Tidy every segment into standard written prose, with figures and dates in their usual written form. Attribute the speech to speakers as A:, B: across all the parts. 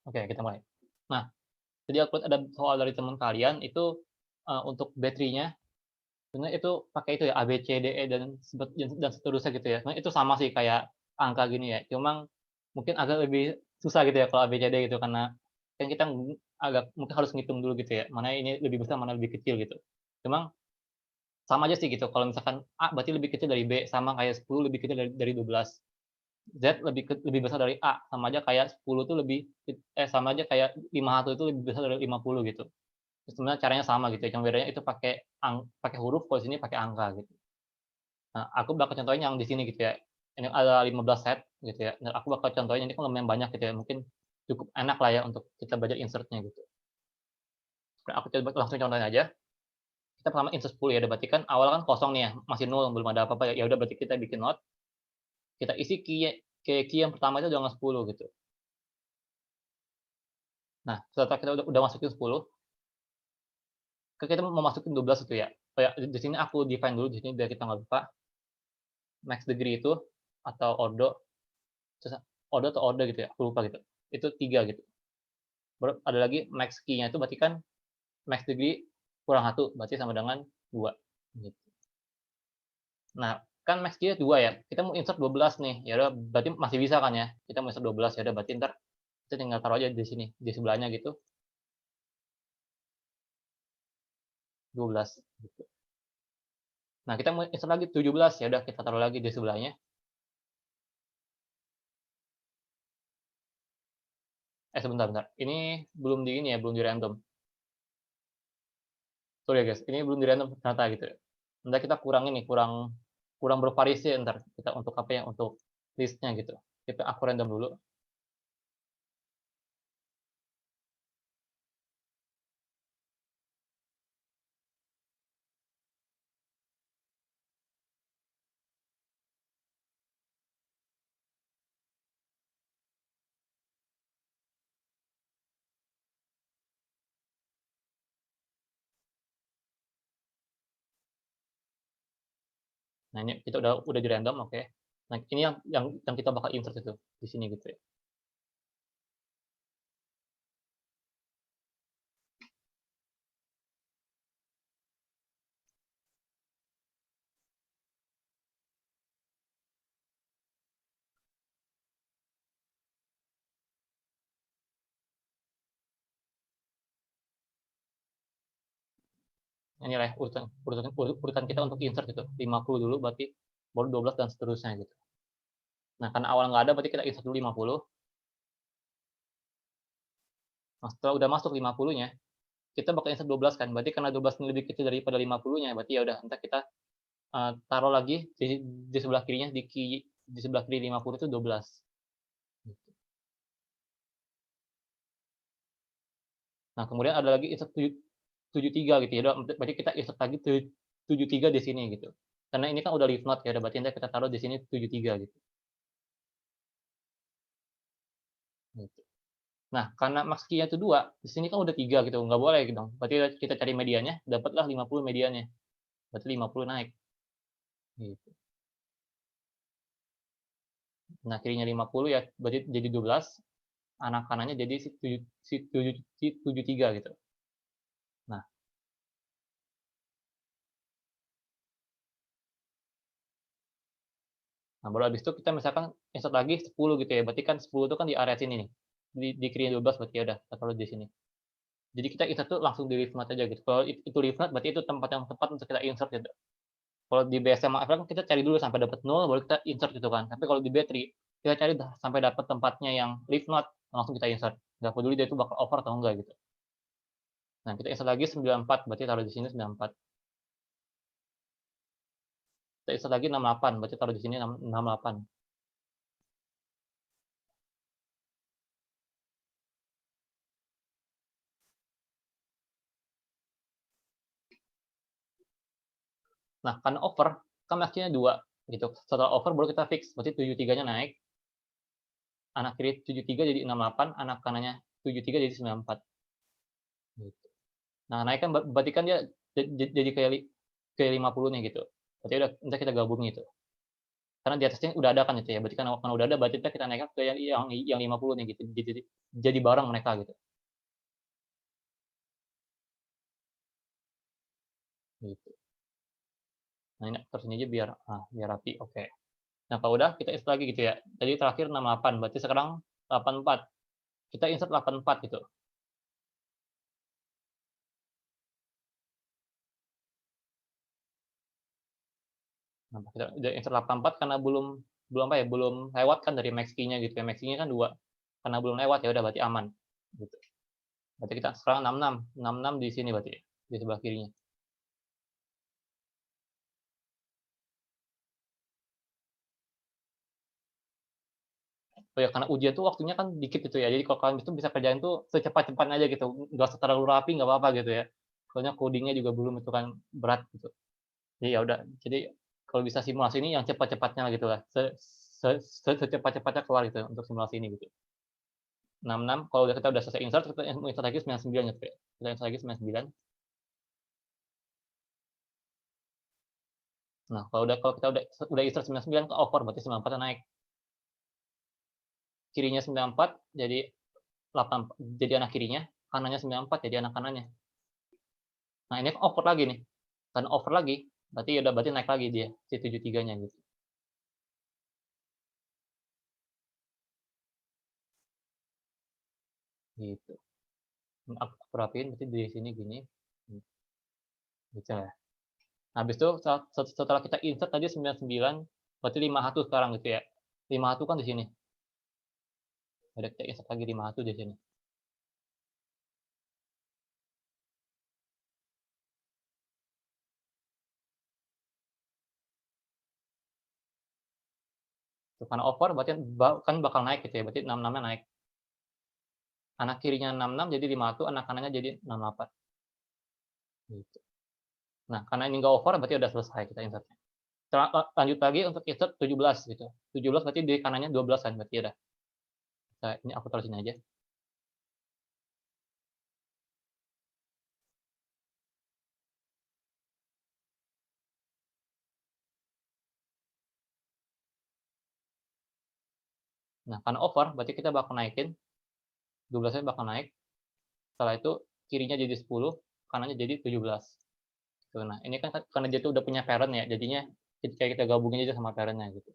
A: Oke, kita mulai. Nah, tadi aku lihat ada soal dari teman kalian itu, untuk baterainya sebenarnya itu pakai itu ya, A, B, C, D, E, dan seterusnya gitu ya. Sebenarnya itu sama sih kayak angka gini ya, cuma mungkin agak lebih susah gitu ya kalau A, B, C, D gitu, karena kan kita agak mungkin harus ngitung dulu gitu ya, mana ini lebih besar, mana lebih kecil gitu. Cuma sama aja sih gitu, kalau misalkan A berarti lebih kecil dari B, sama kayak 10 lebih kecil dari 12. Z lebih besar dari A, sama aja kayak 10 tuh sama aja kayak 51 itu lebih besar dari 50 gitu. Sebenarnya caranya sama gitu ya, cuma bedanya itu pakai huruf, kalau sini pakai angka gitu. Nah, aku bakal contohin yang di sini gitu ya. Ini ada 15 set gitu ya, dan aku bakal contohin ini kan lumayan banyak gitu ya, mungkin cukup enak lah ya untuk kita belajar insert-nya gitu. Nah, aku coba langsung contohin aja. Kita pertama insert 10 ya, udah berarti kan awal kan kosong nih ya, masih nol, belum ada apa-apa ya. Ya udah berarti kita bikin note, kita isi key yang pertama itu dengan 10 gitu. Nah, setelah kita udah masukin 10, kan kita mau masukin 12 itu ya. Kayak di sini aku define dulu di sini biar kita nggak lupa. Max degree itu atau ordo, terus ordo atau order gitu ya, aku lupa gitu. Itu 3 gitu. Baru ada lagi max key-nya itu berarti kan max degree kurang 1 berarti sama dengan 2 gitu. Nah, kan max key-nya 2 ya, kita mau insert 12 nih, ya udah berarti masih bisa kan ya, kita mau insert 12, ya udah berarti entar kita tinggal taruh aja di sini, di sebelahnya gitu, 12 gitu. Nah, kita mau insert lagi 17, ya udah kita taruh lagi di sebelahnya. Sebentar bentar, ini belum di ini ya, belum di random. Sorry ya guys, ini belum di random ternyata gitu ya. Entar kita kurang ini, kurang kurang bervariasi entar kita untuk apa ya, untuk list-nya gitu. Kita aku random dulu. Nah, ini kita udah di random, oke. Nah, ini yang kita bakal insert itu di sini gitu ya. Ini lah urutan kita untuk insert gitu. 50 dulu berarti baru 12 dan seterusnya gitu. Nah, karena awal nggak ada berarti kita insert dulu 50. Nah, setelah udah masuk 50-nya, kita bakal insert 12 kan. Berarti karena 12 ini lebih kecil daripada 50-nya, berarti ya udah entar kita taruh lagi di sebelah kirinya di sebelah kiri 50 itu 12. Nah, kemudian ada lagi insert 73 gitu ya. Berarti kita insert lagi 73 di sini gitu. Karena ini kan udah leave note ya, udah berarti kita taruh di sini 73 gitu. Gitu. Nah, karena max key-nya itu 2, di sini kan udah 3 gitu, nggak boleh gitu dong. Berarti kita cari mediannya, dapatlah 50 mediannya. Berarti 50 naik. Gitu. Nah, kirinya 50 ya, berarti jadi 12, anak kanannya jadi si 73 gitu. Nah, baru habis itu kita misalkan insert lagi 10 gitu ya, berarti kan 10 itu kan di area sini nih. Di kirinya 12 berarti ya udah, kita taruh di sini. Jadi kita insert tuh langsung di leave note aja gitu. Kalau itu leave note berarti itu tempat yang tepat untuk kita insert gitu. Kalau di BSM sama FL kan kita cari dulu sampai dapat 0 baru kita insert gitu kan. Tapi kalau di battery kita cari sampai dapat tempatnya yang leave note langsung kita insert. Nggak peduli dia itu bakal over atau enggak gitu. Nah, kita insert lagi 94 berarti taruh di sini 94. Kita insert lagi 68 berarti taruh di sini 68. Nah, karena over, kan max-nya 2 gitu. Setelah over baru kita fix, berarti 73-nya naik, anak kiri 73 jadi 68, anak kanannya 73 jadi 94, gitu. Nah, naik kan berarti kan dia jadi kayak 50 nih gitu. Berarti udah entar kita gabung gitu. Karena di atasnya udah ada kan itu ya, berarti karena udah ada berarti entar kita naiknya ke yang 50 nih gitu. Jadi bareng mereka gitu. Gitu. Nah, ini terus ini aja biar rapi, oke. Nah, kalau udah kita insert lagi gitu ya. Tadi terakhir 68, berarti sekarang 84. Kita insert 84 gitu. Nah, kita udah insert 84 karena belum belum apa ya, belum lewat kan dari max key-nya gitu ya. Max key-nya kan 2. Karena belum lewat ya udah berarti aman gitu. Berarti kita sekarang 66. 66 di sini berarti ya, di sebelah kirinya. Oh ya, karena ujian tuh waktunya kan dikit gitu ya. Jadi kalau kalian itu bisa kerjain tuh secepat-cepatnya aja gitu. Nggak usah terlalu rapi, nggak apa-apa gitu ya. Soalnya coding-nya juga belum itu kan berat gitu. Jadi ya udah, jadi kalau bisa simulasi ini yang cepat-cepatnya gitu lah. Secepat-cepatnya keluar gitu untuk simulasi ini gitu. 66, kalau kita udah selesai insert, kita insert lagi 99 gitu ya. Kita insert lagi 99. Nah, kalau kita udah insert 99 ke over, berarti 94 naik. Kirinya 94 jadi 8, jadi anak kirinya, kanannya 94 jadi anak kanannya. Nah, ini over lagi nih. Dan over lagi, berarti naik lagi dia, si 73-nya gitu. Gitu. Aku rapiin berarti di sini gini. Gitu ya. Nah, habis itu setelah kita insert tadi 99, berarti 51 sekarang gitu ya. 51 kan di sini. Ada kita insert lagi 51 di sini. Tuh, karena over berarti kan bakal naik gitu ya. Berarti 66-nya naik. Anak kirinya 66 jadi 51, anak kanannya jadi 68. Gitu. Nah, karena ini nggak over berarti udah selesai kita insertnya. Lanjut lagi untuk insert 17 gitu. 17 berarti di kanannya 12 kan berarti udah. Nah, ini aku taruh sini aja. Nah, karena over berarti kita bakal naikin 12-nya bakal naik. Setelah itu kirinya jadi 10, kanannya jadi 17. Gitu. Nah, ini kan karena dia tuh udah punya parent ya, jadinya kayak kita gabungin aja sama parentnya gitu.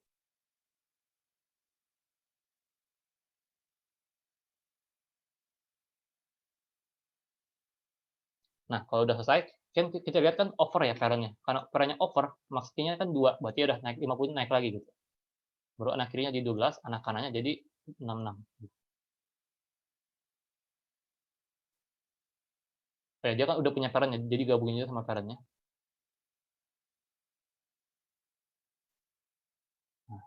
A: Nah, kalau udah selesai, kan kita lihat kan over ya parentnya. Karena parentnya over, maksudnya kan 2, berarti udah naik 50 naik lagi gitu. Baru anak kirinya jadi 12, anak kanannya jadi 66. Ya, dia kan udah punya parent ya, jadi gabungin aja sama parentnya. Nah,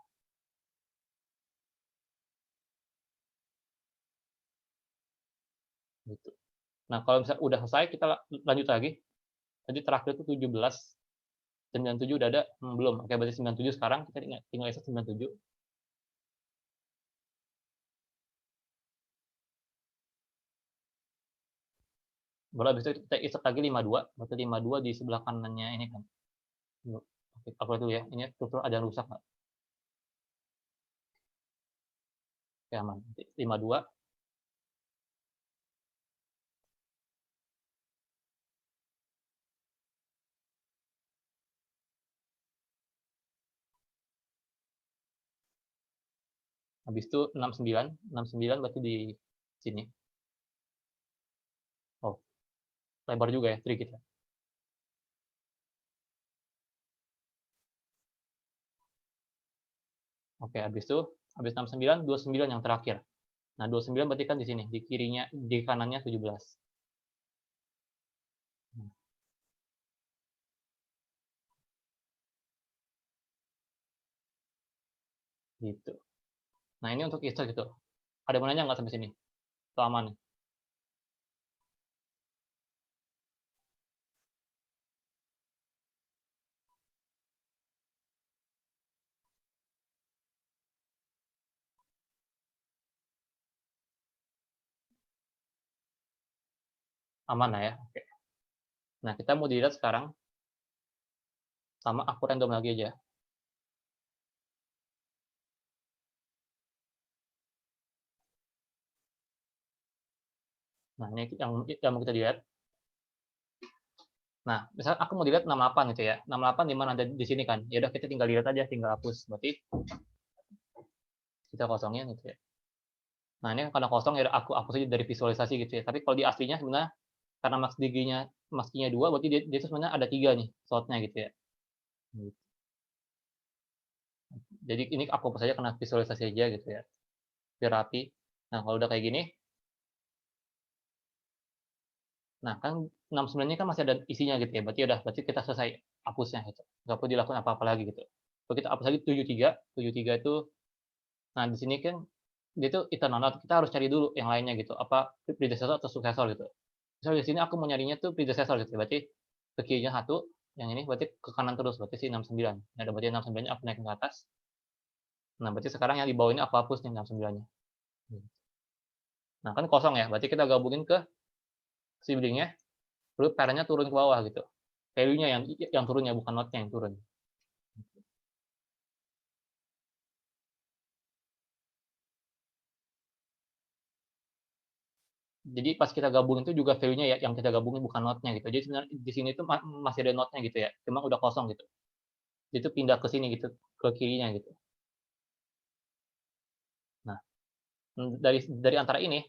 A: gitu. Nah, kalau misalnya udah selesai, kita lanjut lagi. Tadi terakhir itu 17, 97 udah ada, belum. Oke, berarti 97 sekarang kita tinggal insert 97. Baru habis itu kita insert lagi 52, berarti 52 di sebelah kanannya ini kan. Oke, upload dulu ya. Ini struktur ada yang rusak nggak? Oke, aman. 52. Habis itu 69. 69 berarti di sini. Oh, lebar juga ya trik kita. Oke, habis 69, 29 yang terakhir. Nah, 29 berarti kan di sini, di kirinya, di kanannya 17. Nah, gitu. Nah, ini untuk insert gitu. Ada mau nanya nggak sampai sini? Itu aman. Aman lah ya, oke. Nah, kita mau delete sekarang, sama aku random lagi aja. Nah, ini yang mau kita delete. Nah, misal aku mau delete 68 gitu ya, 68 di mana, ada di sini kan, ya udah kita tinggal delete aja, tinggal hapus, berarti kita kosongin gitu ya. Nah, ini karena kosong ya udah aku hapus aja dari visualisasi gitu ya, tapi kalau di aslinya sebenarnya karena max key-nya 2, berarti dia itu sebenarnya ada 3 nih slot-nya gitu ya. Gitu. Jadi ini aku hapus aja karena visualisasi aja gitu ya, biar rapi. Nah, kalau udah kayak gini, nah kan 69-nya kan masih ada isinya gitu ya, berarti kita selesai hapusnya gitu, nggak perlu dilakukan apa-apa lagi gitu. Kalau kita hapus lagi 73 itu, nah di sini kan dia tuh eternal node, kita harus cari dulu yang lainnya gitu, apa predecessor atau successor gitu. Misal di sini aku mau nyarinya tuh predecessor gitu, berarti ke kirinya 1, yang ini berarti ke kanan terus, berarti si 69. Nah, berarti 69-nya aku naikin ke atas. Nah, berarti sekarang yang di bawah ini aku hapus nih 69-nya. Nah, kan kosong ya, berarti kita gabungin ke sibling-nya, lalu parent-nya turun ke bawah gitu. Value-nya yang turun ya, bukan node-nya yang turun. Jadi pas kita gabungin itu juga value-nya ya yang kita gabungin, bukan node-nya gitu. Jadi sebenarnya di sini tuh masih ada node-nya gitu ya, cuma udah kosong gitu. Itu pindah ke sini gitu, ke kirinya gitu. Nah, dari antara ini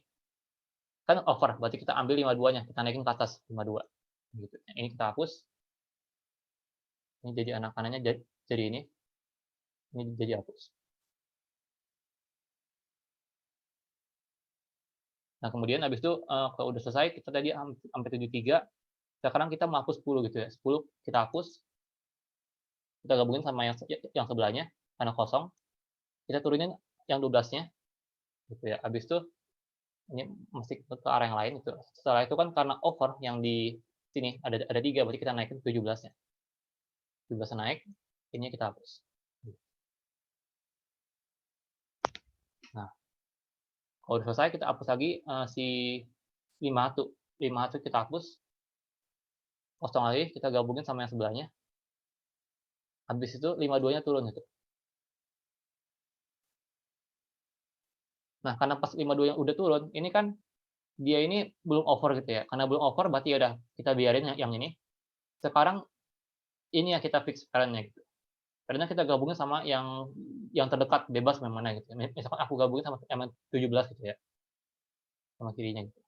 A: kan over, berarti kita ambil 52-nya, kita naikin ke atas 52 gitu. Ini kita hapus, ini jadi anak kanannya jadi ini jadi hapus. Nah, kemudian habis itu kalau udah selesai, kita tadi sampai 73, sekarang kita mau hapus 10 gitu ya. 10 kita hapus, kita gabungin sama yang sebelahnya karena kosong, kita turunin yang 12-nya gitu ya. Habis itu ini masih ke arah yang lain itu. Setelah itu kan karena over yang di sini ada 3, berarti kita naikin 17-nya. 17 naik, ini kita hapus. Nah, kalau udah selesai kita hapus lagi si 51. 51 kita hapus, kosong lagi, kita gabungin sama yang sebelahnya. Habis itu 52-nya turun gitu. Nah, karena pas 52 yang udah turun, ini kan dia ini belum over gitu ya. Karena belum over berarti ya udah kita biarin yang ini. Sekarang ini yang kita fix parent-nya gitu. Parent-nya kita gabungin sama yang terdekat, bebas yang mana gitu. Misalkan aku gabungin sama yang 17 gitu ya, sama kirinya gitu.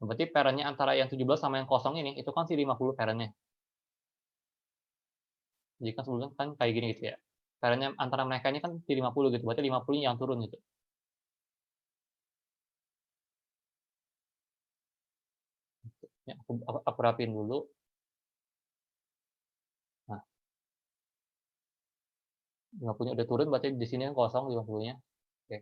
A: Berarti parent-nya antara yang 17 sama yang kosong ini, itu kan si 50 parent-nya. Jadi kan sebelumnya kan kayak gini gitu ya. Parent-nya antara mereka ini kan si 50 gitu, berarti 50 yang turun gitu. Ya, aku rapiin dulu. Nah, 50-nya udah turun, berarti di sini yang kosong 50-nya. Oke.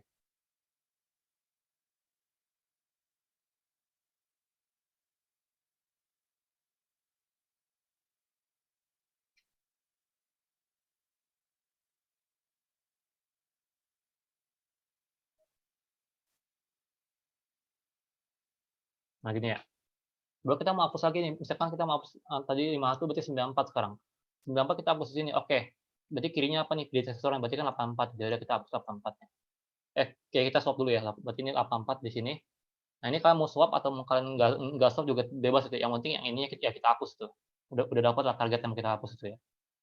A: Nah, gini ya. Baru kita mau hapus lagi nih, misalkan kita mau hapus tadi 51 berarti 94 sekarang. 94 kita hapus di sini, oke. Berarti kirinya apa nih? Predecessornya berarti kan 84. Jadi udah kita hapus 84-nya. Kayak kita swap dulu ya. Berarti ini 84 di sini. Nah, ini kalian mau swap atau mau kalian nggak swap juga bebas gitu. Yang penting yang ininya ya kita hapus tuh. Udah dapat lah target yang kita hapus itu ya.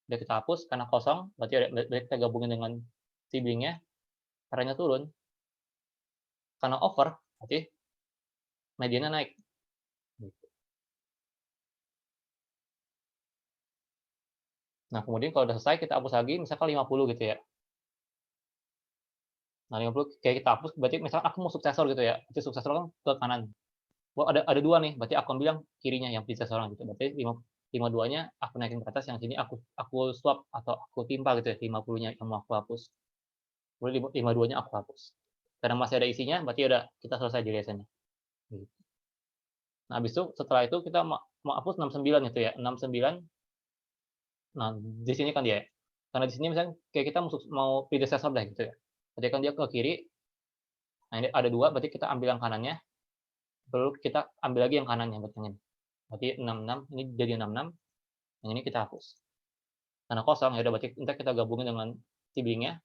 A: Udah kita hapus karena kosong, berarti kita gabungin dengan sibling-nya, caranya turun. Karena over, berarti mediannya naik. Nah, kemudian kalau udah selesai kita hapus lagi, misalkan 50 gitu ya. Nah, 50 kayak kita hapus, berarti misalkan aku mau suksesor gitu ya, itu suksesor kan ke kanan. Wah, ada 2 nih, berarti aku bilang kirinya yang predecessor gitu. Berarti 52-nya aku naikin ke atas, yang sini aku swap atau aku timpa gitu ya, 50-nya yang mau aku hapus. Kemudian 52-nya aku hapus. Karena masih ada isinya, berarti udah kita selesai di deletion-nya. Gitu. Nah, habis itu setelah itu kita mau hapus 69 gitu ya. 69. Nah, di sini kan dia. Karena di sini misalnya kayak kita mau predecessor deh gitu ya. Berarti kan dia ke kiri. Nah, ini ada 2, berarti kita ambil yang kanannya. Lalu kita ambil lagi yang kanannya buat yang ini. Berarti 66, ini jadi 66, yang ini kita hapus. Karena kosong, ya udah berarti entar kita gabungin dengan sibling-nya,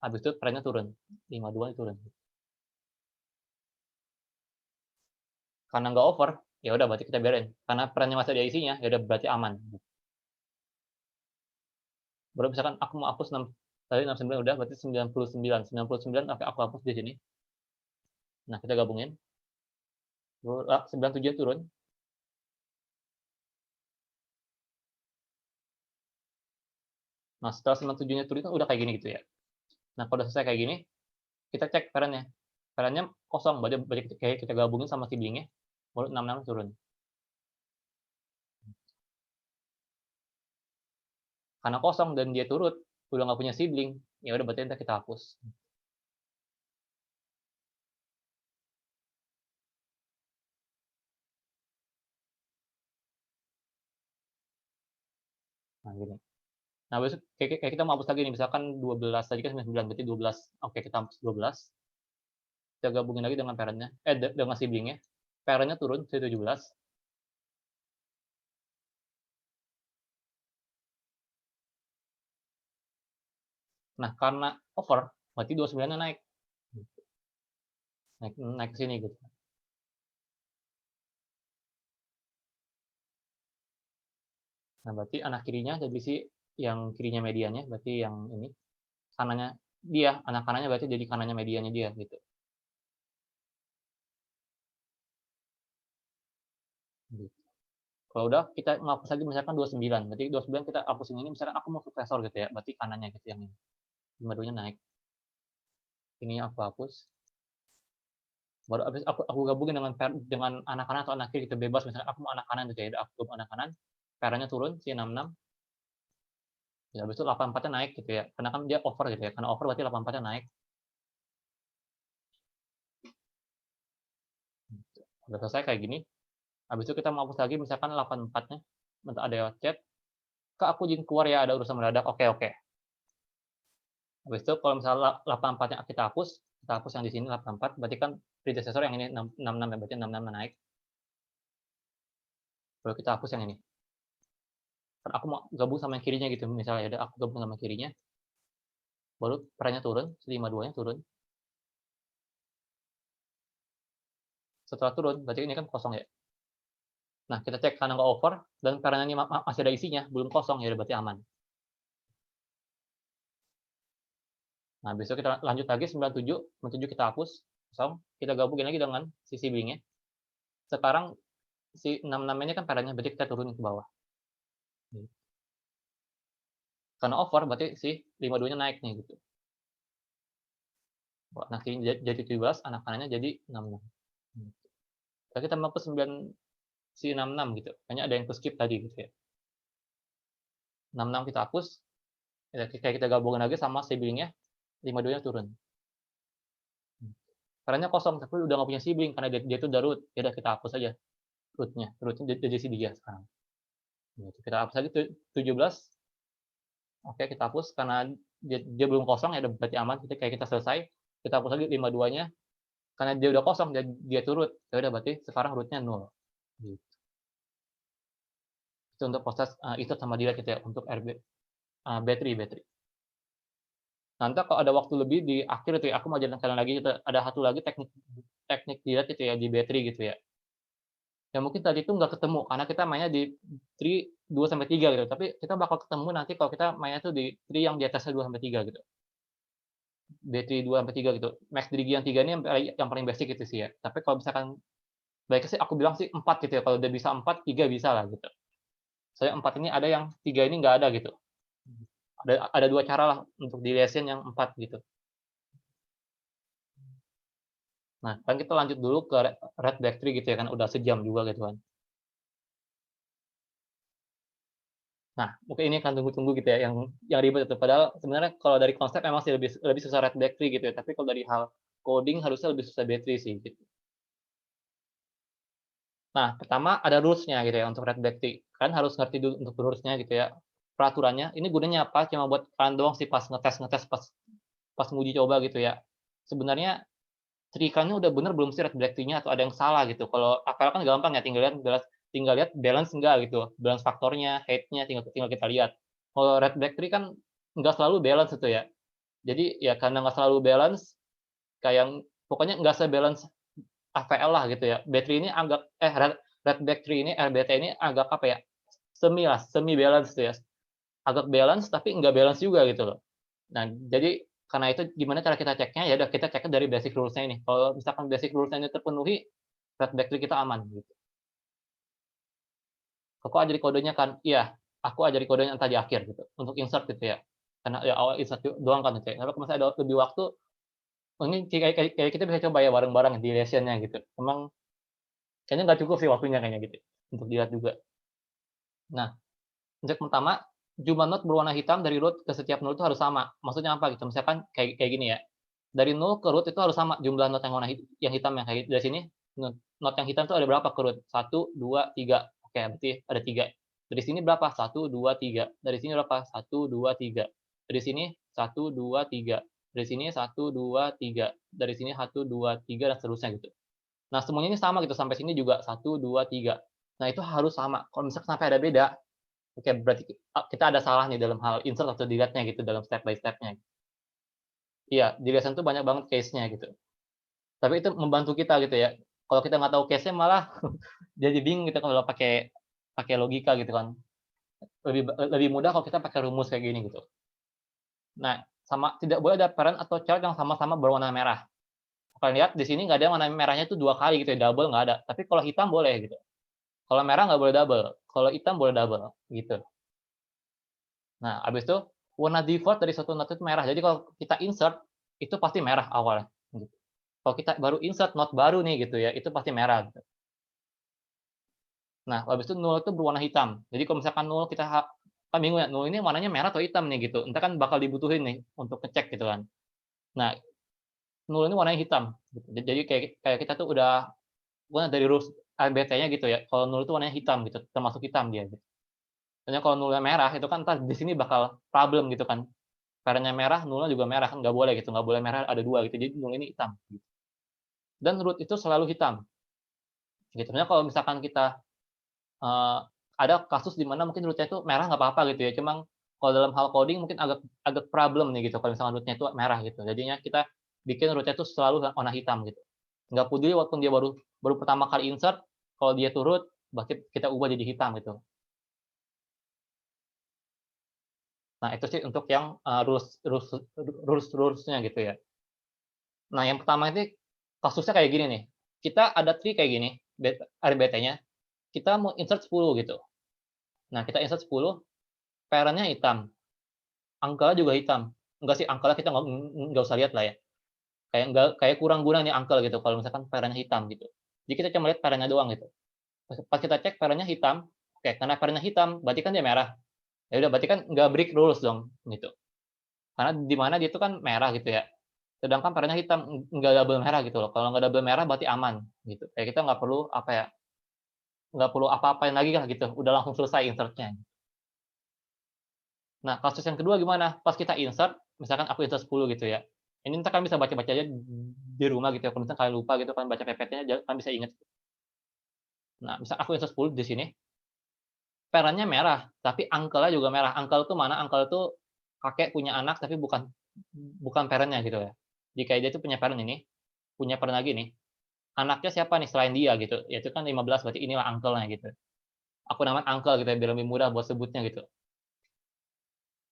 A: habis itu perannya turun, 52 turun. Karena nggak over, ya udah berarti kita biarin. Karena perannya masih ada isinya, ya udah berarti aman. Baru misalkan aku mau hapus 6, tadi 69 udah, berarti 99. 99 oke aku hapus di sini. Nah, kita gabungin. 97 turun. Nah, setelah 97-nya turun kan udah kayak gini gitu ya. Nah, kalau udah selesai kayak gini, kita cek perannya. Perannya kosong, berarti kayak kita gabungin sama sibling-nya, baru 66 turun. Karena kosong dan dia turut, udah nggak punya sibling, ya udah berarti entar kita hapus. Nah, gini. Nah, besok kayak kita mau hapus lagi nih, misalkan 12 tadi kan 99, berarti 12. Oke, kita hapus 12. Kita gabungin lagi dengan parent-nya, dengan sibling-nya. Parent-nya turun jadi 17. Nah, karena over, berarti 29-nya naik. Naik ke sini gitu. Nah, berarti anak kirinya jadi si yang kirinya medianya, berarti yang ini. Kanannya dia, anak kanannya berarti jadi kanannya medianya dia gitu. Gitu. Kalau udah kita ngapus lagi misalkan 29, berarti 29 kita hapusin ini misalkan aku mau suksesor gitu ya, berarti kanannya gitu yang ini. 52-nya naik. Ini aku hapus. Baru habis aku gabungin dengan anak kanan atau anak kiri gitu bebas, misalkan aku mau anak kanan gitu ya, udah aku gabung anak kanan, parent-nya turun si 66, ya habis itu 84-nya naik gitu ya. Karena kan dia over gitu ya. Karena over berarti 84-nya naik. Udah selesai kayak gini. Habis itu kita mau hapus lagi misalkan 84-nya. Bentar ada chat, "Kak, aku izin keluar ya, ada urusan mendadak." Oke, oke. Habis itu kalau misalnya 84-nya kita hapus yang di sini 84, berarti kan predecessor yang ini 66 ya, berarti 66 naik. Baru kita hapus yang ini. Kan aku mau gabung sama yang kirinya gitu, misalnya ya udah aku gabung sama kirinya, baru perannya turun, 52-nya turun. Setelah turun, berarti ini kan kosong ya. Nah, kita cek karena nggak over dan karena ini masih ada isinya, belum kosong, ya udah berarti aman. Nah, besok kita lanjut lagi 97, 97 kita hapus, kosong, kita gabungin lagi dengan si sibling-nya. Sekarang si 66 ini kan parentnya, berarti kita turunin ke bawah. Karena over berarti si 52-nya naik nih gitu. Nah, jadi 17, anak kanannya jadi 66. Nah, kita mau ke 9 si 66 gitu. Kayaknya ada yang ke skip tadi gitu ya. 66 kita hapus, ya, kayak kita gabungin lagi sama sibling-nya, 52-nya turun. Karena kosong, tapi udah nggak punya sibling karena dia itu udah root. Ya udah kita hapus aja rootnya jadi si dia sekarang. Gitu. Kita hapus lagi 17. Oke, kita hapus karena dia belum kosong ya udah berarti aman. Kayak kita selesai. Kita hapus lagi 52-nya karena dia udah kosong dia turut. Ya udah berarti sekarang rootnya 0. Gitu. Itu untuk proses itu sama delete gitu ya untuk battery. Nanti kalau ada waktu lebih di akhir itu ya, aku mau ajarin kalian lagi gitu, ada satu lagi teknik teknik delete gitu ya di battery gitu ya. Ya mungkin tadi itu nggak ketemu karena kita mainnya di tree 2 sampai 3 gitu, tapi kita bakal ketemu nanti kalau kita mainnya tuh di tree yang di atasnya 2 sampai 3 gitu. Battery 2 sampai 3 gitu. Max Drigi yang 3 ini yang paling basic gitu sih ya. Tapi kalau misalkan baiknya sih aku bilang sih 4 gitu ya, kalau udah bisa 4, 3 bisa lah gitu. Soalnya 4 ini ada yang 3 ini nggak ada gitu. Ada 2 cara lah untuk di lesin yang 4 gitu. Nah, kan kita lanjut dulu ke Red Back Tree gitu ya kan, udah sejam juga gitu kan. Nah, mungkin ini akan tunggu-tunggu gitu ya, yang ribet itu. Padahal sebenarnya kalau dari konsep memang sih lebih lebih susah Red Back Tree gitu ya, tapi kalau dari hal coding harusnya lebih susah battery sih gitu. Nah, pertama ada rules-nya gitu ya untuk Red Back Tree. Kan harus ngerti dulu untuk rules-nya gitu ya. Peraturannya, ini gunanya apa? Cuma buat kalian doang sih pas ngetes-ngetes pas pas nguji coba gitu ya. Sebenarnya setrikannya udah bener belum sih red black tree-nya atau ada yang salah gitu. Kalau APL kan gampang ya tinggal lihat balance enggak gitu, balance faktornya, height-nya tinggal tinggal kita lihat. Kalau red black tree kan nggak selalu balance itu ya. Jadi ya karena nggak selalu balance, kayak pokoknya nggak se-balance AVL lah gitu ya. Battery ini agak red red battery ini, RBT ini agak apa ya, semi balance gitu ya. Agak balance tapi nggak balance juga gitu loh. Nah, jadi karena itu gimana cara kita ceknya, ya udah kita ceknya dari basic rules-nya ini. Kalau misalkan basic rules-nya ini terpenuhi, red battery kita aman gitu. Aku ajari kodenya kan iya, aku ajari kodenya entar di akhir gitu, untuk insert gitu ya. Karena ya awal insert doang kan gitu ya. Tapi kalau misalnya ada lebih waktu, oh ini kayak kayak kayak kita bisa coba ya bareng-bareng di lesson-nya gitu. Emang kayaknya nggak cukup sih waktunya kayaknya gitu, untuk dilihat juga. Nah, untuk pertama, jumlah not berwarna hitam dari root ke setiap node itu harus sama. Maksudnya apa gitu, misalkan kayak kayak gini ya, dari nol ke root itu harus sama jumlah not yang warna yang hitam yang kayak dari sini, not yang hitam itu ada berapa ke root? 1, 2, 3. Oke, berarti ada 3. Dari sini berapa? 1, 2, 3. Dari sini berapa? 1, 2, 3. Dari sini 1, 2, 3. Dari sini 1, 2, 3. Dari sini 1, 2, 3 dan seterusnya gitu. Nah, semuanya ini sama gitu sampai sini juga 1, 2, 3. Nah, itu harus sama. Kalau misalkan sampai ada beda, oke berarti kita ada salah nih dalam hal insert atau delete-nya gitu dalam step by step-nya. Iya, di lesson tuh banyak banget case-nya gitu. Tapi itu membantu kita gitu ya. Kalau kita nggak tahu case-nya malah jadi bingung gitu kalau pakai pakai logika gitu kan. Lebih mudah kalau kita pakai rumus kayak gini gitu. Nah, sama tidak boleh ada parent atau child yang sama-sama berwarna merah. Kalian lihat di sini nggak ada yang warna merahnya itu 2 kali gitu ya, double nggak ada. Tapi kalau hitam boleh gitu. Kalau merah nggak boleh double, kalau hitam boleh double, gitu. Nah, habis itu warna default dari suatu node itu merah. Jadi kalau kita insert, itu pasti merah awalnya, gitu. Kalau kita baru insert node baru nih gitu ya, itu pasti merah gitu. Nah, habis itu null itu berwarna hitam. Jadi kalau misalkan null kita kan bingung ya, null ini warnanya merah atau hitam nih gitu. Entar kan bakal dibutuhin nih untuk ngecek gitu kan. Nah, null ini warnanya hitam gitu. Jadi kayak kayak kita tuh udah pokoknya dari rules RBT-nya gitu ya, kalau null itu warnanya hitam gitu, termasuk hitam dia gitu. Soalnya kalau nullnya merah itu kan entar di sini bakal problem gitu kan. Parent-nya merah, null-nya juga merah, kan nggak boleh gitu, nggak boleh merah ada 2 gitu. Jadi null ini hitam gitu. Dan root itu selalu hitam gitu. Sebenarnya kalau misalkan kita Eee, ada kasus di mana mungkin root-nya itu merah nggak apa-apa gitu ya, cuma kalau dalam hal coding mungkin agak agak problem nih gitu kalau misalkan root-nya itu merah gitu. Jadinya kita bikin root-nya itu selalu warna hitam gitu. Nggak peduli walaupun dia baru baru pertama kali insert, kalau dia itu root, berarti kita ubah jadi hitam gitu. Nah itu sih untuk yang, rules-nya gitu ya. Nah yang pertama ini kasusnya kayak gini nih, kita ada tree kayak gini, RBT-nya, kita mau insert 10 gitu. Nah kita insert 10, parent-nya hitam. Angkelnya juga hitam. Enggak sih, angkelnya kita nggak usah lihat lah ya. Kayak kurang guna nih angkel gitu kalau misalkan parent-nya hitam gitu. Jadi kita cuma lihat parent-nya doang gitu. Pas kita cek parent-nya hitam, oke karena parent-nya hitam berarti kan dia merah. Ya udah berarti kan nggak break rules dong gitu. Karena di mana dia itu kan merah gitu ya. Sedangkan parent-nya hitam, nggak double merah gitu loh. Kalau nggak double merah berarti aman gitu. Kayak kita nggak perlu apa ya, nggak perlu apa-apain lagi lah gitu. Udah langsung selesai insert-nya. Nah, kasus yang kedua gimana? Pas kita insert, misalkan aku insert 10 gitu ya. Ini entar kalian bisa baca-baca aja di rumah gitu ya, kalau misalnya kalian lupa gitu kan baca PPT-nya kalian bisa ingat. Nah, misal aku insert 10 di sini, parent-nya merah, tapi uncle-nya juga merah. Uncle tuh mana? Uncle tuh kakek punya anak tapi bukan bukan parent-nya gitu ya. Jadi kayak dia tuh punya parent ini, punya parent lagi nih. Anaknya siapa nih selain dia gitu, ya itu kan 15 berarti inilah uncle-nya gitu. Aku namain uncle gitu ya biar lebih mudah buat sebutnya gitu.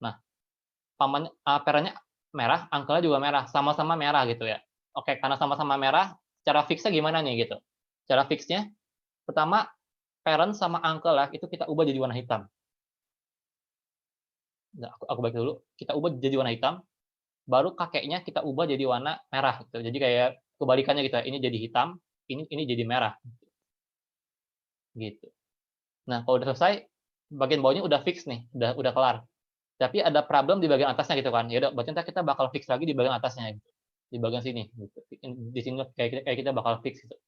A: Nah, parent-nya merah, uncle-nya juga merah, sama-sama merah gitu ya. Oke, karena sama-sama merah, cara fix-nya gimana nih gitu? Cara fix-nya, pertama parent sama uncle ya, itu kita ubah jadi warna hitam. Nah, aku balik dulu, kita ubah jadi warna hitam, baru kakeknya kita ubah jadi warna merah gitu. Jadi kayak kebalikannya gitu ya, ini jadi hitam, ini jadi merah, gitu. Nah, kalau udah selesai, bagian bawahnya udah fix nih, udah kelar. Tapi ada problem di bagian atasnya gitu kan, ya udah berarti entar kita bakal fix lagi di bagian atasnya gitu, di bagian sini gitu. Di sini kayak kita bakal fix gitu.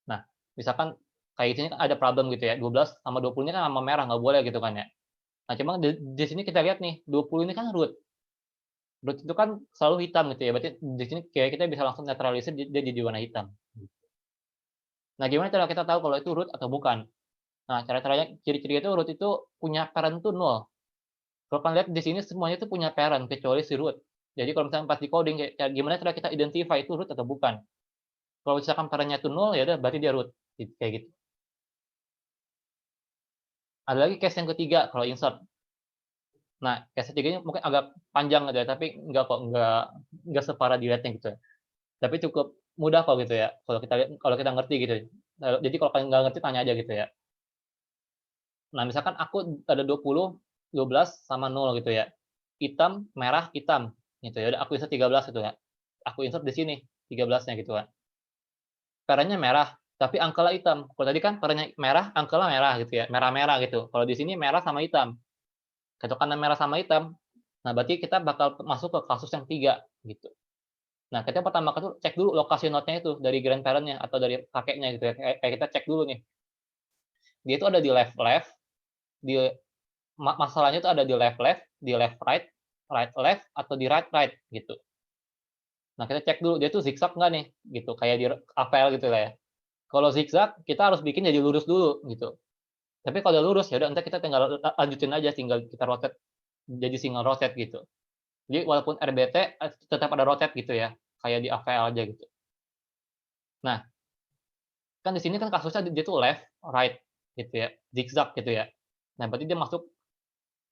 A: Nah, misalkan kayak di sini kan ada problem gitu ya, 12 sama 20 ini kan sama merah, nggak boleh gitu kan ya. Nah, cuma di sini kita lihat nih, 20 ini kan root. Root itu kan selalu hitam gitu ya, berarti di sini kayak kita bisa langsung netralisir dia jadi warna hitam. Nah, gimana cara kita tahu kalau itu root atau bukan? Nah, cara-caranya ciri-ciri itu root itu punya parent tuh 0. Kalau kalian lihat di sini semuanya itu punya parent kecuali si root. Jadi kalau misalnya pas di-coding kayak gimana cara kita identify itu root atau bukan. Kalau misalkan parent-nya itu 0, ya udah berarti dia root, kayak gitu. Ada lagi case yang ketiga kalau insert. Nah, case ketiganya mungkin agak panjang gitu ya, tapi enggak kok, enggak separah delete-nya gitu ya. Tapi cukup mudah kok gitu ya, kalau kita ngerti gitu. Jadi kalau kalian nggak ngerti tanya aja gitu ya. Nah, misalkan aku ada 20, 12 sama 0 gitu ya. Hitam, merah, hitam gitu ya. Udah aku insert 13 gitu ya. Aku insert di sini 13-nya gitu kan. Parent-nya merah, tapi angkanya hitam. Kalau tadi kan parent-nya merah, angkanya merah gitu ya, merah-merah gitu. Kalau di sini merah sama hitam. Ketukannya merah sama hitam, nah berarti kita bakal masuk ke kasus yang 3 gitu. Nah, kita pertama kali tuh cek dulu lokasi node-nya itu dari grandparent-nya atau dari kakeknya gitu ya. Kayak kita cek dulu nih. Dia itu ada di left left, di masalahnya itu ada di left left, di left right, right left, atau di right right gitu. Nah, kita cek dulu dia tuh zigzag nggak nih gitu, kayak di AVL gitu lah ya. Kalau zigzag kita harus bikin jadi lurus dulu gitu. Tapi kalau udah lurus ya udah entar kita tinggal lanjutin aja, tinggal kita rotate jadi single rotate gitu. Jadi walaupun RBT tetap ada rotate gitu ya, kayak di AVL aja gitu. Nah, kan di sini kan kasusnya dia tuh left, right gitu ya, zigzag gitu ya. Nah, berarti dia masuk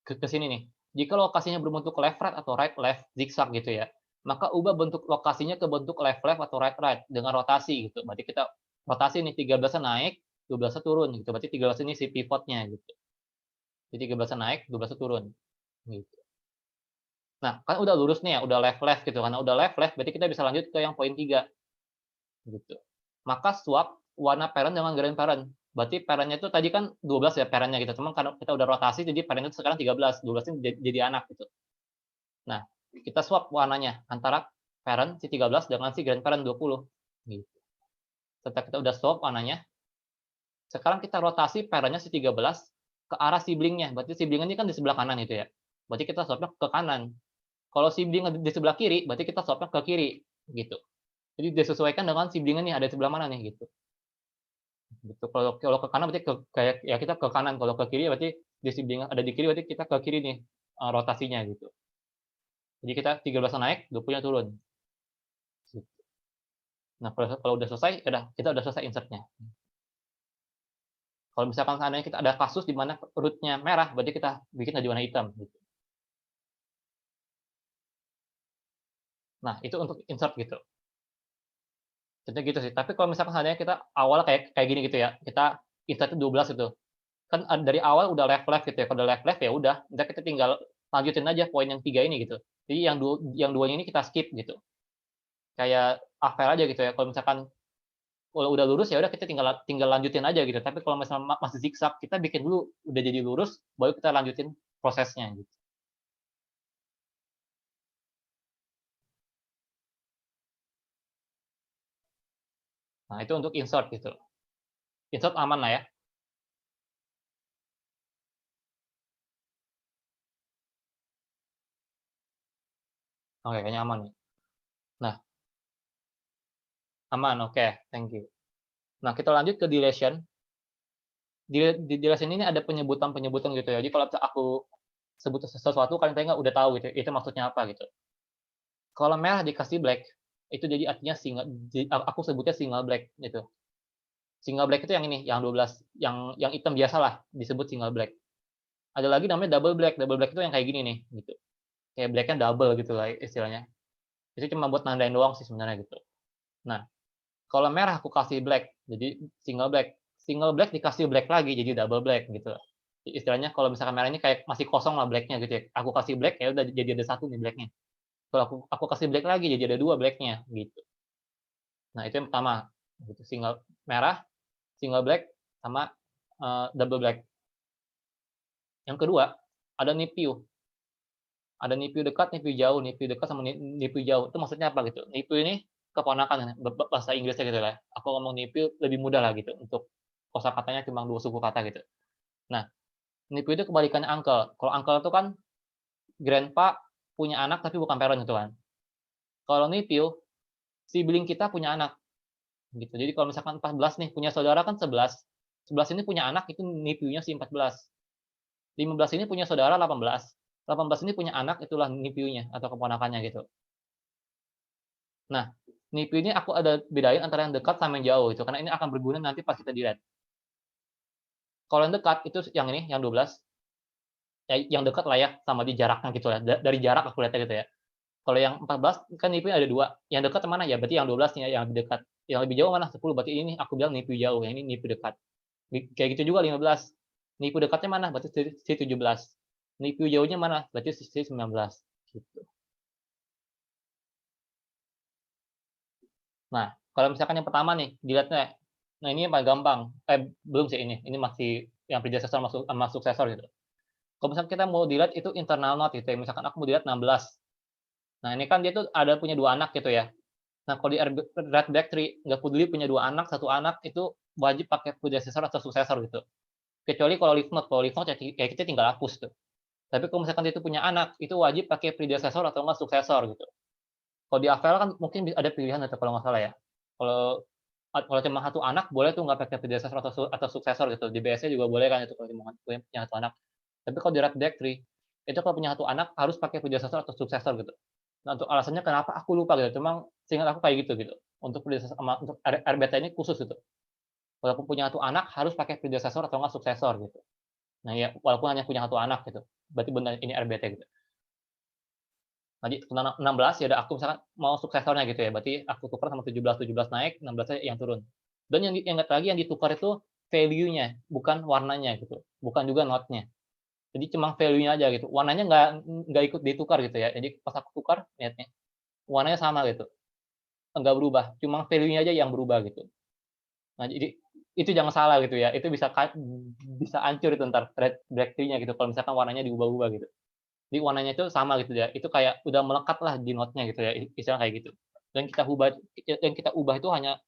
A: ke sini nih. Jika lokasinya berbentuk left right atau right left zigzag gitu ya, maka ubah bentuk lokasinya ke bentuk left left atau right right dengan rotasi gitu. Berarti kita rotasi nih 13-nya naik, 12-nya turun gitu. Berarti 13 ini si pivotnya gitu. Jadi 13-nya naik, 12-nya turun gitu. Nah, kan udah lurus nih ya, udah left left gitu. Karena udah left left berarti kita bisa lanjut ke yang poin 3 gitu. Maka swap warna parent dengan grandparent. Berarti parent-nya itu tadi kan 12 ya parent-nya gitu. Cuman karena kita udah rotasi jadi parent itu sekarang 13, 12 ini jadi anak gitu. Nah, kita swap warnanya antara parent si 13 dengan si grandparent 20 gitu. Setelah kita udah swap warnanya, sekarang kita rotasi parent-nya si 13 ke arah sibling-nya. Berarti sibling ini kan di sebelah kanan itu ya. Berarti kita swapnya ke kanan. Kalau sibling di sebelah kiri, berarti kita swapnya ke kiri gitu. Jadi disesuaikan dengan sibling-nya nih ada di sebelah mana nih gitu. Gitu. Kalau kalau ke kanan berarti kayak ya kita ke kanan, kalau ke kiri berarti di sibling ada di kiri berarti kita ke kiri nih rotasinya gitu. Jadi kita 13 naik, 20-nya turun. Gitu. Nah, kalau udah selesai, ya udah kita udah selesai insert-nya. Kalau misalkan seandainya kita ada kasus di mana root-nya merah, berarti kita bikin di warna hitam gitu. Nah, itu untuk insert gitu. Contohnya gitu sih. Tapi kalau misalkan seandainya kita awal kayak kayak gini gitu ya, kita insert 12 gitu. Kan dari awal udah left left gitu ya. Kalau udah left left ya udah, entar kita tinggal lanjutin aja poin yang 3 ini gitu. Jadi yang duanya ini kita skip gitu. Kayak hafal aja gitu ya. Kalau misalkan kalau udah lurus ya udah kita tinggal tinggal lanjutin aja gitu. Tapi kalau misalnya masih zigzag, kita bikin dulu udah jadi lurus, baru kita lanjutin prosesnya gitu. Nah, itu untuk insert gitu. Insert aman lah ya. Oke, kayaknya aman nih. Nah, aman, oke, thank you. Nah, kita lanjut ke deletion. Di deletion ini ada penyebutan-penyebutan gitu ya. Jadi kalau aku sebut sesuatu kalian tadi udah tahu gitu, itu maksudnya apa gitu. Kalau merah dikasih black, itu jadi artinya aku sebutnya single black gitu. Single black itu yang ini, yang 12, yang hitam biasalah disebut single black. Ada lagi namanya double black. Double black itu yang kayak gini nih, gitu. Kayak black-nya double gitu lah istilahnya. Itu cuma buat nandain doang sih sebenarnya gitu. Nah, kalau merah aku kasih black, jadi single black. Single black dikasih black lagi, jadi double black gitu. Istilahnya kalau misalkan merah ini kayak masih kosong lah black-nya gitu ya. Aku kasih black, ya udah jadi ada satu nih black-nya. Kalau aku kasih black lagi, jadi ada dua black-nya gitu. Nah, itu yang pertama. Gitu. Single merah, single black, sama double black. Yang kedua, ada nipu. Ada nipu dekat, nipu jauh, nipu dekat sama nipu jauh. Itu maksudnya apa gitu? Nipu ini keponakan bahasa Inggrisnya gitu lah. Aku ngomong nipu lebih mudah lah gitu untuk kosakatanya cuma dua suku kata gitu. Nah, nipu itu kebalikannya uncle. Kalau uncle itu kan grandpa punya anak tapi bukan parent gitu kan. Kalau nephew, sibling kita punya anak, gitu. Jadi kalau misalkan 14 nih, punya saudara kan 11, 11 ini punya anak itu nephew-nya si 14, 15 ini punya saudara 18, 18 ini punya anak itulah nephew-nya atau keponakannya gitu. Nah, nephew ini aku ada bedain antara yang dekat sama yang jauh gitu, karena ini akan berguna nanti pas kita delete. Kalau yang dekat itu yang ini, yang 12, ya yang dekat lah ya, sama di jaraknya gitu ya, dari jarak aku lihatnya gitu ya. Kalau yang 14 kan nephew ada 2, yang dekat mana? Ya berarti yang 12 nih yang lebih dekat, yang lebih jauh mana? 10, berarti ini aku bilang nephew jauh, yang ini nephew dekat. Kayak gitu juga 15, nephew dekatnya mana? Berarti si 17, nephew jauhnya mana? Berarti si 19, gitu. Nah, kalau misalkan yang pertama nih, dilihatnya, nah ini yang paling gampang, belum sih ini masih yang predecessor sama successor gitu. Kalau misalkan kita mau dilihat itu internal node gitu ya, misalkan aku mau dilihat 16. Nah, ini kan dia tuh ada punya 2 anak gitu ya. Nah, kalau di Red Black Tree, nggak peduli punya 2 anak, 1 anak itu wajib pakai predecessor atau successor gitu. Kecuali kalau leaf node ya kita tinggal hapus tuh. Tapi kalau misalkan dia itu punya anak, itu wajib pakai predecessor atau enggak successor gitu. Kalau di Avel kan mungkin ada pilihan atau kalau nggak salah ya. Kalau kalau cuma 1 anak boleh tuh nggak pakai predecessor atau successor gitu. Di BSD juga boleh kan itu kalau cuma punya 1 anak. Tapi kalau di Red Black Tree, itu kalau punya 1 anak harus pakai predecessor atau successor gitu. Nah, untuk alasannya kenapa aku lupa gitu, cuma seingat aku kayak gitu gitu. Untuk predecessor sama untuk RBT ini khusus gitu. Walaupun punya 1 anak harus pakai predecessor atau enggak successor gitu. Nah ya, walaupun hanya punya 1 anak gitu. Berarti benar ini RBT gitu. Tadi 16 ya udah aku misalkan mau suksesornya gitu ya, berarti aku tukar sama 17, 17 naik, 16-nya yang turun. Dan yang ingat lagi yang ditukar itu value-nya, bukan warnanya gitu, bukan juga node-nya. Jadi cuma value-nya aja gitu, warnanya nggak ikut ditukar gitu ya. Jadi pas aku tukar lihatnya, warnanya sama gitu, enggak berubah, cuma value-nya aja yang berubah gitu. Nah jadi itu jangan salah gitu ya, itu bisa hancur itu entar Black Tree-nya gitu kalau misalkan warnanya diubah-ubah gitu. Jadi warnanya itu sama gitu ya, itu kayak udah melekat lah di node-nya gitu ya, istilah kayak gitu. Dan kita ubah itu hanya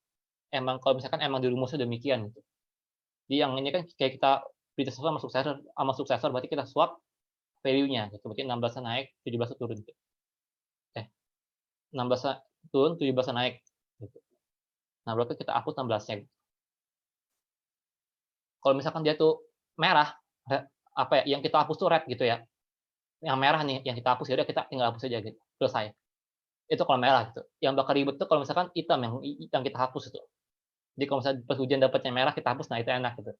A: emang kalau misalkan emang dirumusnya demikian gitu. Jadi yang ini kan kayak kita predecessor sama successor berarti kita swap value-nya gitu, berarti 16-nya naik, 17-nya turun gitu. 16-nya turun, 17-nya naik gitu. Nah, berarti kita hapus 16-nya gitu. Kalau misalkan dia tuh merah, apa ya, yang kita hapus tuh red gitu ya, yang merah nih yang kita hapus, ya udah kita tinggal hapus aja gitu, selesai. Itu kalau merah gitu. Yang bakal ribet tuh kalau misalkan hitam yang kita hapus itu. Jadi kalau misalnya pas hujan dapatnya merah kita hapus, nah itu enak gitu.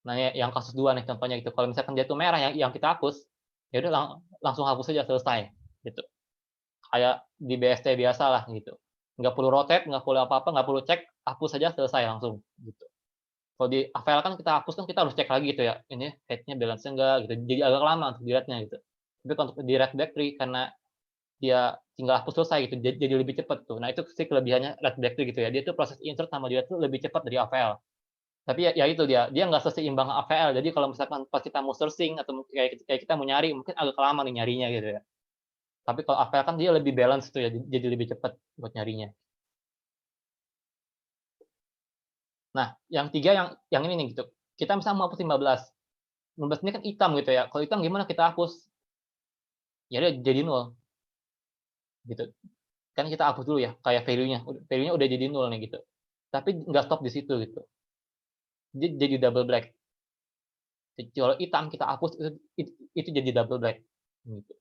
A: Nah yang kasus 2 nih contohnya gitu, kalau misalkan dia tuh merah yang kita hapus, ya udah langsung hapus aja selesai, gitu. Kayak di BST biasalah gitu. Nggak perlu rotate, nggak perlu apa-apa, nggak perlu cek, hapus aja selesai langsung, gitu. Kalau di Avel kan kita hapus kan kita harus cek lagi gitu ya, ini head-nya balance-nya enggak gitu, jadi agak lama untuk dilihatnya gitu. Tapi kalau untuk di Red Back Tree karena dia tinggal hapus selesai gitu, jadi lebih cepat tuh. Nah itu sih kelebihannya Red Black tuh gitu ya, dia tuh proses insert sama dia tuh lebih cepat dari AVL. Tapi ya itu dia nggak seseimbang AVL, jadi kalau misalkan pas kita mau searching atau kayak kita mau nyari, mungkin agak lama nih nyarinya gitu ya. Tapi kalau AVL kan dia lebih balance tuh ya, jadi lebih cepat buat nyarinya. Nah, yang 3 yang ini nih gitu, kita misalnya mau hapus 15, 15 ini kan hitam gitu ya, kalau hitam gimana kita hapus? Ya udah jadi nol, gitu. Kan kita hapus dulu ya, kayak value-nya udah jadi nol nih gitu. Tapi nggak stop di situ gitu. Dia jadi double black. Kalau hitam kita hapus itu jadi double black, gitu.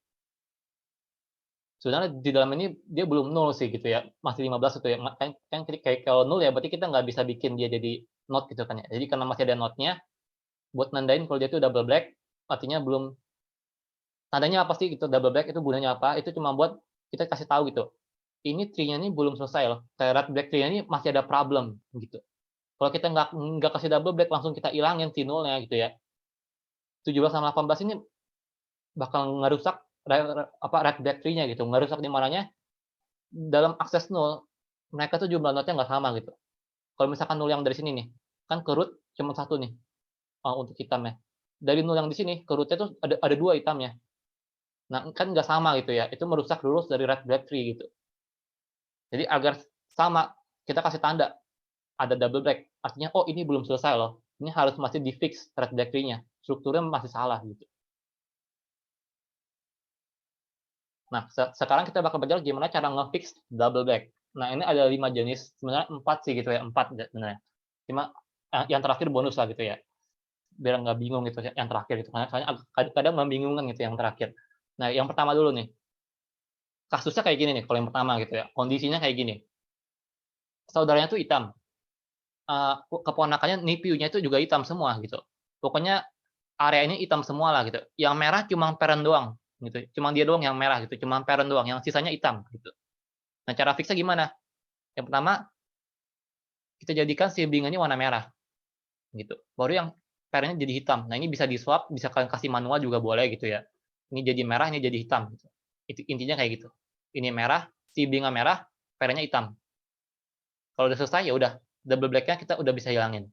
A: Sebenarnya di dalam ini dia belum nol sih gitu ya, masih 15 itu ya, kan kayak kalau nol ya berarti kita nggak bisa bikin dia jadi not gitu kan ya. Jadi karena masih ada notnya, buat nandain kalau dia itu double black, artinya belum tandanya apa sih gitu double black itu gunanya apa, itu cuma buat kita kasih tahu gitu, ini tree-nya ini belum selesai loh, kayak red black tree-nya ini masih ada problem, gitu. Kalau kita nggak kasih double black langsung kita ilangin si nolnya gitu ya, 17 sama 18 ini bakal ngerusak red black tree-nya gitu, ngerusak di mananya dalam akses nol, mereka tuh jumlah node-nya nggak sama gitu. Kalau misalkan nol yang dari sini nih, kan ke root cuma 1 nih, untuk hitamnya. Dari nol yang di sini, ke root-nya tuh ada 2 hitamnya. Nah, kan nggak sama gitu ya, itu merusak rules dari red black tree gitu. Jadi agar sama, kita kasih tanda, ada double black, artinya, oh ini belum selesai loh, ini harus masih di-fix red black tree-nya, strukturnya masih salah gitu. Nah, sekarang kita bakal belajar gimana cara nge-fix double back. Nah, ini ada 5 jenis, sebenarnya 4 sih gitu ya, 4 sebenarnya. Cuma, yang terakhir bonus lah gitu ya, biar nggak bingung gitu ya yang terakhir gitu, karena soalnya kadang membingungkan gitu yang terakhir. Nah, yang pertama dulu nih, kasusnya kayak gini nih kalau yang pertama gitu ya, kondisinya kayak gini, saudaranya tuh hitam, keponakannya NIPU-nya itu juga hitam semua gitu. Pokoknya areanya hitam semua lah gitu, yang merah cuma parent doang gitu, cuma dia doang yang merah gitu, cuma parent doang, yang sisanya hitam gitu. Nah, cara fix-nya gimana? Yang pertama, kita jadikan sibling-nya warna merah gitu, baru yang parent-nya jadi hitam. Nah, ini bisa di-swap, bisa kalian kasih manual juga boleh gitu ya. Ini jadi merah, ini jadi hitam gitu. Intinya kayak gitu. Ini merah, sibling-nya merah, parent-nya hitam. Kalau udah selesai, ya udah, double black-nya kita udah bisa hilangin,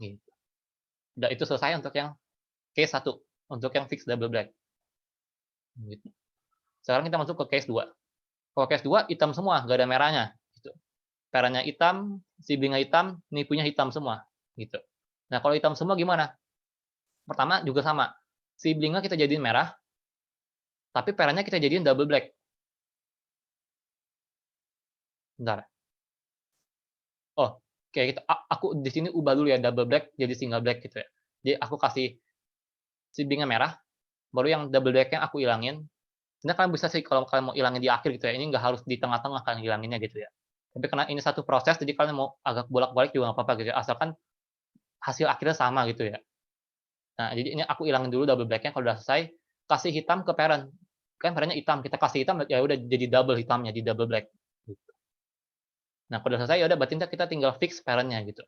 A: gitu. Udah itu selesai untuk yang case 1, untuk yang fix double black, gitu. Sekarang kita masuk ke case 2. Kalau case 2 hitam semua, nggak ada merahnya, gitu. Parent-nya hitam, sibling-nya hitam, nipunya hitam semua, gitu. Nah, kalau hitam semua gimana? Pertama juga sama, sibling-nya kita jadiin merah, tapi parent-nya kita jadiin double black. Bentar. Oh, kayak gitu. Aku di sini ubah dulu ya double black jadi single black gitu ya. Jadi aku kasih sibling-nya merah, baru yang double black-nya aku ilangin. Sebenarnya kalian bisa sih kalau kalian mau ilangin di akhir gitu ya, ini nggak harus di tengah-tengah kalian hilanginnya gitu ya. Tapi karena ini satu proses, jadi kalian mau agak bolak-balik juga nggak apa-apa gitu ya, asalkan hasil akhirnya sama gitu ya. Nah, jadi ini aku ilangin dulu double black-nya, kalau udah selesai, kasih hitam ke parent. Kan parent-nya hitam, kita kasih hitam, ya udah jadi double hitamnya, di double black, gitu. Nah, kalau udah selesai, ya udah berarti kita tinggal fix parent-nya gitu.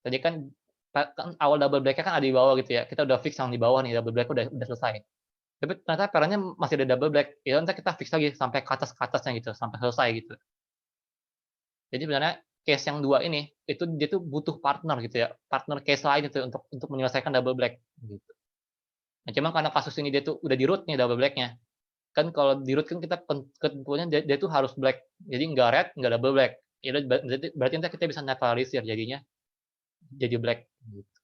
A: Tadi kan kan awal double black-nya kan ada di bawah gitu ya, kita udah fix yang di bawah nih, double black udah selesai. Tapi ternyata parent-nya masih ada double black, ya entar kita fix lagi sampai ke atasnya gitu, sampai selesai gitu. Jadi sebenarnya case yang 2 ini, itu dia tuh butuh partner gitu ya, partner case lain itu untuk menyelesaikan double black, gitu. Nah, cuman karena kasus ini dia tuh udah di-root nih double black-nya, kan kalau di-root kan kita ketentuannya dia tuh harus black, jadi nggak red, nggak double black. Ya udah berarti entar kita bisa netralisir jadinya jadi black, gitu.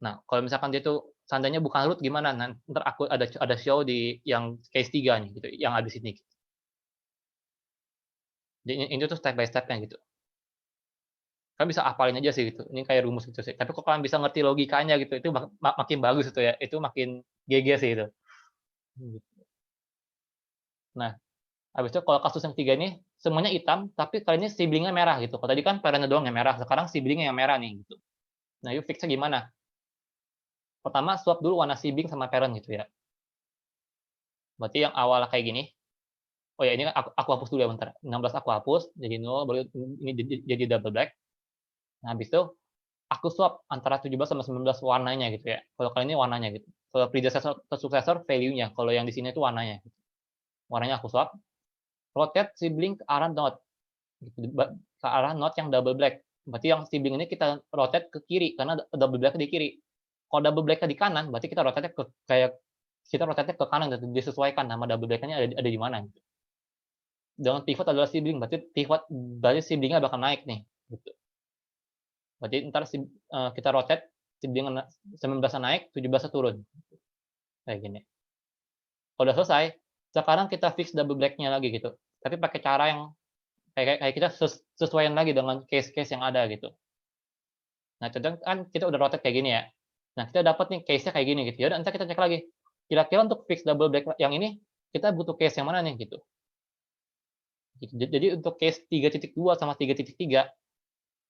A: Nah, kalau misalkan dia tuh seandainya bukan root gimana? Nah, entar aku ada show di yang case 3 nih gitu, yang abis ini. Jadi ini tuh step by step-nya gitu. Kalian bisa hafalin aja sih gitu, ini kayak rumus gitu sih. Tapi kalau kalian bisa ngerti logikanya gitu, itu makin bagus itu ya, itu makin GG sih itu. Gitu. Nah, habis itu kalau kasus yang 3 ini, semuanya hitam, tapi kali ini sibling-nya merah gitu. Kalau tadi kan parent-nya doang yang merah, sekarang sibling-nya yang merah nih gitu. Nah, itu fix-nya gimana? Pertama swap dulu warna sibling sama parent gitu ya. Berarti yang awal kayak gini, oh ya ini kan aku hapus dulu ya bentar, 16 aku hapus, jadi 0, baru ini jadi double black. Nah, habis itu aku swap antara 17 sama 19 warnanya gitu ya. Kalau kali ini warnanya gitu. Kalau predecessor ke successor value-nya, kalau yang di sini itu warnanya. Warnanya aku swap, rotate sibling ke arah node, gitu, ke arah node yang double black. Berarti yang sibling ini kita rotate ke kiri karena double black di kiri. Kalau double black di kanan, berarti kita rotate ke kayak kita rotate ke kanan dan disesuaikan nama double black-nya ada di mana gitu. Dengan pivot adalah sibling, berarti sibling-nya bakal naik nih, gitu. Berarti entar kita rotate sibling 19-nya naik, 17-nya turun, kayak gini. Kalau udah selesai, sekarang kita fix double black-nya lagi gitu, tapi pakai cara yang kayak kita sesuaiin lagi dengan case-case yang ada gitu. Nah, contohnya kan kita udah rotate kayak gini ya. Nah, kita dapat nih case-nya kayak gini gitu, ya udah entar kita cek lagi, kira-kira untuk fix double black yang ini, kita butuh case yang mana nih gitu. Jadi untuk case 3.2 sama 3.3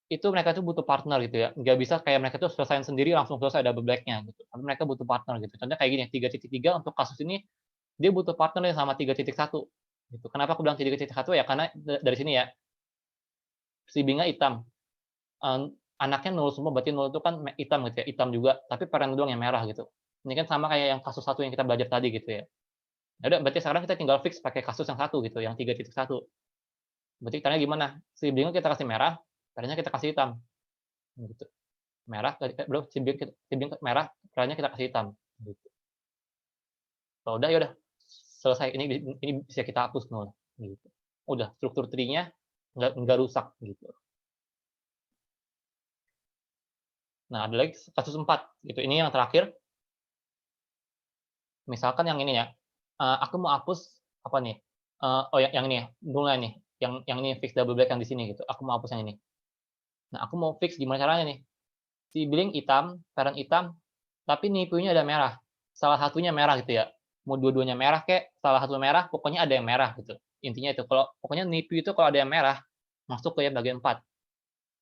A: itu mereka tuh butuh partner gitu ya, nggak bisa kayak mereka tuh selesaiin sendiri langsung selesai double black-nya gitu, tapi mereka butuh partner gitu. Contohnya kayak gini, 3.3 untuk kasus ini, dia butuh partner nih sama 3.1 gitu. Kenapa aku bilang 3.1 ya, karena dari sini ya, si Binga hitam, anaknya 0 semua, berarti 0 itu kan hitam gitu ya, hitam juga, tapi parent doang yang merah gitu. Ini kan sama kayak yang kasus 1 yang kita belajar tadi gitu ya. Ya udah berarti sekarang kita tinggal fix pakai kasus yang 1 gitu, yang 3.1. Berarti caranya gimana? Si Binga kita kasih merah, parent-nya kita kasih hitam, gitu. Merah belum sibling merah, caranya kita kasih hitam, gitu. Kalau udah, ya udah selesai, ini bisa kita hapus 0, gitu. Udah struktur tree-nya nggak rusak, gitu. Nah, ada lagi kasus 4 gitu, ini yang terakhir. Misalkan yang ini ya, aku mau hapus apa nih, oh yang ini ya, mulai nih, yang ini fix double black yang di sini gitu, aku mau hapus yang ini. Nah, aku mau fix gimana caranya nih, sibling hitam, parent hitam, tapi NIPU-nya ada merah, salah satunya merah gitu ya, mau dua-duanya merah kek, salah satu merah, pokoknya ada yang merah gitu. Intinya itu, kalau pokoknya NIPU itu kalau ada yang merah, masuk ke yang bagian 4.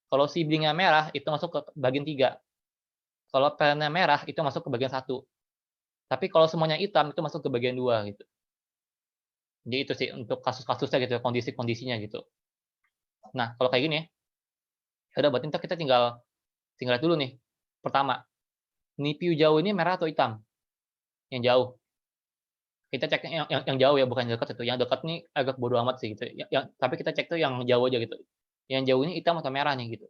A: Kalau sibling-nya merah, itu masuk ke bagian 3. Kalau parent-nya merah, itu masuk ke bagian 1. Tapi kalau semuanya hitam, itu masuk ke bagian 2 gitu. Jadi itu sih untuk kasus-kasusnya gitu, kondisi-kondisinya gitu. Nah, kalau kayak gini, ya udah berarti entar kita tinggal tinggal lihat dulu nih. Pertama, NIPU jauh ini merah atau hitam? Yang jauh. Kita cek yang jauh ya, bukan yang dekat itu. Yang dekat nih agak bodo amat sih gitu. Tapi kita cek tuh yang jauh aja gitu. Yang jauh ini hitam atau merah nih gitu.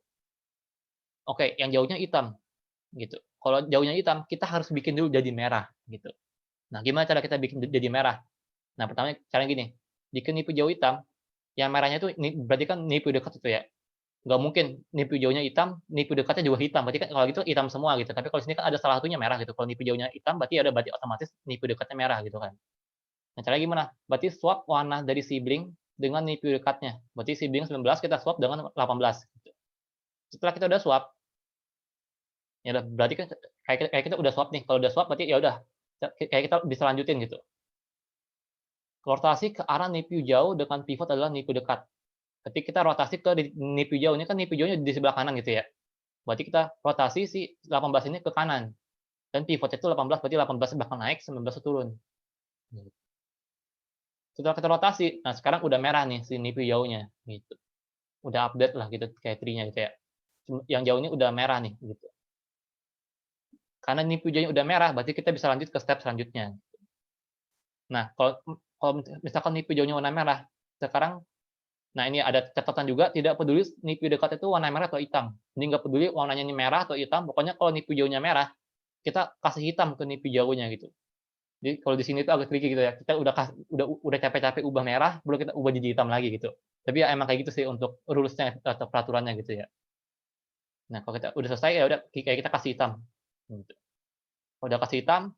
A: Oke, yang jauhnya hitam gitu. Kalau jauhnya hitam, kita harus bikin dulu jadi merah gitu. Nah, gimana cara kita bikin jadi merah? Nah, pertama caranya gini, bikin NIPU jauh hitam, yang merahnya itu berarti kan NIPU dekat itu ya. Nggak mungkin NIPU jauhnya hitam, NIPU dekatnya juga hitam, berarti kan kalau gitu hitam semua gitu. Tapi kalau sini kan ada salah satunya merah gitu. Kalau NIPU jauhnya hitam berarti ya udah berarti otomatis NIPU dekatnya merah gitu kan. Nah, caranya gimana? Berarti swap warna dari sibling dengan NIPU dekatnya. Berarti sibling 19 kita swap dengan 18 gitu. Setelah kita udah swap, ya udah berarti kan kayak kita udah swap nih. Kalau udah swap berarti ya udah kayak kita bisa lanjutin gitu. Rotasi ke arah NIPU jauh dengan pivot adalah NIPU dekat. Ketika kita rotasi ke NIPU jauh, ini kan NIPU jauhnya di sebelah kanan gitu ya. Berarti kita rotasi si 18 ini ke kanan. Dan pivot itu 18, berarti 18 bakal naik, 19 turun. Setelah kita rotasi, nah sekarang udah merah nih si NIPU jauhnya, gitu. Udah update lah gitu kayak tree-nya gitu ya. Yang jauh ini udah merah nih, gitu. Karena NIPU jauhnya udah merah, berarti kita bisa lanjut ke step selanjutnya. Nah, kalau misalkan NIPU jauhnya warna merah, sekarang, nah ini ada catatan juga, tidak peduli NIPU dekat itu warna merah atau hitam. Jadi nggak peduli warnanya ini merah atau hitam, pokoknya kalau NIPU jauhnya merah, kita kasih hitam ke NIPU jauhnya gitu. Jadi kalau di sini tuh agak tricky gitu ya, kita udah capek-capek ubah merah, baru kita ubah jadi hitam lagi gitu. Tapi ya emang kayak gitu sih untuk rules-nya atau peraturannya gitu ya. Nah, kalau kita udah selesai, ya udah kayak kita kasih hitam, gitu. Kalau udah kasih hitam,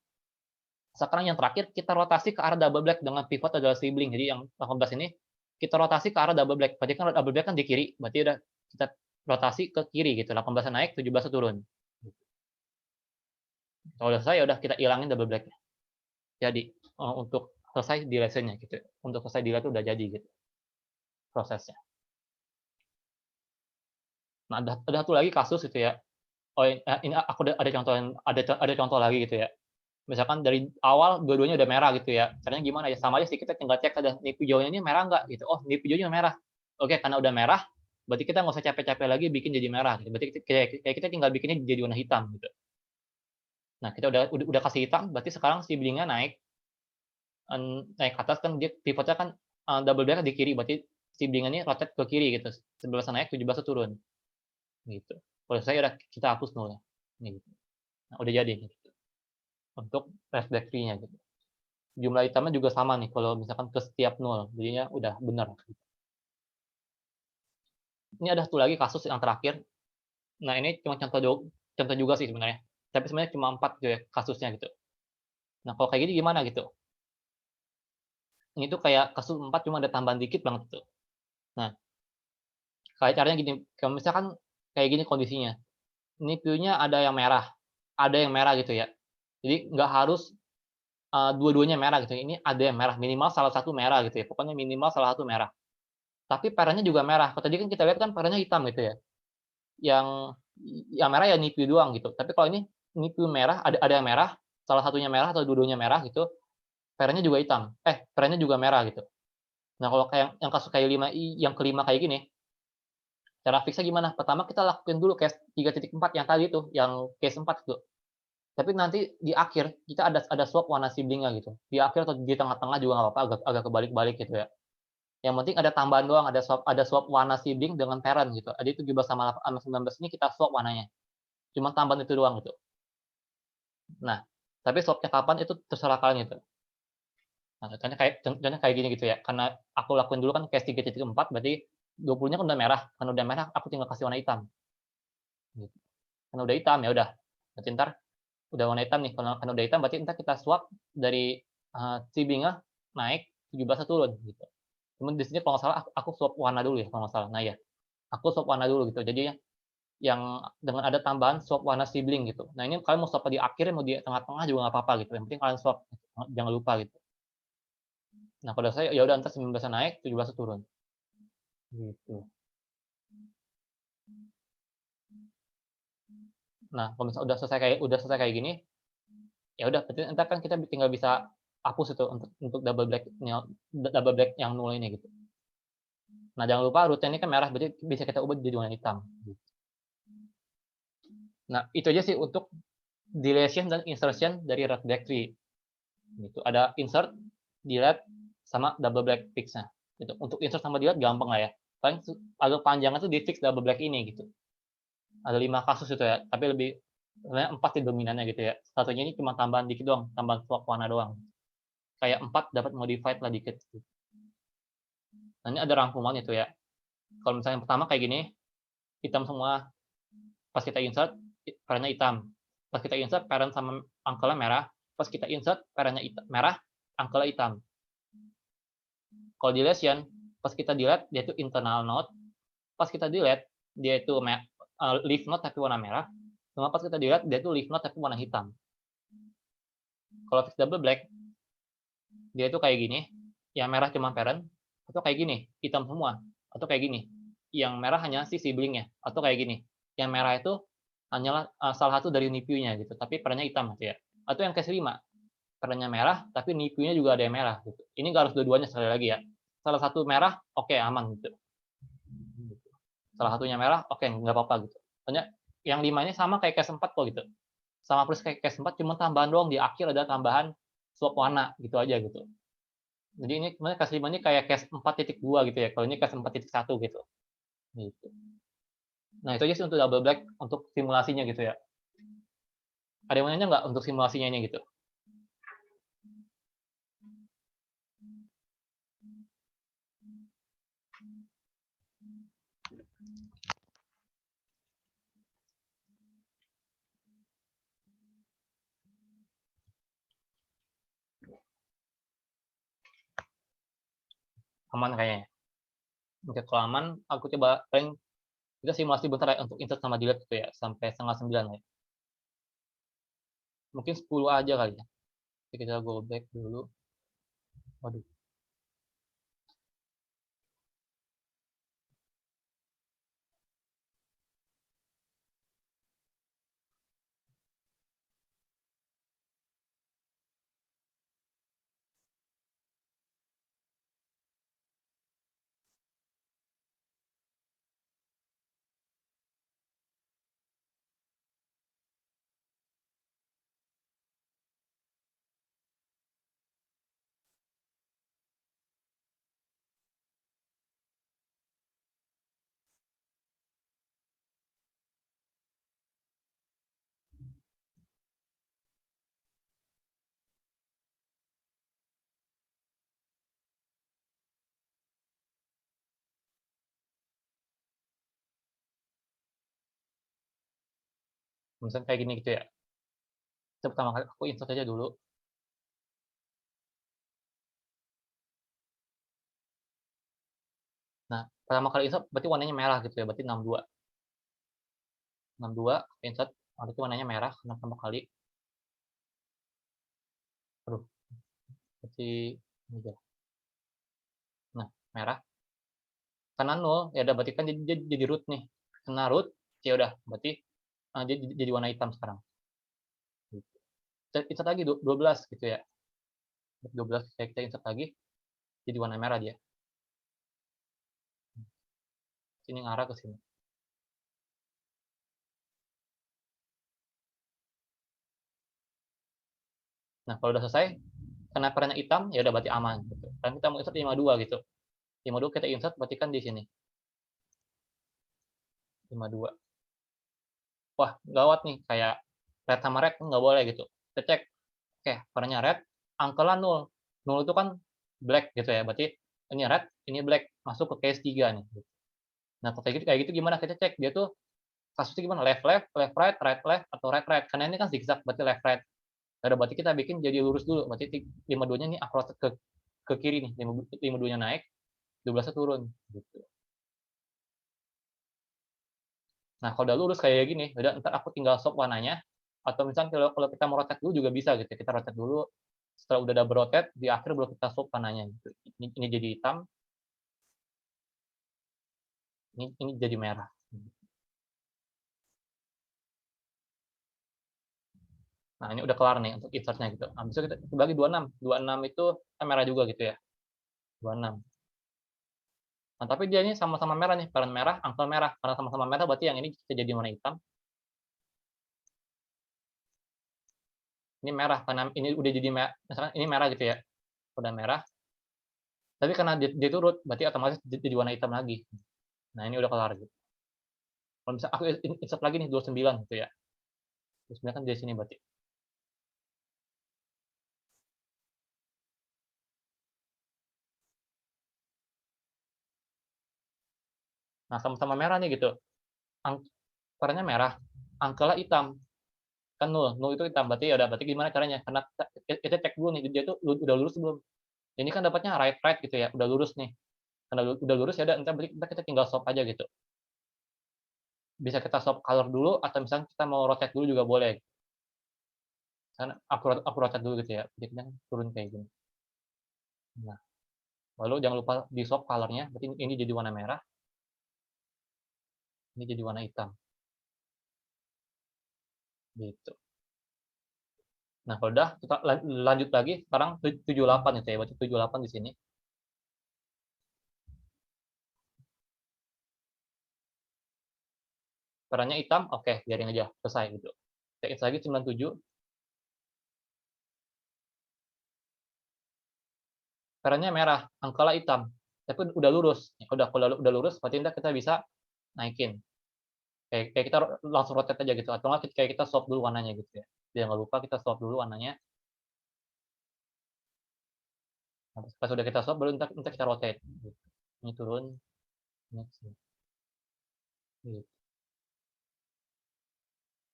A: sekarang yang terakhir kita rotasi ke arah double black dengan pivot adalah sibling. Jadi yang 18 ini kita rotasi ke arah double black. Berarti kan double black kan di kiri, berarti udah kita rotasi ke kiri gitu. 18 naik, 17 turun. Kalau udah selesai, ya udah kita ilangin double black. Jadi untuk selesai di lesson-nya gitu. Untuk selesai di itu udah jadi gitu prosesnya. Nah, ada satu lagi kasus gitu ya. Oh, ini aku ada contoh lagi gitu ya. Misalkan dari awal dua-duanya udah merah gitu ya. Caranya gimana ya? Sama aja sih kita tinggal cek ada nih hijaunya ini merah nggak gitu. Oh, nih hijaunya merah. Oke, karena udah merah, berarti kita nggak usah capek-capek lagi bikin jadi merah gitu. Berarti kayak kita tinggal bikinnya jadi warna hitam gitu. Nah, kita udah kasih hitam, berarti sekarang si blingnya naik naik ke atas kan dia pivotnya kan double black di kiri, berarti si blingnya ini rotate ke kiri gitu. 11 naik, 17 turun. Gitu. Kalau saya udah kita hapus nol. Gitu. Nah, udah jadi gitu. Untuk reflect tree-nya gitu. Jumlah hitamnya juga sama nih kalau misalkan ke setiap nol, jadinya udah benar. Ini ada satu lagi kasus yang terakhir. Nah, ini cuma contoh juga sih sebenarnya. Tapi sebenarnya cuma 4 gitu ya kasusnya gitu. Nah, kalau kayak gini gimana gitu? Ini tuh kayak kasus 4 cuma ada tambahan dikit banget gitu. Nah, kayak caranya gini, kalau misalkan kayak gini kondisinya, ini view-nya ada yang merah gitu ya. Jadi nggak harus dua-duanya merah gitu, ini ada yang merah, minimal salah satu merah gitu ya, pokoknya minimal salah satu merah. Tapi parent-nya juga merah, kalau tadi kan kita lihat kan parent-nya hitam gitu ya, yang merah ya NIPU doang gitu. Tapi kalau ini NIPU merah, ada yang merah, salah satunya merah atau dua-duanya merah gitu, parent-nya juga hitam, parent-nya juga merah gitu. Nah, kalau kayak yang kasus kayak yang kelima kayak gini, cara fix-nya gimana? Pertama kita lakuin dulu case 3.4 yang tadi tuh, yang case 4 tuh. Tapi nanti di akhir kita ada swap warna sibling-nya gitu. Di akhir atau di tengah-tengah juga nggak apa-apa, agak kebalik-balik gitu ya. Yang penting ada tambahan doang, ada swap warna sibling dengan parent gitu. Jadi 17 sama 19 ini kita swap warnanya. Cuma tambahan itu doang gitu. Nah, tapi swap-nya kapan itu terserah kalian gitu. Nah, contohnya kayak gini gitu ya. Karena aku lakuin dulu kan case 3.4 berarti 20-nya kan udah merah. Karena udah merah aku tinggal kasih warna hitam. Gitu. Karena udah hitam ya udah. Berarti entar udah warna hitam nih, karena udah hitam berarti entar kita swap dari, si naik, 17-nya turun gitu. Cuman di sini kalau nggak salah aku swap warna dulu ya kalau nggak salah. Nah ya, aku swap warna dulu gitu. Jadi yang dengan ada tambahan swap warna sibling gitu. Nah ini kalian mau swap di akhir, mau di tengah-tengah juga nggak apa-apa gitu, yang penting kalian swap, jangan lupa gitu. Nah kalau saya ya udah entar 19-nya naik, 17-nya turun, gitu. Nah kalau misalnya udah selesai kayak gini, ya udah berarti entar kan kita tinggal bisa hapus itu untuk double black yang nol ini gitu. Nah jangan lupa root-nya ini kan merah, berarti bisa kita ubah jadi warna hitam, gitu. Nah itu aja sih untuk deletion dan insertion dari red black tree. Gitu. Ada insert, delete, sama double black fix-nya. Gitu. Untuk insert sama delete gampang lah ya. Paling agak panjangnya tuh di fix double black ini gitu. Ada 5 kasus itu ya, tapi sebenarnya 4 sih dominannya gitu ya. Satunya ini cuma tambahan dikit doang, tambahan swap warna doang. Kayak 4 dapat modified lah dikit. Nah ini ada rangkuman itu ya. Kalau misalnya yang pertama kayak gini, hitam semua. Pas kita insert, parentnya hitam. Pas kita insert, parent sama uncle-nya merah. Pas kita insert, parentnya merah, uncle-nya hitam. Kalau deletion, pas kita delete, dia itu internal node. Pas kita delete, dia itu leaf node tapi warna merah. Sama pas kita delete, dia itu leaf node tapi warna hitam. Kalau fix double black, dia itu kayak gini. Yang merah cuma parent, atau kayak gini, hitam semua. Atau kayak gini, yang merah hanya si siblingnya. Atau kayak gini, yang merah itu hanyalah salah satu dari NIPU-nya gitu, tapi parentnya hitam gitu ya. Atau yang case 5, parentnya merah, tapi NIPU-nya juga ada yang merah gitu. Ini nggak harus dua-duanya sekali lagi ya. Salah satu merah, oke, aman gitu. Salah satunya merah, oke, nggak apa-apa gitu. Soalnya yang 5 ini sama kayak case 4 kok gitu. Sama persis kayak case 4, cuma tambahan doang, di akhir ada tambahan swap warna gitu aja gitu. Jadi ini sebenarnya case 5 ini kayak case 4.2 gitu ya, kalau ini case 4.1 gitu. Gitu. Nah itu aja sih untuk double black, untuk simulasinya gitu ya. Ada yang mau nanya nggak untuk simulasinya ini gitu? Aman kayaknya. Oke, kalau aman, aku coba paling kita simulasi bentar ya untuk insert sama delete gitu ya, sampai setengah 9 ya. Mungkin 10 aja kali ya. Jadi kita go back dulu. Waduh. Misalnya kayak gini gitu ya. Pertama kali aku insert aja dulu. Nah, pertama kali insert berarti warnanya merah gitu ya, berarti 62. 62 insert, berarti warnanya merah karena pertama kali. Aduh, berarti ini aja. Nah, merah. Karena 0, ya udah berarti kan jadi root nih. Kena root, ya udah berarti dia jadi warna hitam sekarang. Gitu. Insert lagi 12 gitu ya. 12 kita insert lagi, jadi warna merah dia. Sini ngarah ke sini. Nah, kalau udah selesai, karena warnanya hitam, ya udah berarti aman gitu. Kan kita mau insert 52 gitu. 52 kita insert berarti kan di sini. 52. Wah, gawat nih, kayak red sama red nggak boleh gitu. Kita cek, oke, warnanya red, angkanya 0. 0 itu kan black gitu ya, berarti ini red, ini black, masuk ke case 3 nih. Nah, kayak gitu gimana kita cek? Dia tuh kasusnya gimana, left left, left right, right left, atau right right, karena ini kan zigzag berarti left right. Ya udah berarti kita bikin jadi lurus dulu, berarti 52-nya nih upload ke kiri nih, 52-nya naik, 12-nya turun, gitu. Nah, kalau udah lurus kayak gini, udah entar aku tinggal swap warnanya, atau misalnya kalau kalau kita mau rotate dulu juga bisa gitu, kita rotate dulu, setelah udah double rotate, di akhir baru kita swap warnanya gitu. Ini jadi hitam, ini jadi merah. Nah, ini udah kelar nih untuk insert-nya gitu. Habis itu kita bagi 26, 26 itu kan merah juga gitu ya, 26. Nah, tapi dia ini sama-sama merah nih, parent merah, angkel merah. Karena sama-sama merah berarti yang ini bisa jadi warna hitam. Ini merah karena ini udah jadi misalkan ini merah gitu ya, udah merah. Tapi karena dia turut, berarti otomatis jadi warna hitam lagi. Nah, ini udah kelar gitu. Kalau misalnya aku insert lagi nih 29 gitu ya. 29 kan di sini berarti. Nah, sama-sama merah nih gitu. Warnanya merah, angkelnya hitam. Kan nol, nol itu hitam. Berarti ya udah, berarti gimana caranya? Karena kita cek dulu nih, dia tuh udah lurus belum? Ini kan dapatnya right right gitu ya, udah lurus nih. Karena udah lurus ya udah, entar berarti kita tinggal swap aja gitu. Bisa kita swap color dulu atau misalnya kita mau rotate dulu juga boleh. Karena aku rotate dulu gitu ya, jadi kan turun kayak gini. Nah, lalu jangan lupa di swap color-nya, berarti ini jadi warna merah, ini jadi warna hitam, gitu. Nah, kalau udah kita lanjut lagi, sekarang 78 gitu ya, berarti 78 di sini. Warnanya hitam, oke, biarin aja, selesai gitu. Kita isi lagi 97, warnanya merah, angkanya hitam, tapi udah lurus. Ya udah, kalau udah lurus, berarti kita bisa naikin. Kayak kita langsung rotate aja gitu, atau nggak kayak kita swap dulu warnanya gitu ya. Jangan lupa kita swap dulu warnanya. Nah, pas udah kita swap, baru ntar kita rotate. Gitu. Ini turun, ini sini. Gitu.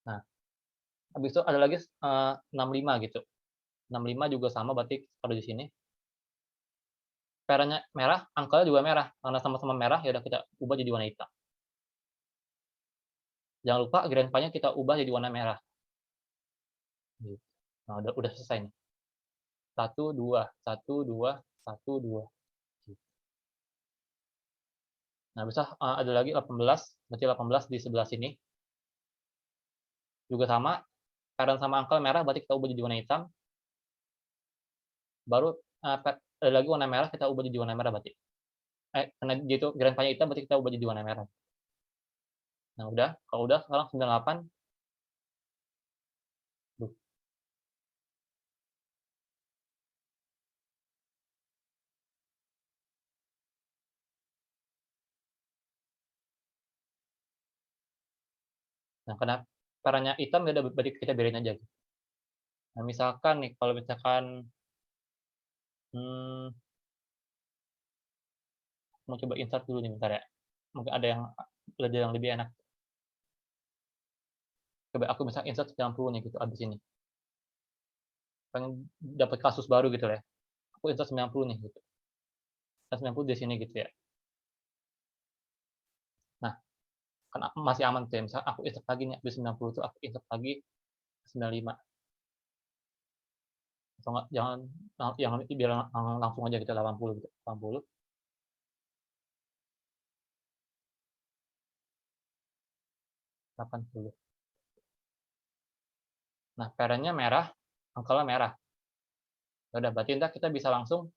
A: Nah, habis itu ada lagi 65 gitu. 65 juga sama, berarti kalau di sini. Peranya merah, angkanya juga merah. Karena sama-sama merah, ya udah kita ubah jadi warna hitam. Jangan lupa grandpa-nya kita ubah jadi warna merah. Gitu. Nah, udah selesai nih. 1, 2, 1, 2, 1, 2. Gitu. Nah, bisa ada lagi 18, berarti 18 di sebelah sini. Juga sama, parent sama angka merah, berarti kita ubah jadi warna hitam. Baru ada lagi warna merah, kita ubah jadi warna merah berarti. Karena gitu grandpa-nya hitam, berarti kita ubah jadi warna merah. Nah, udah. Kalau udah, sekarang 98. Duh. Nah, karena parentnya hitam, ya udah berarti kita biarin aja. Nah, misalkan nih, kalau misalkan hmm, mau coba insert dulu nih bentar ya. Mungkin ada yang lebih enak. Coba aku bisa insert 90 nih gitu abis ini. Pengen dapat kasus baru gitu ya. Aku insert 90 nih gitu. 90 di sini gitu ya. Nah, kan masih aman tuh ya. Misal aku insert lagi nih, habis 90 tuh aku insert lagi 95. Atau enggak, jangan yang biar langsung aja gitu 80 gitu. 80, 80. Nah, parent-nya merah, angkanya merah. Ya udah, berarti ntar kita bisa langsung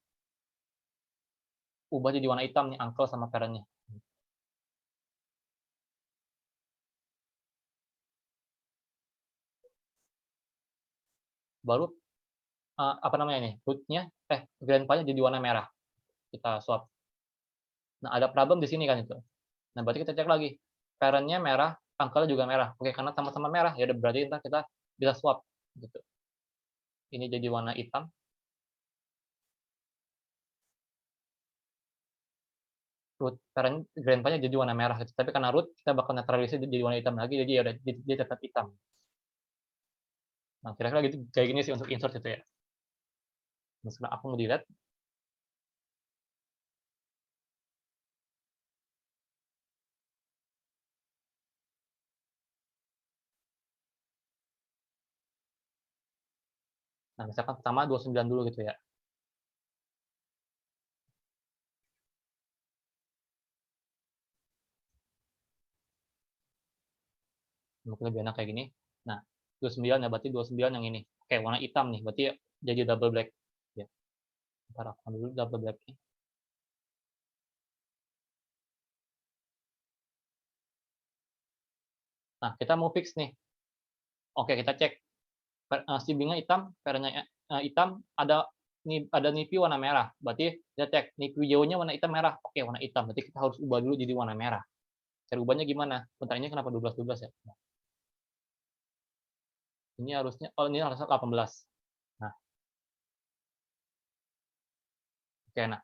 A: ubah jadi warna hitam nih angkel sama parent-nya. Baru apa namanya nih? Root-nya grandpa-nya jadi warna merah. Kita swap. Nah, ada problem di sini kan itu. Nah, berarti kita cek lagi. Parent-nya merah, angkelnya juga merah. Oke, karena sama-sama merah, ya udah berarti ntar kita bisa swap gitu. Ini jadi warna hitam. root parent grandpa-nya jadi warna merah gitu, tapi karena root kita bakal netralisir jadi warna hitam lagi, jadi ya udah dia tetap hitam. Nah, kira-kira gitu kayak gini sih untuk insert itu ya. Nah, sekarang aku mau delete. Nah, misalkan pertama 29 dulu gitu ya. Mungkin lebih enak kayak gini. Nah, 29 ya berarti 29 yang ini. Oke, warna hitam nih, berarti jadi double black. Ya, ntar aku ambil dulu double black-nya. Nah, kita mau fix nih. Oke, kita cek. Sibling-nya hitam, parent-nya hitam, ada NIPI warna merah. Berarti kita cek NIPI hijaunya warna hitam merah. Oke, warna hitam. Berarti kita harus ubah dulu jadi warna merah. Cara ubahnya gimana? Bentar, ini kenapa 12 ya? Nah, ini harusnya, oh ini harusnya 18. Nah, oke, nah,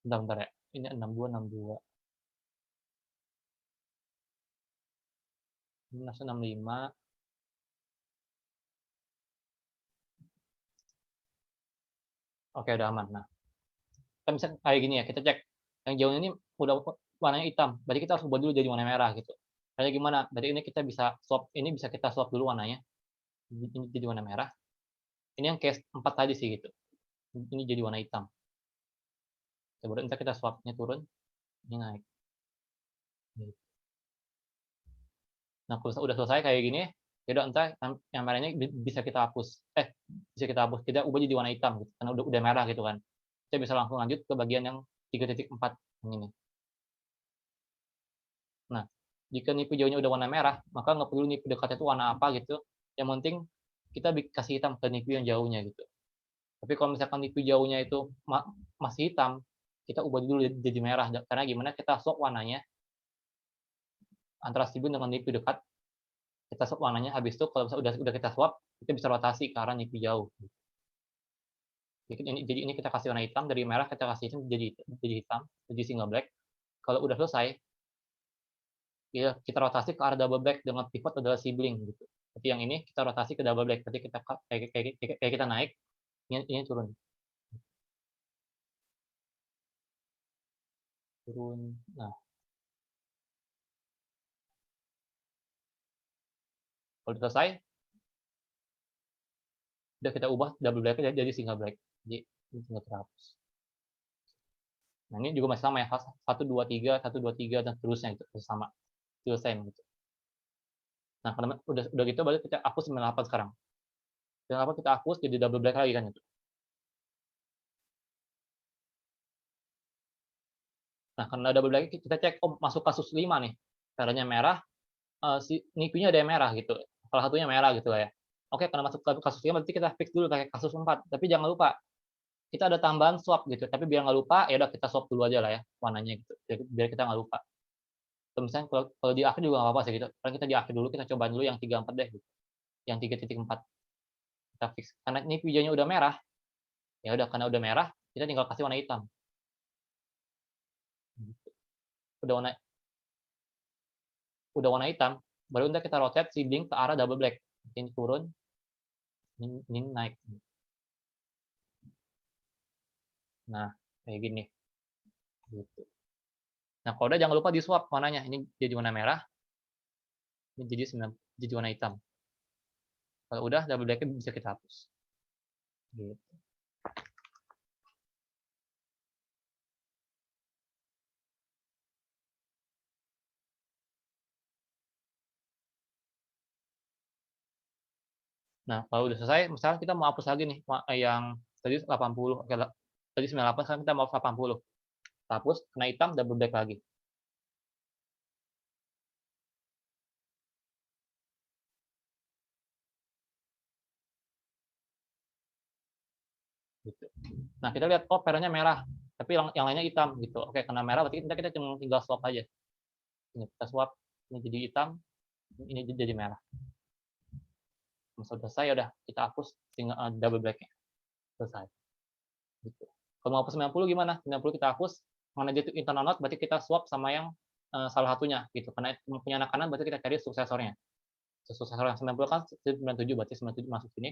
A: bentar ya. Ini 62, 62. Ini harusnya 65. Oke, udah aman. Nah, kita bisa kayak gini ya, kita cek. Yang jauh ini udah warnanya hitam, berarti kita harus ubah dulu jadi warna merah gitu. Kayak gimana? Berarti ini kita bisa swap, ini bisa kita swap dulu warnanya. Ini jadi warna merah. Ini yang case 4 tadi sih gitu. Ini jadi warna hitam. Coba ntar kita swapnya turun, ini naik. Gitu. Nah, kalau udah selesai kayak gini, ya udah entar yang merahnya bisa kita hapus. Bisa kita hapus. Kita ubah jadi warna hitam gitu, karena udah merah gitu kan. Kita bisa langsung lanjut ke bagian yang 3.4 yang ini. Nah, jika nipu jauhnya udah warna merah, maka nggak perlu nipu dekatnya itu warna apa gitu. Yang penting kita kasih hitam ke nipu yang jauhnya gitu. Tapi kalau misalkan nipu jauhnya itu masih hitam, kita ubah dulu jadi merah. Karena gimana kita swap warnanya antara sibuk dengan nipu dekat, kita swap warnanya. Habis itu kalau udah kita swap, kita bisa rotasi ke arah nipu jauh. Jadi ini kita kasih warna hitam, dari merah kita kasih hitam jadi hitam, jadi single black. Kalau udah selesai, ya kita rotasi ke arah double black dengan pivot adalah sibling gitu. Tapi yang ini kita rotasi ke double black, berarti kita kayak kita naik, ini turun, turun. Nah, kalau udah selesai, udah kita ubah double black jadi single black. Jadi ini tinggal terhapus. Nah, ini juga masih sama ya, 1, 2, 3, 1, 2, 3 dan seterusnya gitu, sama, still same gitu. Nah, karena udah gitu, berarti kita hapus 98 sekarang. Dan apa kita hapus jadi double black lagi kan itu. Nah, karena double black kita cek, oh masuk kasus 5 nih, caranya merah, si NIPI-nya ada yang merah gitu, salah satunya merah gitu lah ya. Oke, karena masuk ke kasus 5 berarti kita fix dulu pakai kasus 4, tapi jangan lupa kita ada tambahan swap gitu, tapi biar nggak lupa ya udah kita swap dulu aja lah ya warnanya gitu, biar kita nggak lupa. Atau misalnya kalau di akhir juga nggak apa-apa sih gitu, karena kita di akhir dulu kita coba dulu yang 34 deh gitu. Yang 3.4 kita fix. Karena ini hijaunya udah merah, ya udah karena udah merah, kita tinggal kasih warna hitam. Gitu. Udah warna hitam, baru ntar kita rotate sibling ke arah double black. Ini turun, ini naik. Nah, kayak gini. Gitu. Nah, kalau udah jangan lupa di swap warnanya. Ini jadi warna merah, ini jadi warna hitam. Kalau udah double black bisa kita hapus. Gitu. Nah, kalau udah selesai, misalnya kita mau hapus lagi nih, yang tadi 80, oke, tadi 98, sekarang kita mau 80. Kita hapus, kena hitam, double black lagi. Gitu. Nah, kita lihat, oh parentnya merah, tapi yang lainnya hitam gitu. Oke, karena merah berarti kita cuma tinggal swap aja. Ini kita swap, ini jadi hitam, ini jadi merah. Misal selesai, ya udah kita hapus double black-nya. Selesai. Gitu. Kalau mau hapus 90 gimana? 90 kita hapus, mana dia itu internal node berarti kita swap sama yang, salah satunya gitu, karena punya anak kanan berarti kita cari suksesornya. Suksesor yang 90 kan 97 berarti 97 masuk sini.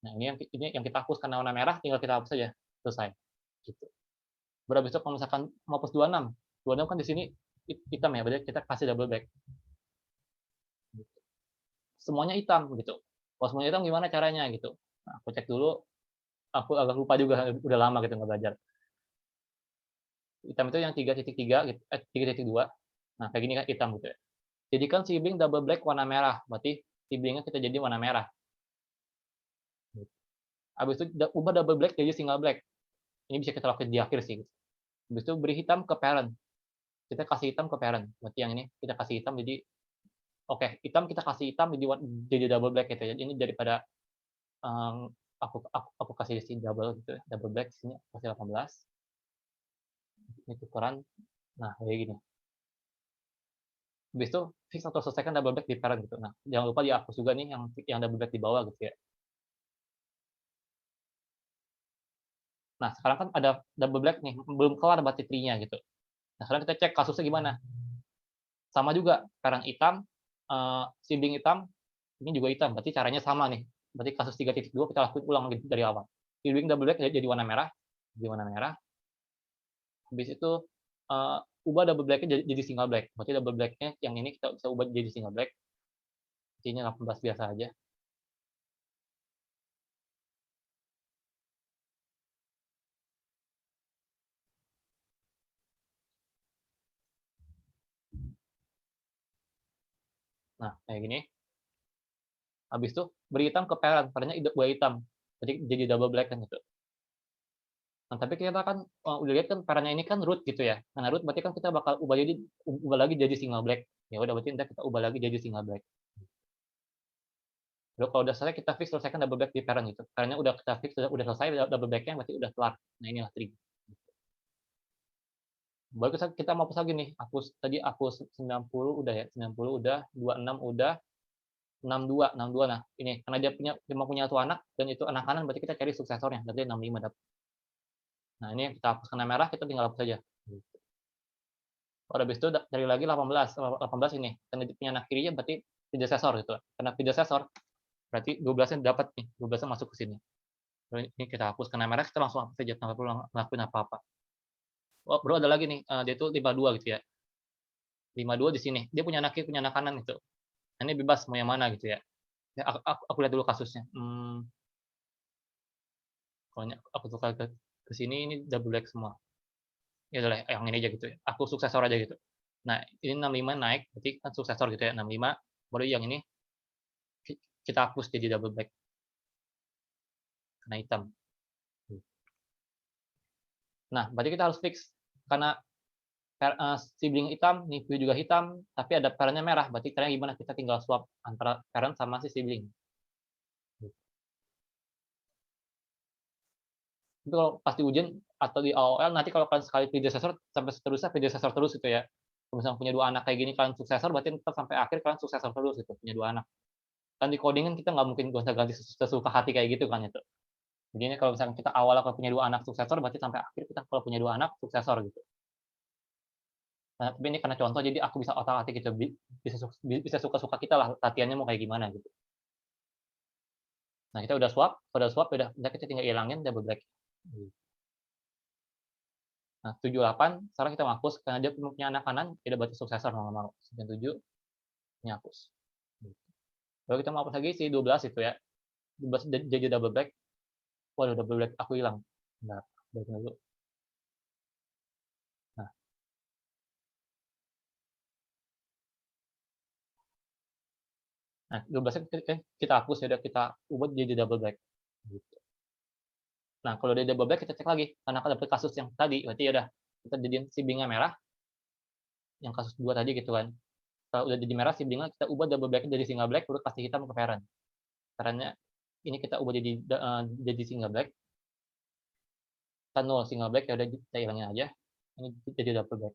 A: Nah ini yang kita hapus karena warna merah tinggal kita hapus saja, selesai, gitu. Baru habis itu kalau misalkan mau hapus 26 kan di sini hitam ya, berarti kita kasih double back. Gitu. Semuanya hitam gitu. Kalau semuanya hitam gimana caranya gitu. Nah, aku cek dulu, aku agak lupa juga, udah lama gitu nggak belajar. Hitam itu yang 3.3 gitu, 3.2. Nah, kayak gini kan hitam gitu ya. Jadikan sibling double black warna merah, berarti siblingnya kita jadi warna merah. Gitu. Habis itu ubah double black jadi single black. Ini bisa kita lakukan di akhir sih. Gitu. Habis itu beri hitam ke parent. Kita kasih hitam ke parent. Berarti yang ini kita kasih hitam jadi oke, hitam kita kasih hitam jadi double black gitu ya. Ini daripada aku kasih di sini double gitu ya, double black sini kasih 18. Ini tukeran. Nah, kayak gini. Habis itu fix atau selesaikan double black di parent gitu. Nah, jangan lupa dihapus juga nih yang double black di bawah gitu ya. Nah, sekarang kan ada double black nih, belum kelar berarti tree-nya gitu. Nah, sekarang kita cek kasusnya gimana. Sama juga, parent hitam, sibling hitam, ini juga hitam, berarti caranya sama nih. Berarti kasus 3.2 kita lakuin ulang dari awal. Sibling double black jadi warna merah, habis itu ubah double black-nya jadi single black. Berarti double black-nya yang ini kita bisa ubah jadi single black. Ini 18 biasa aja. Nah, kayak gini. Habis itu beri hitam ke parent, parentnya buah hitam. Jadi double black kan gitu. Nah, tapi kita kan udah lihat kan parentnya ini kan root gitu ya. Karena root berarti kan kita bakal ubah lagi jadi single black. Ya udah berarti ntar kita ubah lagi jadi single black. Lalu kalau udah selesai kita fix selesaikan double black di parent gitu. Parentnya udah kita fix udah selesai double black-nya berarti udah kelar. Nah, inilah tree. Baru kita mau hapus lagi nih. Tadi hapus 90 udah ya, 90 udah, 26 udah, 62. Nah, ini karena dia cuma punya satu anak dan itu anak kanan berarti kita cari suksesornya. Berarti 65 dapat. Nah, ini kita hapus karena merah, kita tinggal hapus saja. Kalau habis itu cari lagi 18. 18 ini. Karena dia punya anak kirinya berarti predecessor gitu. Karena predecessor berarti 12-nya dapat nih. 12-nya masuk ke sini. Ini kita hapus karena merah, kita langsung hapus saja tanpa perlu ngelakuin apa-apa. Oh, bro ada lagi nih, dia itu 52 gitu ya. 52 di sini. Dia punya anak kiri, punya anak kanan gitu. Nah, ini bebas mau yang mana gitu ya. Ya, aku lihat dulu kasusnya. Kalau aku tukar ke sini ini double black semua. Ya udah yang ini aja gitu ya. Aku suksesor aja gitu. Nah, ini 65 naik, berarti kan suksesor gitu ya. 65, baru yang ini kita hapus jadi double black. Karena hitam. Nah, berarti kita harus fix. Karena sibling hitam, nih juga hitam, tapi ada parentnya merah. Berarti caranya gimana? Kita tinggal swap antara parent sama si sibling. Itu kalau pas di ujian atau di AOL nanti kalau kalian sekali predecessor sampai seterusnya predecessor terus gitu ya. Kalau misalnya punya 2 anak kayak gini kalian suksesor berarti tetap sampai akhir kalian suksesor terus gitu, punya 2 anak. Kan di coding kan kita nggak mungkin gonta-ganti sesuka hati kayak gitu kan itu. Jadinya kalau misalnya kita awalnya kalau punya 2 anak suksesor berarti sampai akhir kita kalau punya 2 anak suksesor gitu. Nah, tapi ini karena contoh jadi aku bisa otak-atik gitu, bisa suka-suka kita lah latihannya mau kayak gimana gitu. Nah, kita udah swap udah kita tinggal ilangin double black. Nah, 78 sekarang kita hapus karena dia punya anak kanan, tidak berarti suksesor mau nggak mau. 97 ini hapus. Lalu kita mau hapus lagi si 12 itu ya. 12 jadi double black. Waduh, double black aku hilang. Bentar, balik dulu. Nah, nah 12 kita hapus ya udah kita ubah jadi double black. Gitu. Nah, kalau dia double black kita cek lagi karena ada kasus yang tadi, berarti ya udah kita jadiin siblingnya merah. Yang kasus 2 tadi gitu kan. Kalau udah jadi merah siblingnya kita ubah double black jadi single black, baru kasih hitam ke parent. Parentnya ini kita ubah jadi single black. Kita nol single black ya udah kita hilangin aja. Ini jadi double black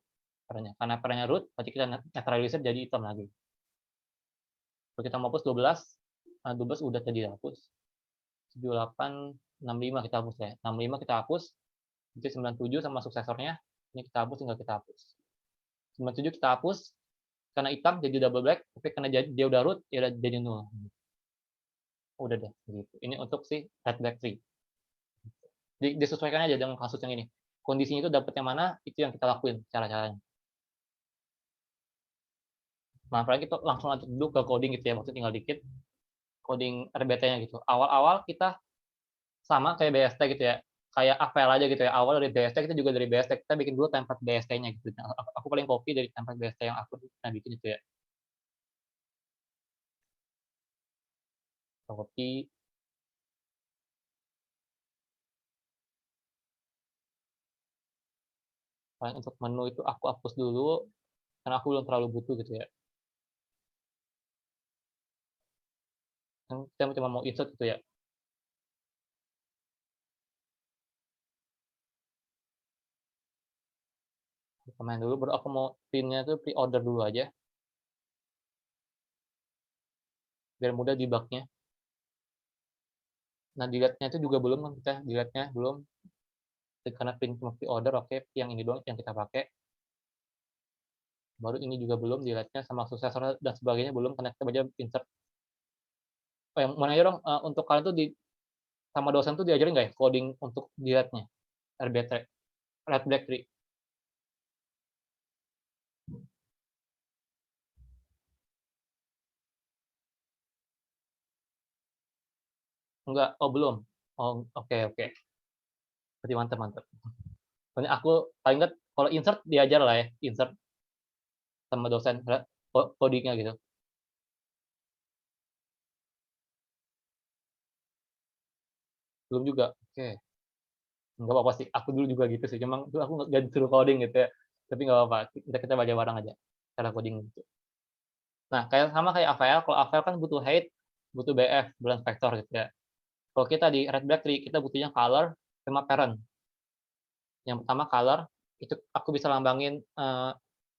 A: parentnya. Karena parentnya root, berarti kita neutralizer jadi hitam lagi. Kalau kita mau hapus 12, 12 udah tadi hapus. 78, 65 kita hapus ya. 65 kita hapus. Itu 97 sama suksesornya. Ini kita hapus, tinggal kita hapus. 97 kita hapus, karena hitam jadi double black, tapi karena dia udah root, ya udah jadi nol. Udah deh, gitu. Ini untuk si red black tree. Disesuaikan aja dengan kasus yang ini. Kondisinya itu dapat yang mana, itu yang kita lakuin cara-caranya. Nah, apalagi kita langsung lanjut dulu ke coding gitu ya, maksudnya tinggal dikit coding RBT-nya gitu. Awal-awal kita sama kayak BST gitu ya, kayak AVL aja gitu ya. Awal dari BST, kita juga dari BST, kita bikin dulu template BST-nya gitu. Nah, aku paling copy dari template BST yang aku pernah bikin itu ya. Copy. Paling untuk menu itu aku hapus dulu, karena aku belum terlalu butuh gitu ya. Kita cuma mau insert gitu ya. Pemain dulu, baru aku mau print-nya tuh pre-order dulu aja, biar mudah debug-nya. Nah, delete-nya itu juga belum kan kita, delete-nya belum. Karena print cuma pre-order, oke, yang ini doang yang kita pakai. Baru ini juga belum, delete-nya sama successor dan sebagainya belum, karena kita baca insert. Oh, yang mana aja dong, untuk kalian tuh sama dosen tuh diajarin nggak ya coding untuk delete-nya, RBT, Red Black Tree? Enggak, oh belum. Oh, oke, oke. Berarti mantap, mantap. Soalnya aku paling nggak kalau insert diajar lah ya, insert sama dosen codingnya gitu. Belum juga. Oke. Nggak apa-apa sih. Aku dulu juga gitu sih. Cuma dulu aku nggak disuruh coding gitu ya. Tapi nggak apa-apa. Kita baca bareng aja cara coding gitu. Nah, kayak sama kayak AVL. Kalau AVL kan butuh height, butuh BF, bulan vector gitu ya. Kalau kita di Red Black Tree, kita butuhnya color sama parent. Yang pertama color, itu aku bisa lambangin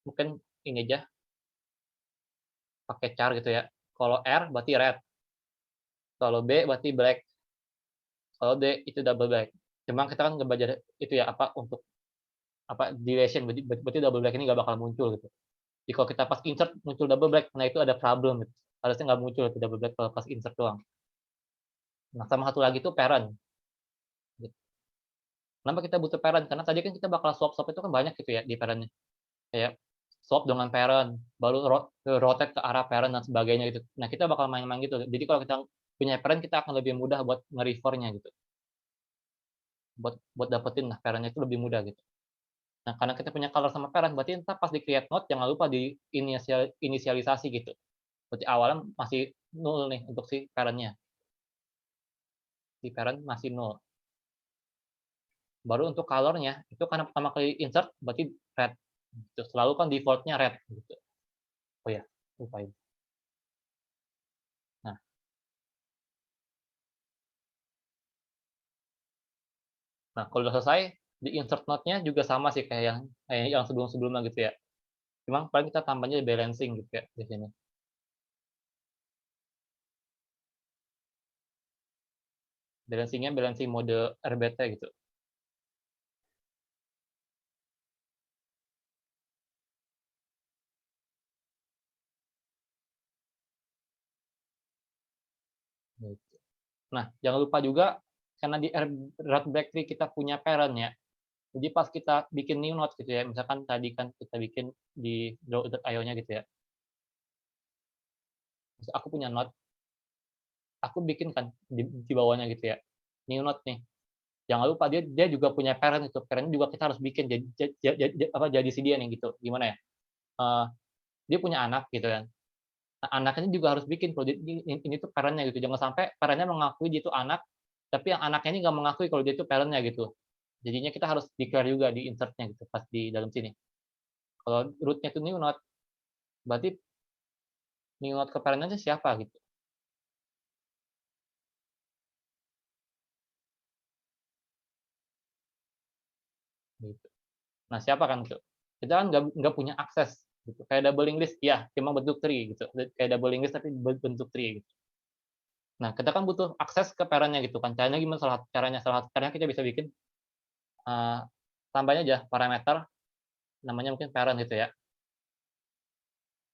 A: mungkin ini aja, pakai char gitu ya. Kalau R berarti red. Kalau B berarti black. Kalau D itu double black. Cuma kita kan nggak belajar itu ya apa untuk apa duration, berarti double black ini nggak bakal muncul gitu. Jadi kalau kita pas insert muncul double black, nah itu ada problem gitu. Harusnya nggak muncul itu double black kalau pas insert doang. Nah, sama satu lagi tuh parent. Gitu. Kenapa kita butuh parent? Karena tadi kan kita bakal swap-swap itu kan banyak gitu ya di parentnya. Kayak swap dengan parent, baru rotate ke arah parent dan sebagainya gitu. Nah, kita bakal main-main gitu. Jadi kalau kita punya parent, kita akan lebih mudah buat nge-refer-nya gitu. Buat dapetin nah parent itu lebih mudah gitu. Nah, karena kita punya color sama parent, berarti ntar pas di create node jangan lupa di inisialisasi gitu. Berarti awalnya masih nol nih untuk si parent-nya. Si parent masih nol. Baru untuk color-nya, itu karena pertama kali insert, berarti red. Gitu. Selalu kan default-nya red. Gitu. Oh ya, lupain. Nah, kalau udah selesai, di insert node-nya juga sama sih kayak yang sebelum-sebelumnya gitu ya. Cuma paling kita tambahnya balancing gitu ya di sini. Balancing-nya balancing mode RBT gitu. Gitu. Nah, jangan lupa juga karena di red black tree kita punya parent ya. Jadi pas kita bikin new node gitu ya, misalkan tadi kan kita bikin di draw.io-nya gitu ya. Terus aku punya node, aku bikin kan di bawahnya gitu ya. New node nih. Jangan lupa dia juga punya parent itu. Parent juga kita harus bikin jadi si dia nih gitu. Gimana ya? Uh, dia punya anak gitu kan. Nah, anaknya juga harus bikin kalau ini tuh parentnya gitu. Jangan sampai parentnya mengakui dia itu anak, tapi yang anaknya ini nggak mengakui kalau dia itu parentnya gitu. Jadinya kita harus declare juga di insertnya gitu pas di dalam sini. Kalau rootnya itu new node, berarti new node ke parentnya siapa gitu. Gitu. Nah, siapa kan gitu. Kita kan nggak punya akses gitu. Kayak doubling list, ya cuma bentuk tree gitu. Kayak doubling list tapi bentuk tree gitu. Nah, kita kan butuh akses ke parentnya gitu kan. Caranya gimana? Salah satu caranya kita bisa bikin uh, tambahnya aja parameter namanya mungkin parent gitu ya.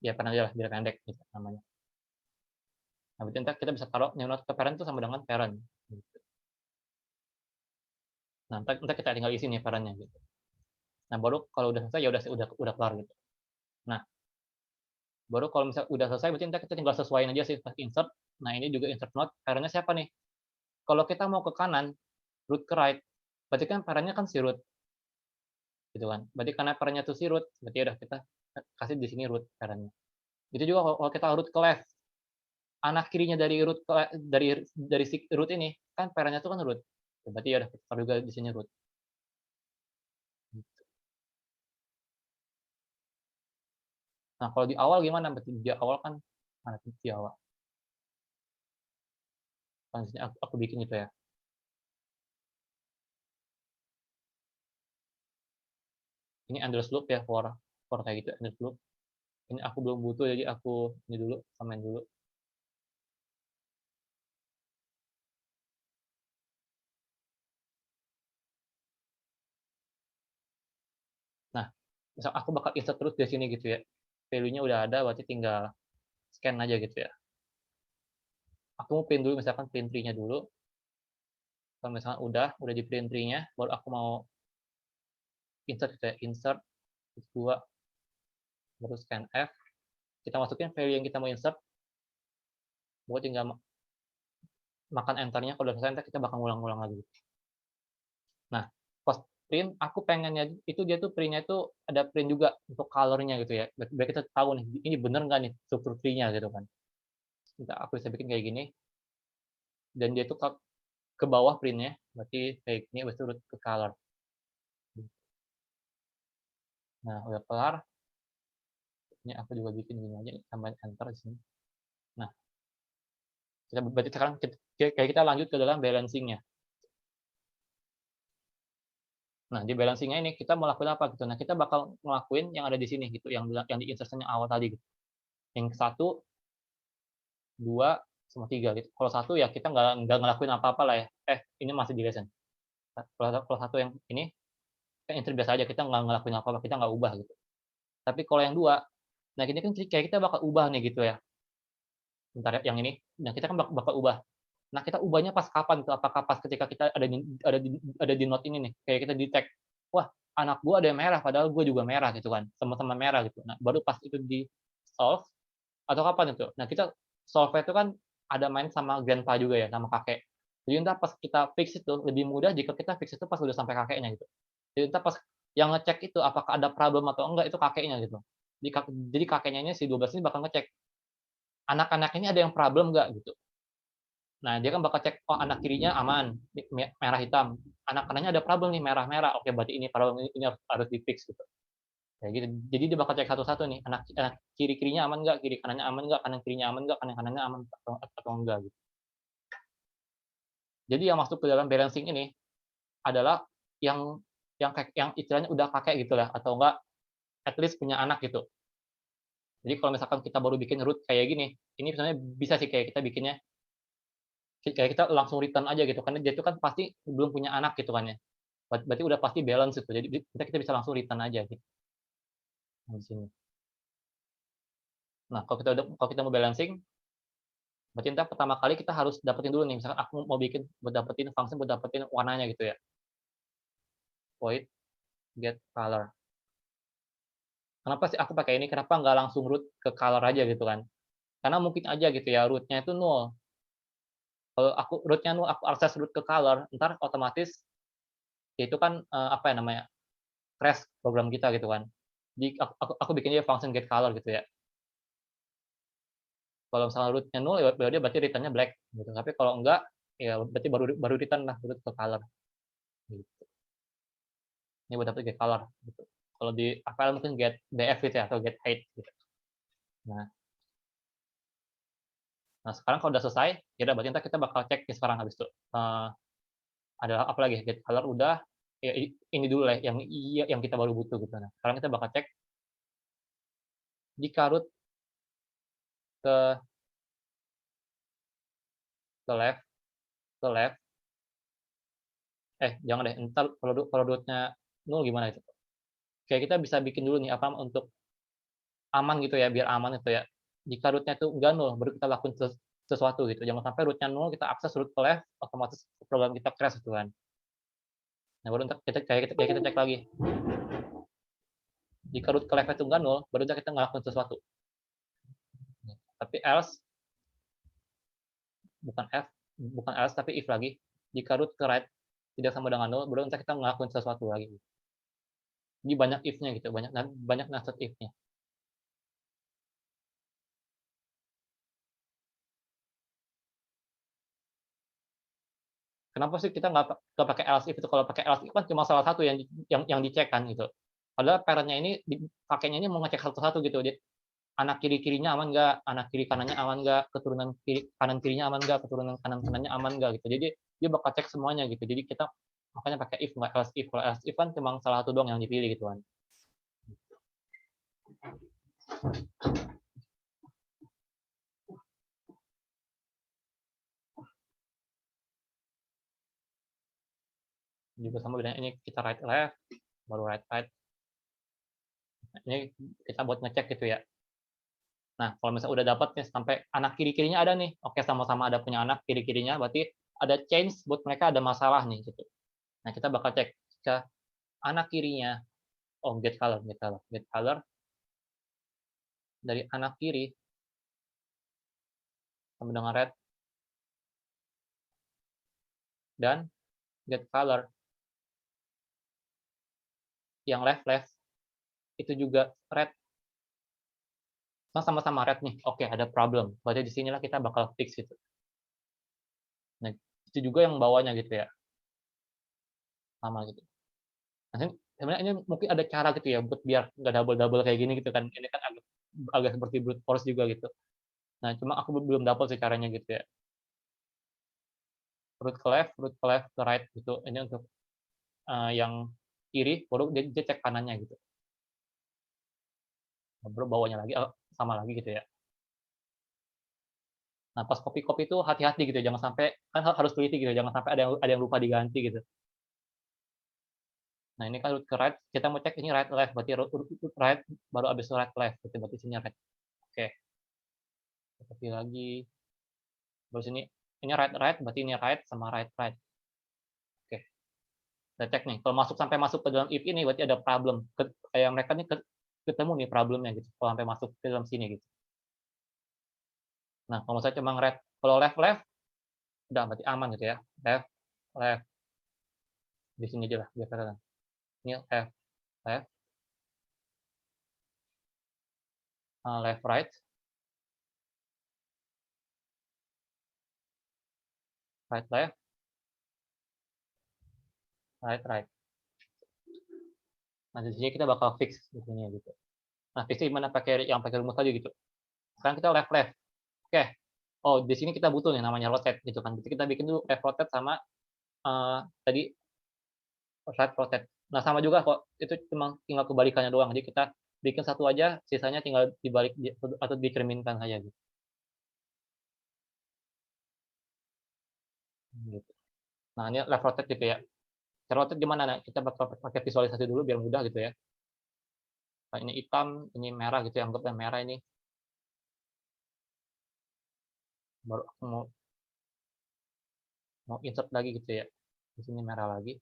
A: Ya parent aja lah biar pendek gitu namanya. Nah, berarti entar kita bisa taruh new node ke parent itu sama dengan parent, gitu. Nah, entar kita tinggal isi nih parent-nya gitu. Nah, baru kalau udah selesai ya udah kelar gitu. Nah, baru kalau misalnya udah selesai berarti entar kita tinggal sesuaiin aja sih pas insert. Nah, ini juga insert node, parent-nya siapa nih? Kalau kita mau ke kanan, root ke right, berarti kan parent-nya kan si root, gitu kan. Berarti karena parent-nya tuh si root, berarti ya udah kita kasih di sini root parent-nya. Itu juga kalau kita root ke left, anak kirinya dari root dari si root ini kan parent-nya tuh kan root. Berarti ya udah kita taruh juga di sini root. Nah, kalau di awal gimana? Berarti di awal kan mana tuh di awal? Kan di sini aku bikin itu ya. Ini endless loop ya for kayak gitu endless loop. Ini aku belum butuh jadi aku ini dulu, komen dulu. Nah, misal aku bakal insert terus di sini gitu ya. Value-nya udah ada berarti tinggal scan aja gitu ya. Aku mau print dulu misalkan print tree-nya dulu. Kalau misalkan udah di print tree-nya, baru aku mau insert gitu ya. Insert dua baru scan F. Kita masukin value yang kita mau insert. Baru tinggal makan enter-nya. Kalau udah selesai enter kita bakal ngulang-ngulang lagi. Nah, pas print aku pengennya itu dia tuh print-nya itu ada print juga untuk color-nya gitu ya. Biar kita tahu nih ini bener nggak nih struktur tree-nya gitu kan. Kita aku bisa bikin kayak gini dan dia tuh ke bawah print-nya berarti kayak gini habis itu ke color. Nah, udah kelar. Ini aku juga bikin gini aja tambahin enter di sini. Nah, berarti sekarang kayak kita lanjut ke dalam balancing-nya. Nah, di balancing-nya ini kita mau lakuin apa gitu. Nah, kita bakal ngelakuin yang ada di sini gitu, yang di insertion yang awal tadi gitu. Yang satu, dua, sama tiga gitu. Kalau satu ya kita nggak ngelakuin apa-apa lah ya. Ini masih di lesson. Kalau satu yang ini kan enter biasa aja, kita nggak ngelakuin apa-apa, kita nggak ubah gitu. Tapi kalau yang dua, nah ini kan kayak kita bakal ubah nih gitu ya. Bentar ya, yang ini, nah kita kan bakal ubah. Nah kita ubahnya pas kapan tuh? Apakah pas ketika kita ada di note ini nih, kayak kita di tag, wah anak gua ada yang merah, padahal gua juga merah gitu kan, sama-sama merah gitu. Nah baru pas itu di solve atau kapan itu? Nah kita solve itu kan ada main sama grandpa juga ya, sama kakek. Jadi entar pas kita fix itu lebih mudah jika kita fix itu pas udah sampai kakeknya gitu. Jadi entar pas yang ngecek itu apakah ada problem atau enggak itu kakeknya gitu. Jadi kakeknya ini si 12 ini bakal ngecek anak-anak ini ada yang problem nggak gitu. Nah dia kan bakal cek oh anak kirinya aman merah hitam, anak kanannya ada problem nih merah-merah, oke berarti ini problem ini harus di fix gitu. Kayak gitu. Jadi dia bakal cek satu-satu nih, anak kiri-kirinya aman nggak, kiri kanannya aman nggak, kanan kirinya aman nggak, kanan kanannya aman atau enggak gitu. Jadi yang masuk ke dalam balancing ini adalah yang yang istilahnya udah kakek gitu lah, atau enggak at least punya anak gitu. Jadi kalau misalkan kita baru bikin root kayak gini, ini sebenarnya bisa sih kayak kita bikinnya kayak kita langsung return aja gitu, karena dia itu kan pasti belum punya anak gitu kan ya. Berarti udah pasti balance gitu. Jadi kita bisa langsung return aja gitu di sini. Nah, kalau kita mau balancing, berarti entar pertama kali kita harus dapetin dulu nih, misalkan aku mau bikin buat dapetin function buat dapetin warnanya gitu ya. Void get color. Kenapa sih aku pakai ini? Kenapa nggak langsung root ke color aja gitu kan? Karena mungkin aja gitu ya root-nya itu null. Kalau aku root-nya null, aku akses root ke color, ntar otomatis ya itu kan apa ya namanya? Crash program kita gitu kan. Jadi aku bikin aja function get color gitu ya. Kalau misalnya root-nya null, ya berarti return-nya black gitu. Tapi kalau enggak, ya berarti baru return lah root ke color. Gitu. Ini buat dapet get color gitu. Kalau di APL mungkin get df gitu ya atau get height gitu. Nah, sekarang kalau udah selesai, ya udah berarti kita bakal cek nih sekarang habis itu. Ada apa lagi? Get color udah, ya ini dulu lah yang kita baru butuh gitu. Nah, sekarang kita bakal cek jika root ke left ke left jangan deh, entar kalau root-nya nol gimana itu? kayak kita bisa bikin dulu nih, apa, untuk aman gitu ya, biar aman itu ya. Jika root-nya itu enggak nol, baru kita lakuin sesuatu gitu. Jangan sampai root-nya nol, kita akses root ke left, otomatis program kita crash gitu kan. Nah, baru entar kita cek lagi. Jika root ke left itu enggak nol, baru kita ngelakuin sesuatu. Tapi else, bukan else tapi if lagi. Jika root ke right tidak sama dengan nol, baru entar kita ngelakuin sesuatu lagi. Jadi banyak if-nya gitu, banyak nested if-nya. Kenapa sih kita nggak pakai else if itu? Kalau pakai else if kan cuma salah satu yang dicek kan gitu. Padahal parent-nya ini pakainya ini mau ngecek satu-satu gitu. Dia anak kiri-kirinya aman nggak, anak kiri kanannya aman nggak, keturunan kanan kirinya aman nggak, keturunan kanan kanannya aman nggak gitu. Jadi dia bakal cek semuanya gitu. Jadi kita makanya pakai if nggak else if. Kalau else if kan cuma salah satu doang yang dipilih gitu kan. Juga sama bedanya ini kita right left, baru right right. Ini kita buat ngecek gitu ya. Nah, kalau misalnya udah dapat nih sampai anak kiri-kirinya ada nih, oke sama-sama ada punya anak kiri-kirinya, berarti ada change buat mereka ada masalah nih gitu. Nah, kita bakal cek jika anak kirinya, oh get color dari anak kiri sama dengan red dan get color yang left itu juga red, sama-sama red nih. Oke, ada problem. Berarti di sinilah kita bakal fix gitu. Nah, itu juga yang bawahnya gitu ya. Sama gitu. Nah, sebenarnya ini mungkin ada cara gitu ya buat biar nggak double-double kayak gini gitu kan. Ini kan agak seperti brute force juga gitu. Nah, cuma aku belum dapat sih caranya gitu ya. Root ke left, ke right gitu. Ini untuk yang kiri, baru dia cek kanannya gitu. Baru bawahnya lagi sama lagi gitu ya. Nah, pas copy itu hati-hati gitu, jangan sampai kan harus teliti gitu, jangan sampai ada yang lupa diganti gitu. Nah, ini kan root ke right, kita mau cek ini right left, berarti root right baru habis right left, gitu, berarti sini right. Oke. Copy lagi. Terus ini right, berarti ini right sama right. Oke. Kita cek nih, kalau sampai masuk ke dalam if ini berarti ada problem. Kayak mereka nih ketemu nih problemnya gitu, kalau sampai masuk ke dalam sini gitu. Nah, kalau saya cuma kalau left, udah berarti aman gitu ya. Left, di sini aja lah, biar kelihatan. Ini left, left, right, left, right. Nah, di sini kita bakal fix di sini gitu. Nah, fix gimana yang pakai rumus tadi gitu. Sekarang kita left. Oke. Oh, di sini kita butuh nih namanya rotate gitu kan. Jadi kita bikin dulu left rotate sama tadi right rotate. Nah, sama juga kok. Itu cuma tinggal kebalikannya doang. Jadi kita bikin satu aja, sisanya tinggal dibalik atau dicerminkan saja gitu. Gitu. Nah, ini left rotate gitu ya. Cara rotate gimana? Nah, kita bakal pakai visualisasi dulu biar mudah gitu ya. Nah, ini hitam, ini merah gitu ya. Anggapnya merah ini. Baru aku mau insert lagi gitu ya. Di sini merah lagi.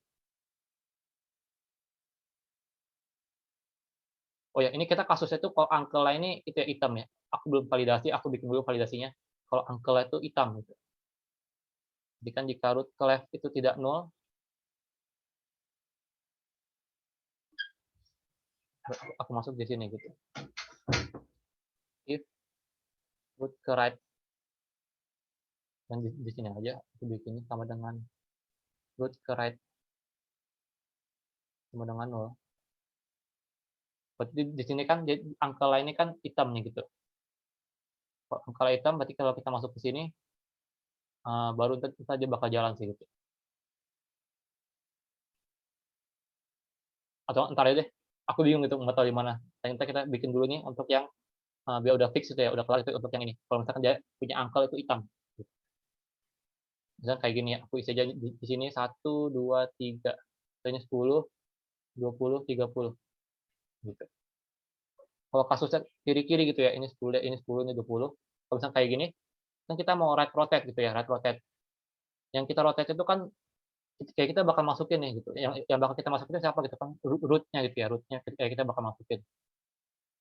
A: Oh ya, ini kita kasusnya tuh kalau uncle ini itu ya hitam ya. Aku belum validasi, aku bikin dulu validasinya. Kalau uncle itu hitam gitu. Jadi kan jika root ke left itu tidak nol, aku masuk di sini gitu. If root ke right dan di sini aja aku bikin sama dengan root ke right sama dengan nol. Berarti di sini kan uncle ini kan hitam nih gitu. Kalau uncle hitam berarti kalau kita masuk ke sini baru kita dia bakal jalan sih gitu. Atau entar aja deh. Aku bingung gitu nggak tahu di mana. Ternyata kita bikin dulu nih untuk yang biar udah fix itu ya, udah kelar itu untuk yang ini. Kalau misalkan dia punya uncle itu hitam. Misalnya kayak gini ya, aku isi aja di sini 1, 2, 3. Misalnya 10, 20, 30. gitu. Kalau kasusnya kiri-kiri gitu ya, ini 10, ini 10, ini 20. Kalau misalnya kayak gini, kan kita mau right rotate gitu ya, right rotate. Yang kita rotate itu kan kayak kita bakal masukin nih gitu, yang bakal kita masukin siapa gitu kan, root-nya gitu ya, root-nya kayak kita bakal masukin.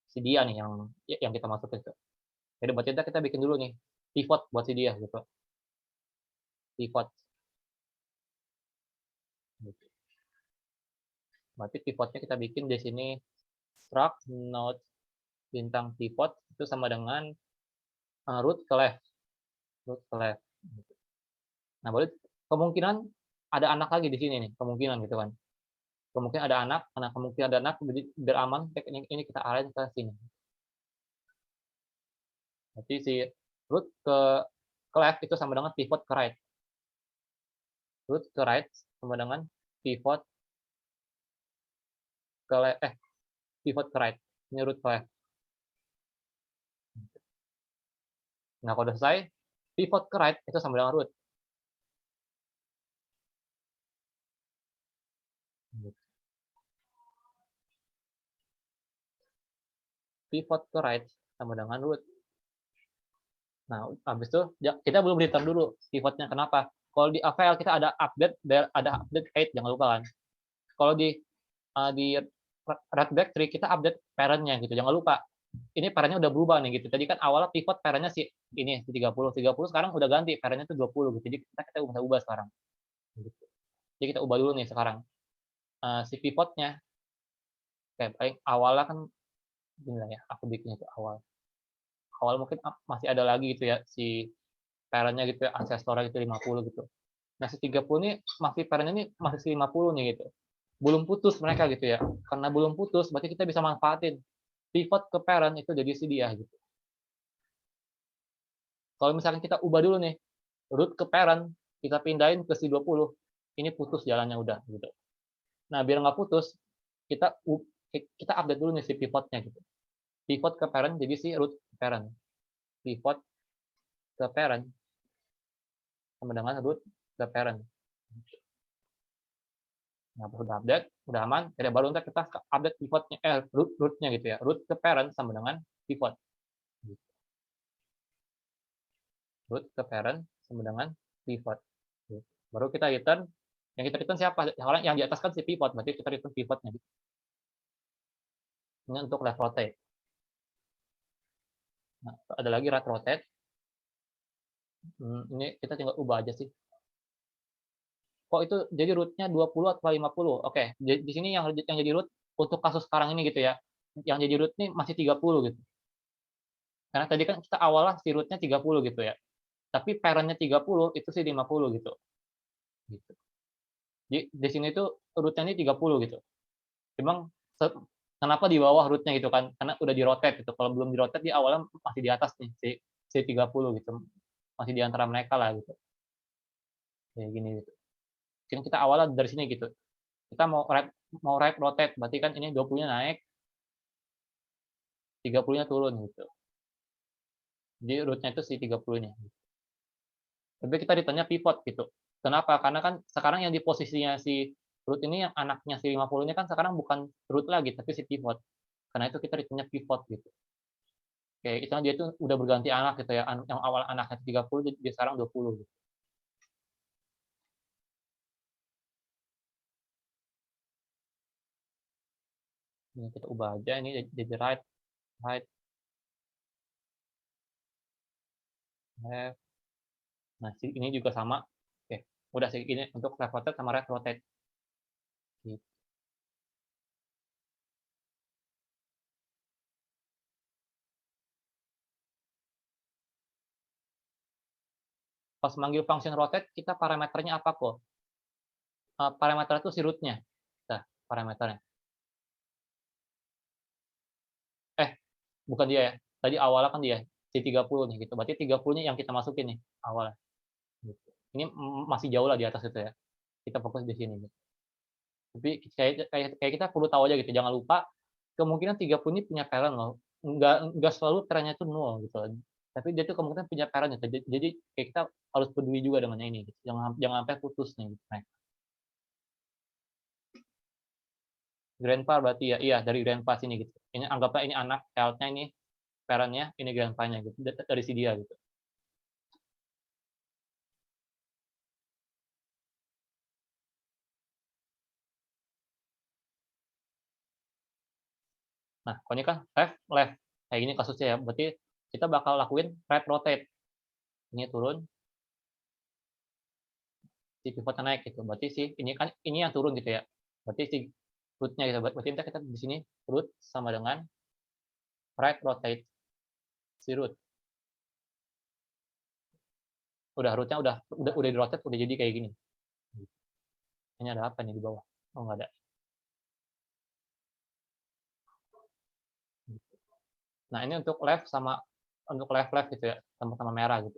A: Si dia nih yang kita masukin tuh. Jadi berarti kita bikin dulu nih, pivot buat si dia gitu, pivot gitu. Berarti pivotnya kita bikin di sini struct node bintang pivot itu sama dengan root ke left, root ke left. Gitu. Nah, baru kemungkinan ada anak lagi di sini nih, kemungkinan gitu kan. Kemungkinan ada anak, karena kemungkinan ada anak, jadi biar aman, ini kita arahin ke sini. Berarti si root ke left itu sama dengan pivot ke right. Root ke right sama dengan pivot ke left, pivot ke right. Ini root ke left. Nah, kalau udah selesai, pivot ke right itu sama dengan root. Pivot ke right sama dengan root. Nah, habis itu kita belum return dulu pivotnya. Kenapa? Kalau di AVL kita ada update height, jangan lupa kan. Kalau di red directory kita update parent-nya gitu, jangan lupa. Ini parent-nya udah berubah nih gitu. Tadi kan awalnya pivot parent-nya si ini si 30, sekarang udah ganti parent-nya tuh 20 gitu. Jadi kita ubah sekarang. Gitu. Jadi kita ubah dulu nih sekarang. Si pivotnya kayak paling awalnya kan gini lah ya, aku bikinnya itu awal. Awal mungkin masih ada lagi gitu ya si parent-nya gitu ya, ancestor-nya gitu 50 gitu. Nah, si 30 ini masih parent ini masih 50 nih gitu. Belum putus mereka gitu ya. Karena belum putus, berarti kita bisa manfaatin pivot ke parent itu jadi si dia gitu. Kalau misalkan kita ubah dulu nih, root ke parent, kita pindahin ke si 20, ini putus jalannya udah gitu. Nah, biar nggak putus, kita kita update dulu nih si pivotnya gitu. Pivot ke parent jadi si root ke parent. Pivot ke parent sama dengan root ke parent. Nah, pas udah update, udah aman, jadi baru ntar kita update pivotnya, root-nya gitu ya. Root ke parent sama dengan pivot. Root ke parent sama dengan pivot. Baru kita return, yang kita return siapa? Yang di atas kan si pivot, berarti kita return pivotnya. Ini untuk left rotate. Nah, ada lagi right rotate. Ini kita tinggal ubah aja sih. Kok itu jadi root-nya 20 atau 50? Oke, di sini yang jadi root untuk kasus sekarang ini gitu ya. Yang jadi root ini masih 30 gitu. Karena tadi kan kita awalnya si root-nya 30 gitu ya. Tapi parent-nya 30 itu sih 50 gitu. Gitu. Jadi di sini tuh root-nya ini 30 gitu. Memang kenapa di bawah root-nya gitu kan? Karena udah di-rotate gitu. Kalau belum di-rotate di awalnya masih di atas nih si 30 gitu. Masih di antara mereka lah gitu. Kayak gini gitu. Mungkin kita awalnya dari sini gitu. Kita mau right rotate, berarti kan ini 20-nya naik, 30-nya turun gitu. Jadi root-nya itu si 30-nya. Tapi kita ditanya pivot gitu. Kenapa? Karena kan sekarang yang di posisinya si root ini yang anaknya si 50 ini kan sekarang bukan root lagi, tapi si pivot. Karena itu kita ditanya pivot gitu. Kayak itu dia tuh udah berganti anak gitu ya. Yang awal anaknya 30 jadi sekarang 20 gitu. Ini kita ubah aja ini jadi right, right, left. Nah, ini juga sama. Oke, udah sih ini untuk left rotate sama right rotate. Gitu. Pas manggil function rotate, kita parameternya apa kok? Parameter itu si root-nya. Nah, parameternya. Bukan dia ya. Tadi awalnya kan dia si 30 nih gitu. Berarti 30-nya yang kita masukin nih awalnya. Gitu. Ini masih jauh lah di atas itu ya. Kita fokus di sini gitu. Tapi kayak kita perlu tahu aja gitu. Jangan lupa kemungkinan 30 ini punya parent loh. Enggak selalu trennya itu nol gitu. Tapi dia tuh kemungkinan punya parent gitu. Jadi kayak kita harus peduli juga dengan ini gitu. Jangan sampai putus nih gitu. grandpa berarti ya iya dari grandpa sini gitu. Ini anggaplah ini anak, child-nya ini parent-nya, ini grandpa-nya gitu, dari si dia gitu. Nah, kalau ini kan left, left, kayak gini kasusnya ya, berarti kita bakal lakuin right rotate. Ini turun, si pivot-nya naik gitu. Berarti si ini kan ini yang turun gitu ya. Berarti si root-nya gitu. Berarti entar kita di sini root sama dengan right rotate si root. Udah root-nya udah di-rotate udah jadi kayak gini. Ini ada apa nih di bawah? Oh, nggak ada. Nah, ini untuk left sama untuk left gitu ya, sama-sama merah gitu.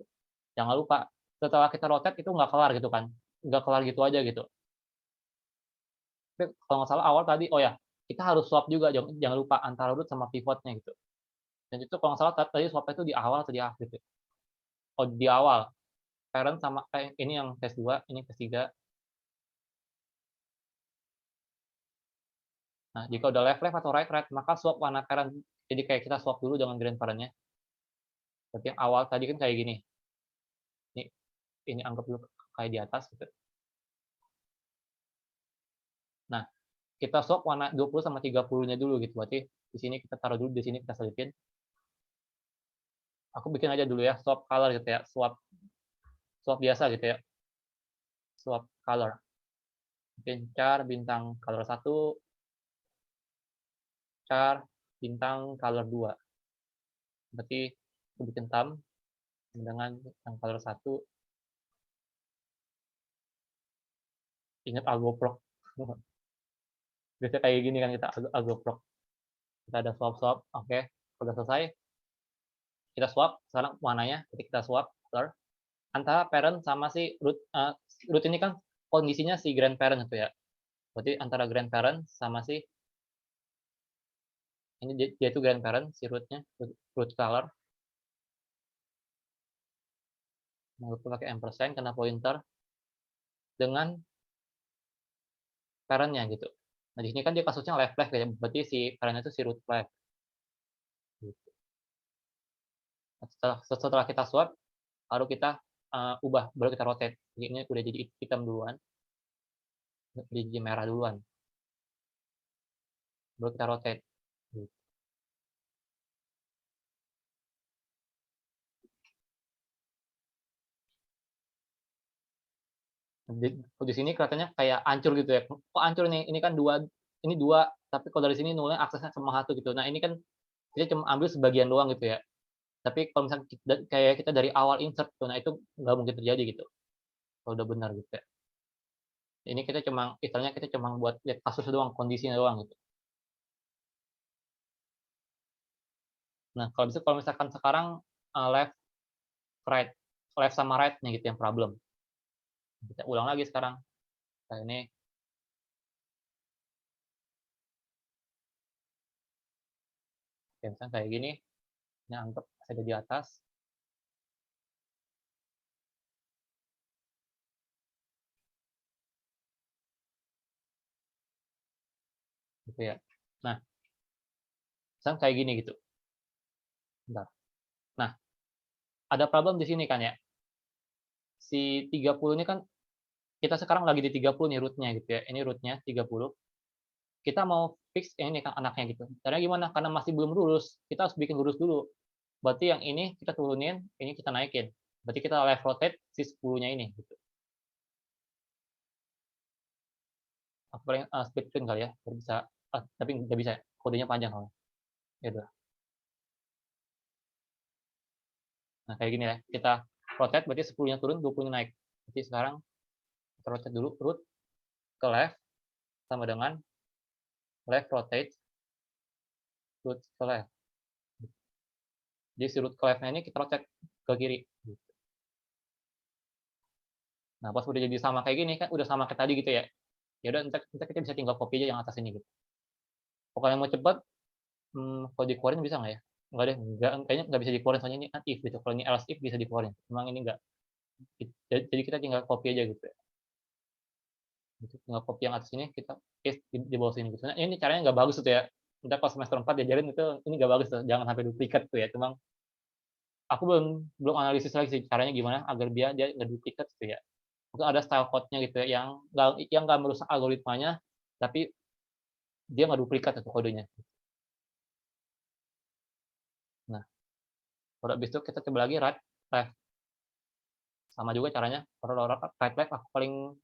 A: Jangan lupa setelah kita rotate itu nggak kelar gitu kan. Nggak kelar gitu aja gitu. Tapi kalau nggak salah awal tadi, oh ya, kita harus swap juga, jangan jangan lupa antara root sama pivotnya gitu. Dan itu kalau nggak salah tadi swapnya itu di awal atau di akhir gitu. Oh, di awal. Parent sama ini yang tes 2, ini tes 3. Nah, jika udah left left atau right right, maka swap warna parent. Jadi kayak kita swap dulu dengan grandparent-nya. Berarti yang awal tadi kan kayak gini. Ini ini anggap dulu kayak di atas gitu. Nah, kita swap warna 20 sama 30-nya dulu gitu. Berarti di sini kita taruh dulu, di sini kita selipin. Aku bikin aja dulu ya, swap color gitu ya, swap swap biasa gitu ya. Swap color. Bikin char bintang color 1, char bintang color 2. Berarti aku bikin thumb dengan bintang color 1. Ingat algoproc. Biasanya kayak gini kan kita algoproc. Kita ada swap-swap, oke. Udah selesai, kita swap, sekarang warnanya, ketika kita swap color, antara parent sama si root, root ini kan kondisinya si grandparent itu ya. Berarti antara grandparent sama si ini dia itu grandparent, si rootnya, root color. Nah, lupa pakai ampersand karena pointer dengan parentnya gitu. Nah, di sini kan dia kasusnya left left ya, berarti si parent itu si root left. Gitu. Setelah kita swap, baru kita ubah, baru kita rotate. Jadi ini udah jadi hitam duluan, udah jadi merah duluan. Baru kita rotate. Gitu. Di sini kelihatannya kayak hancur gitu ya. Kok hancur nih? Ini kan dua, ini dua, tapi kalau dari sini nolnya aksesnya cuma satu gitu. Nah, ini kan kita cuma ambil sebagian doang gitu ya. Tapi kalau misalnya kayak kita dari awal insert tuh, nah itu nggak mungkin terjadi gitu. Kalau udah benar gitu ya. Ini kita cuma, istilahnya kita cuma buat lihat kasus doang, kondisinya doang gitu. Nah, kalau misalkan sekarang left, right, left sama right nih gitu yang problem. Kita ulang lagi sekarang. Nah, ini ya, misalnya kayak gini, ini anggap ada di atas, gitu ya. Nah, misalnya kayak gini gitu. Bentar. Nah, ada problem di sini kan ya. Si 30 ini kan kita sekarang lagi di 30 nih rootnya gitu ya. Ini rootnya 30. Kita mau fix yang ini kan anaknya gitu. Caranya gimana? Karena masih belum lurus, kita harus bikin lurus dulu. Berarti yang ini kita turunin, ini kita naikin. Berarti kita left rotate si 10-nya ini gitu. Aku paling split screen kali ya, biar bisa, tapi nggak bisa, kodenya panjang kalau. Ya udah. Nah, kayak gini ya. Kita rotate berarti 10-nya turun, 20-nya naik. Jadi sekarang kita rotate dulu root ke left sama dengan left rotate root ke left. Jadi si root ke left-nya ini kita rotate ke kiri. Nah, pas udah jadi sama kayak gini kan udah sama kayak tadi gitu ya. Ya udah entar kita bisa tinggal copy aja yang atas ini gitu. Pokoknya mau cepet, kalau dikeluarin bisa nggak ya? Nggak deh, nggak, kayaknya nggak bisa dikeluarin soalnya ini kan if gitu. Kalau ini else if bisa dikeluarin. Memang ini nggak. Jadi kita tinggal copy aja gitu ya. gitu. Tinggal copy yang atas ini kita paste di bawah sini gitu. Nah, ini caranya nggak bagus tuh ya. Entar pas semester 4 diajarin itu, ini nggak bagus tuh, jangan sampai duplikat tuh ya. Cuma aku belum belum analisis lagi sih caranya gimana agar dia nggak duplikat gitu ya. Mungkin ada style code-nya gitu ya, yang nggak merusak algoritmanya, tapi dia nggak duplikat itu kodenya. Nah, kalau habis itu kita coba lagi right left, sama juga caranya. Kalau right left aku paling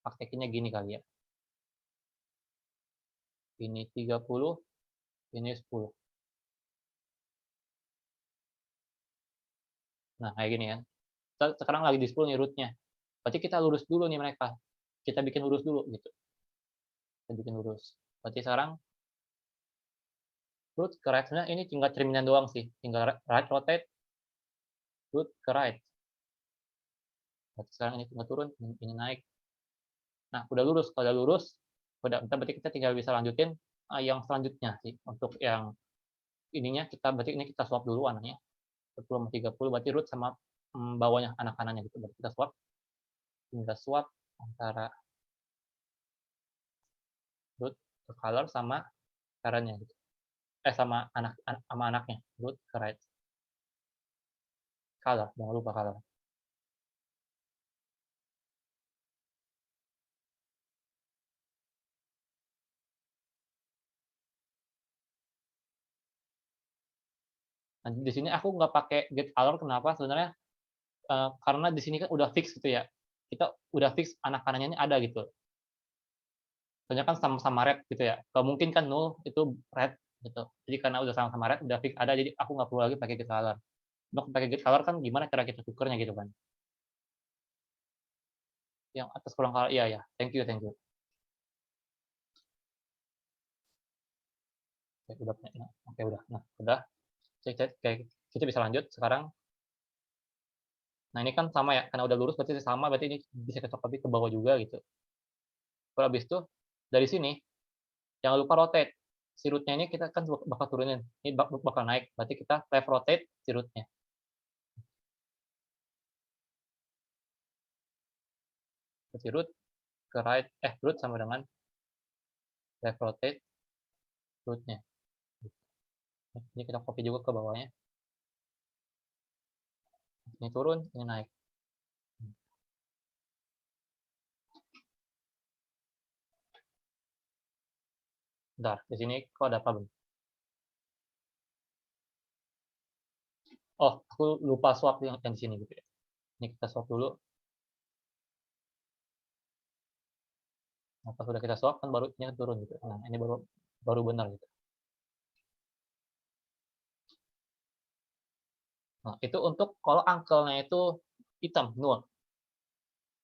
A: praktekinnya gini kali ya, ini 30, ini 10. Nah, kayak gini kan. Kita sekarang lagi di 10 nih root-nya. Berarti kita lurus dulu nih mereka. Kita bikin lurus dulu gitu. Kita bikin lurus. Berarti sekarang root ke right, sebenarnya ini tinggal cerminan doang sih. Tinggal right rotate, root ke right. Berarti sekarang ini tinggal turun, ini naik. Nah, udah lurus. Kalau udah lurus, udah entar berarti kita tinggal bisa lanjutin yang selanjutnya sih. Untuk yang ininya kita berarti ini kita swap dulu warnanya. 10 sama 30 berarti root sama bawahnya anak kanannya gitu. Berarti kita swap, tinggal swap antara root ke color sama caranya gitu. Sama sama anaknya, root ke right. Color, jangan lupa color. Nah, di sini aku nggak pakai get color, kenapa? Sebenarnya karena di sini kan udah fix gitu ya. Kita udah fix anak kanannya ini ada gitu. Soalnya kan sama-sama red gitu ya. Kalau mungkin kan null itu red gitu. Jadi karena udah sama-sama red, udah fix ada, jadi aku nggak perlu lagi pakai get color. Untuk pakai get color kan gimana cara kita tukernya gitu kan. Yang atas kurang color, iya ya. Thank you, thank you. Oke, udah punya. Nah, oke udah. Nah, udah. Kita bisa lanjut sekarang. Nah, ini kan sama ya, karena udah lurus berarti sama, berarti ini bisa kita copy ke bawah juga gitu. Kalau habis itu dari sini jangan lupa rotate. Si root-nya ini kita kan bakal turunin. Ini bakal naik. Berarti kita left rotate si root-nya. Si root ke right, root sama dengan left rotate root-nya. Ini kita copy juga ke bawahnya. Ini turun, ini naik. Bentar, di sini kok ada problem. Oh, aku lupa swap yang di sini gitu ya. Ini kita swap dulu. Nah, pas sudah kita swap kan baru ini turun gitu. Nah, ini baru baru benar gitu. Nah, itu untuk kalau angkelnya itu hitam, null.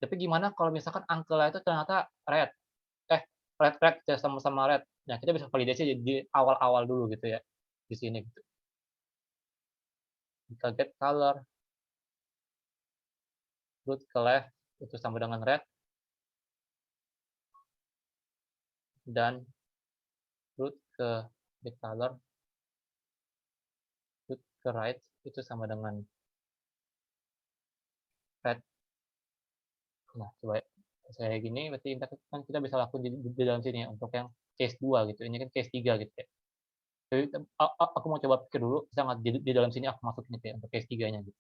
A: Tapi gimana kalau misalkan angkelnya itu ternyata red? Eh, red ya, sama-sama red. Nah, kita bisa validasi di awal-awal dulu gitu ya. Di sini gitu. Kita get color, root ke left, itu sama dengan red, dan root ke get color, root ke right, itu sama dengan red. Nah, coba saya gini, berarti kan kita bisa lakukan di dalam sini ya, untuk yang case 2 gitu. Ini kan case 3 gitu ya. Jadi, aku mau coba pikir dulu, bisa nggak di dalam sini aku masukin gitu ya, untuk case 3-nya gitu.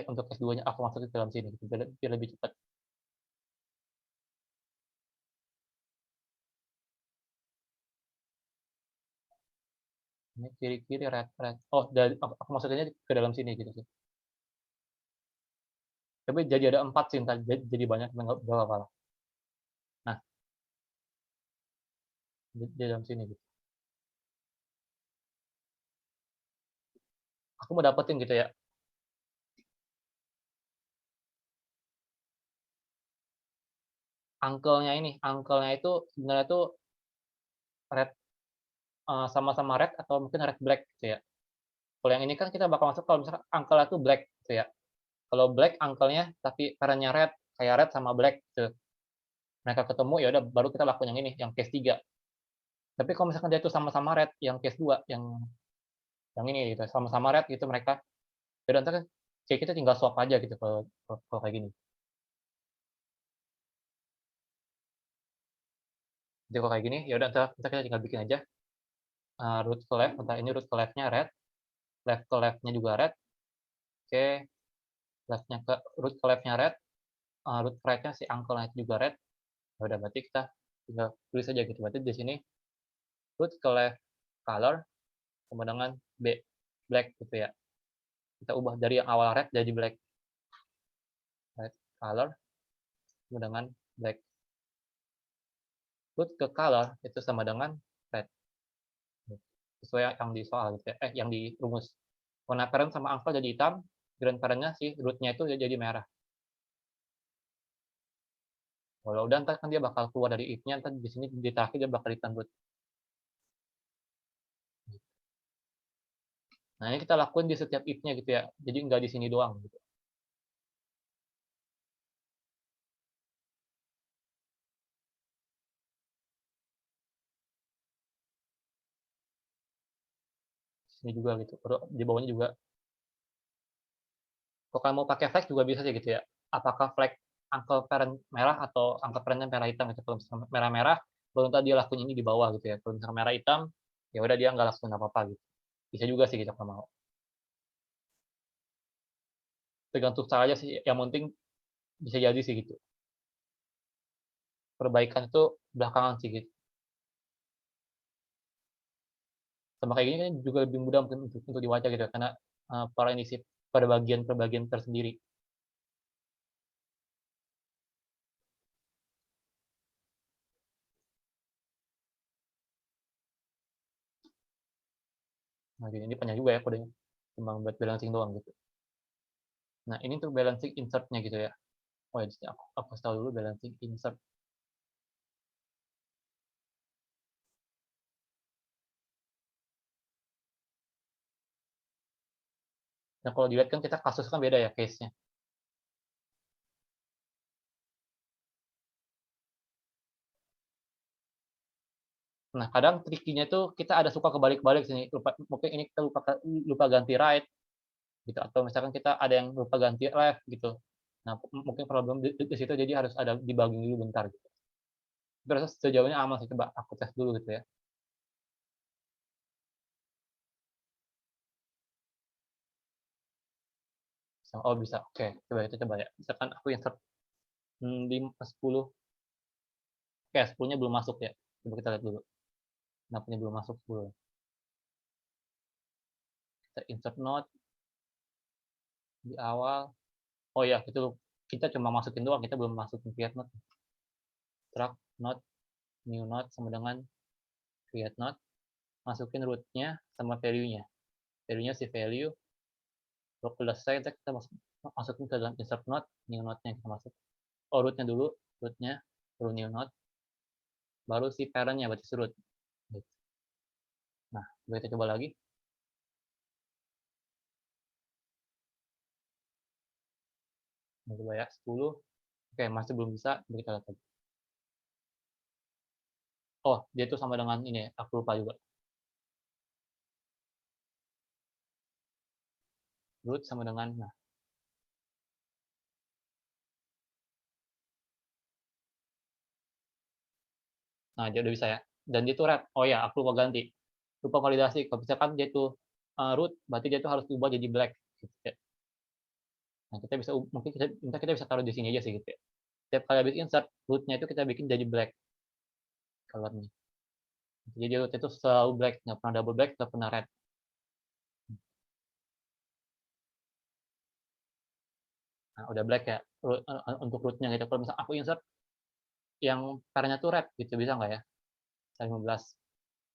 A: Untuk case 2-nya aku masukin ke dalam sini gitu, biar lebih cepat. Ini kiri-kiri red, red. Oh, aku masukinnya ke dalam sini gitu sih. Tapi jadi ada 4 sih, entar jadi banyak, nggak apa-apa lah. Nah, di dalam sini gitu. Aku mau dapetin gitu ya, angkelnya itu sebenarnya tuh red, sama-sama red atau mungkin red black gitu ya. Kalau yang ini kan kita bakal masuk kalau misalkan angkelnya tuh black gitu ya. Kalau black angkelnya tapi caranya red, kayak red sama black gitu. Mereka ketemu ya udah baru kita lakuin yang ini, yang case 3. Tapi kalau misalkan dia itu sama-sama red, yang case 2, yang ini gitu, sama-sama red gitu mereka, ya udah entar kayak kita tinggal swap aja gitu kalau kayak gini. Jadi kalau kayak gini, ya udah entar kita tinggal bikin aja, root ke left, entar ini root ke left-nya red, left ke left-nya juga red, oke, left-nya ke root ke left-nya red, root ke right-nya si uncle-nya itu juga red, ya udah berarti kita tinggal tulis aja gitu. Berarti di sini root ke left color sama dengan black gitu ya. Kita ubah dari yang awal red jadi black. Red color sama dengan black. Root ke color itu sama dengan red. Sesuai yang di soal gitu ya. Yang di rumus. Warna parent sama uncle jadi hitam, grandparent-nya si root-nya itu jadi merah. Kalau udah ntar kan dia bakal keluar dari if-nya, ntar di sini di terakhir dia bakal return root. Nah, ini kita lakuin di setiap if-nya gitu ya. Jadi nggak di sini doang gitu. Sini juga gitu. Di bawahnya juga. Kalau kalian mau pakai flag juga bisa sih gitu ya. Apakah flag uncle parent merah atau uncle parent merah hitam gitu. Kalau misalnya merah-merah, baru ntar dia lakuin ini di bawah gitu ya. Kalau misalnya merah hitam, ya udah dia nggak lakuin apa-apa gitu. Bisa juga sih gitu kalau mau. Tergantung cara aja sih. Yang penting bisa jadi sih gitu. Perbaikan itu belakangan sih gitu. Sama kayak gini kan juga lebih mudah mungkin untuk dibaca gitu ya, karena para ini sih pada bagian-perbagian tersendiri. Nah, ini panjang juga ya kodenya. Cuma buat balancing doang gitu. Nah, ini tuh balancing insert-nya gitu ya. Oh ya, aku tahu dulu balancing insert. Nah, kalau dilihat kan kita kasus kan beda ya case-nya. Nah, kadang trikinya tuh kita ada suka kebalik-balik sini. Mungkin ini kita lupa ganti right gitu, atau misalkan kita ada yang lupa ganti left gitu. Nah, mungkin problem di situ, jadi harus ada debugging dulu bentar gitu. Terus sejauh ini aman sih, coba aku tes dulu gitu ya. Oh bisa, oke. Coba itu coba ya. Misalkan aku insert 10, oke 10-nya belum masuk ya. Coba kita lihat dulu. Kenapa belum masuk 10? Kita insert node di awal. Oh ya, itu kita cuma masukin doang, kita belum masukin create node. Struct node, new node sama dengan create node. Masukin root-nya sama value-nya. Value-nya si value. Kalau selesai, kita masukin ke dalam insert node, new node-nya kita masuk. Oh, root-nya dulu, root-nya, baru new node, baru si parent-nya, berarti si root. Nah, kita coba lagi. Coba ya, 10. Oke, masih belum bisa, kita lihat lagi. Oh, dia itu sama dengan ini, aku lupa juga. Root sama dengan, nah dia udah bisa ya. Dan dia itu red. Oh ya, aku lupa ganti. Lupa validasi. Kalau misalkan dia itu root, berarti dia itu harus diubah jadi black. Gitu ya. Nah, kita bisa, mungkin kita bisa taruh di sini aja sih gitu ya. Setiap kali habis insert, rootnya itu kita bikin jadi black colornya. Jadi root itu selalu black, nggak pernah double black, nggak pernah red. Nah, udah black ya untuk rootnya gitu. Kalau misalkan aku insert yang parenya tuh red gitu, bisa nggak ya? 15.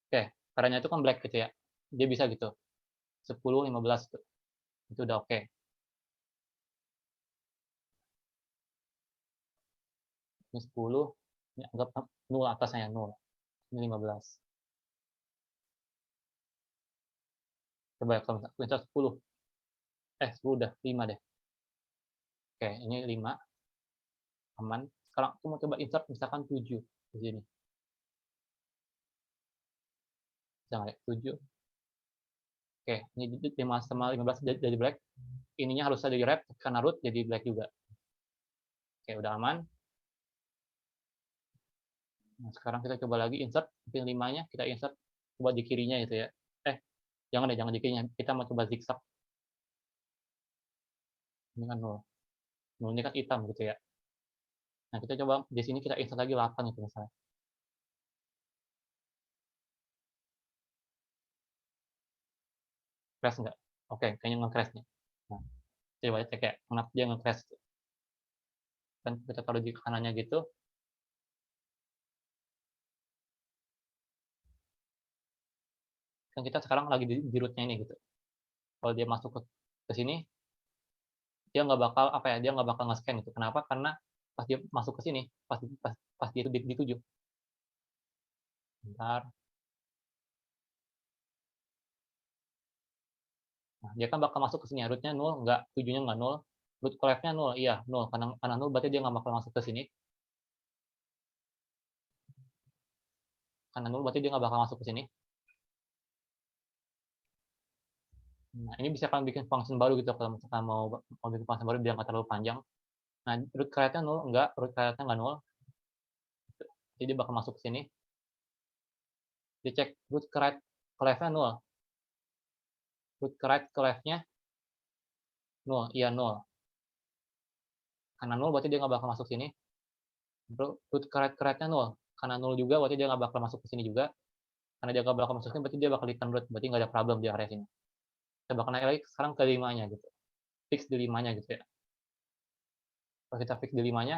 A: Oke, parenya itu kan black gitu ya. Dia bisa gitu. 10, 15 tuh. Itu udah oke. Ini 10, ini anggap 0 atasnya ya, 0. Ini 15. Coba ya, kalau misalkan 10. 10 udah, 5 deh. Oke, ini 5, aman. Sekarang aku mau coba insert misalkan 7 di sini. Bisa nggak ya? 7. Oke, ini 5 sama 15 jadi black. Ininya harus jadi red, karena root jadi black juga. Oke, udah aman. Nah, sekarang kita coba lagi insert pin 5-nya, kita insert coba di kirinya gitu ya. Jangan deh, jangan di kirinya, kita mau coba zigzag. Ini kan 0. 0 ini kan hitam gitu ya. Nah, kita coba di sini kita insert lagi 8 gitu misalnya. Crash nggak? Oke, kayaknya nge-crash nih. Nah, coba cek ya, kenapa dia nge-crash. Kan kita taruh di kanannya gitu, kan kita sekarang lagi di root-nya ini gitu. Kalau dia masuk ke sini, dia nggak bakal apa ya, dia nggak bakal nge-scan gitu. Kenapa? Karena pas dia masuk ke sini, pas dia itu dituju. Bentar. Nah, dia kan bakal masuk ke sini, root-nya 0, nggak, tujuhnya nggak 0. Root collect-nya 0, iya 0. Karena 0 berarti dia nggak bakal masuk ke sini. Karena 0 berarti dia nggak bakal masuk ke sini. Nah, ini bisa kalian bikin function baru gitu kalau misalkan mau bikin function baru biar nggak terlalu panjang. Nah, root collect-nya 0, enggak, root collect-nya nggak 0. Jadi dia bakal masuk ke sini. Dicek root collect-nya 0. Root collect-nya 0, iya 0. Karena 0 berarti dia nggak bakal masuk sini. Root collect-nya 0. Karena 0 juga berarti dia nggak bakal masuk ke sini juga. Karena dia nggak bakal masuk sini berarti dia bakal return root. Berarti nggak ada problem di area sini. Kita bakal naik lagi sekarang ke 5-nya gitu. Fix di 5-nya gitu ya. Kalau kita fix di 5-nya,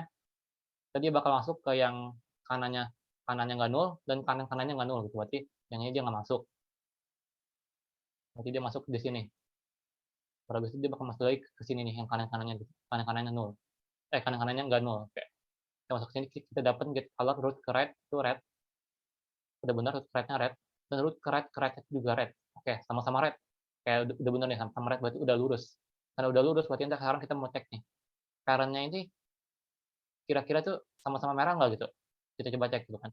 A: tadi dia bakal masuk ke yang kanannya kanannya nggak 0 dan kanan kanannya nggak 0 gitu. Berarti yang ini dia nggak masuk. Berarti dia masuk di sini. Kalau habis itu dia bakal masuk lagi ke sini nih yang kanan kanannya gitu. Kanan kanannya 0. Kanan kanannya nggak 0. Oke. Kita masuk sini kita dapat get color root ke red itu red. Udah benar root red-nya red. Dan root ke red juga red. Oke, sama-sama red. Kayak udah bener nih sama-sama red berarti udah lurus. Karena udah lurus berarti nanti sekarang kita mau cek nih. Parent-nya ini kira-kira tuh sama-sama merah nggak gitu. Kita coba cek gitu kan.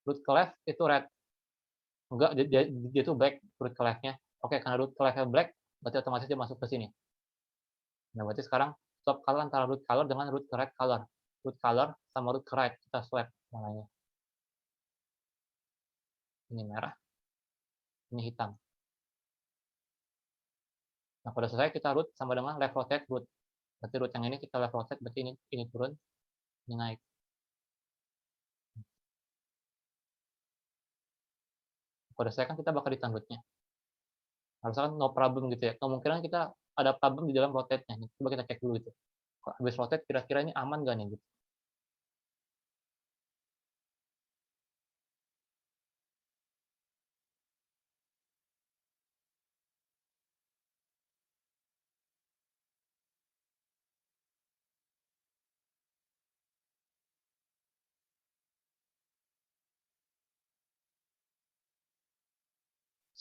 A: Root ke left itu red. Enggak, dia tuh black root ke left-nya. Oke, karena root ke left-nya black, berarti otomatis dia masuk ke sini. Nah, berarti sekarang swap color antara root color dengan root ke red color. Root color sama root ke red kita swap namanya. Ini merah, ini hitam. Nah, pada selesai kita root sama dengan left rotate root. Berarti root yang ini kita left rotate, berarti ini turun, ini naik. Pada selesai kan kita bakal return rootnya. Harusnya kan no problem gitu ya. Kemungkinan kita ada problem di dalam rotate-nya. Coba kita cek dulu gitu. Habis rotate kira-kira ini aman gak nih gitu.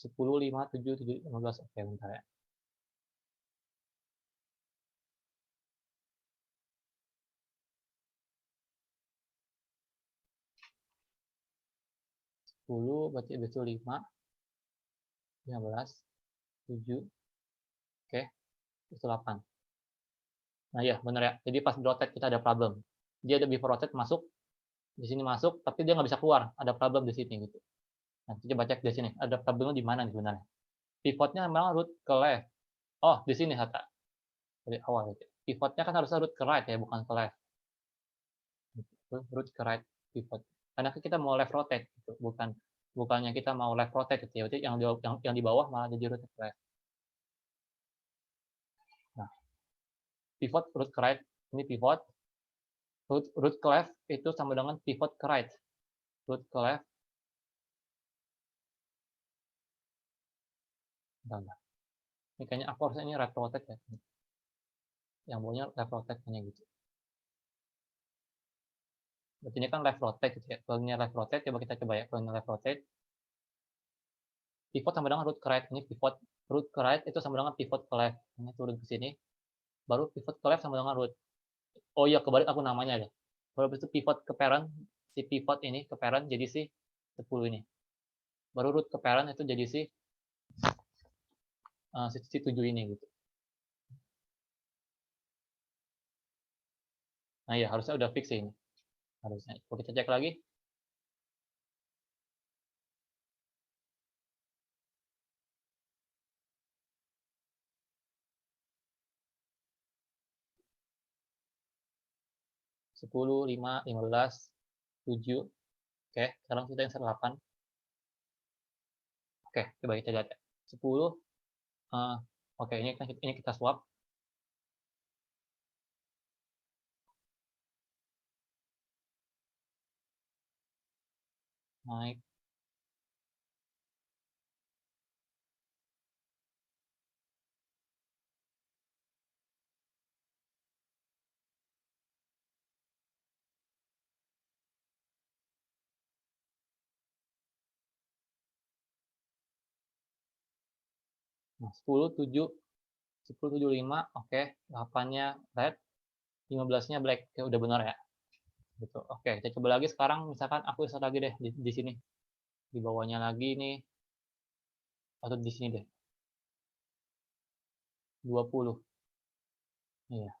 A: 10, 5, 7, 7, 15. Oke, bentar ya. 10, berarti habis itu 5, 15, 7, oke, itu 8. Nah ya, benar ya. Jadi pas rotate kita ada problem. Dia ada before rotate masuk, di sini masuk, tapi dia nggak bisa keluar. Ada problem di sini gitu. Nah, coba cek di sini. Ada problemnya di mana nih sebenarnya? Pivotnya memang root ke left. Oh, di sini Hatta. Dari awal. Gitu. Pivotnya kan harusnya root ke right ya, bukan ke left. Root ke right pivot. Karena kita mau left rotate gitu. Bukannya kita mau left rotate gitu ya. Berarti yang di bawah malah jadi root ke left. Nah, pivot root ke right. Ini pivot. Root ke left itu sama dengan pivot ke right. Root ke left. Bentar. Ini kayaknya aku harusnya ini left rotate ya. Yang bawahnya left rotate kayaknya gitu. Berarti ini kan left rotate gitu ya. Kalau ini left rotate, coba kita coba ya. Kalau ini left rotate, pivot sama dengan root ke right. Ini pivot root ke right itu sama dengan pivot ke left. Ini turun ke sini. Baru pivot ke left sama dengan root. Oh iya, kebalik aku namanya deh. Baru itu pivot ke parent, si pivot ini ke parent jadi si 10 ini. Baru root ke parent itu jadi si 7 ini gitu. Nah ya, harusnya udah fix ini. Harusnya. Kalau kita cek lagi, 10, 5, 15, 7. Oke, sekarang kita insert 8. Oke, coba kita lihat ya. 10, oke, ini kita swap. Naik. Nah, 10, 7, 10, 7, 5, oke. 8-nya red, 15-nya black. Oke, udah benar ya. Gitu. Oke, kita coba lagi sekarang misalkan aku insert lagi deh di sini. Di bawahnya lagi nih, atau di sini deh. 20. Iya,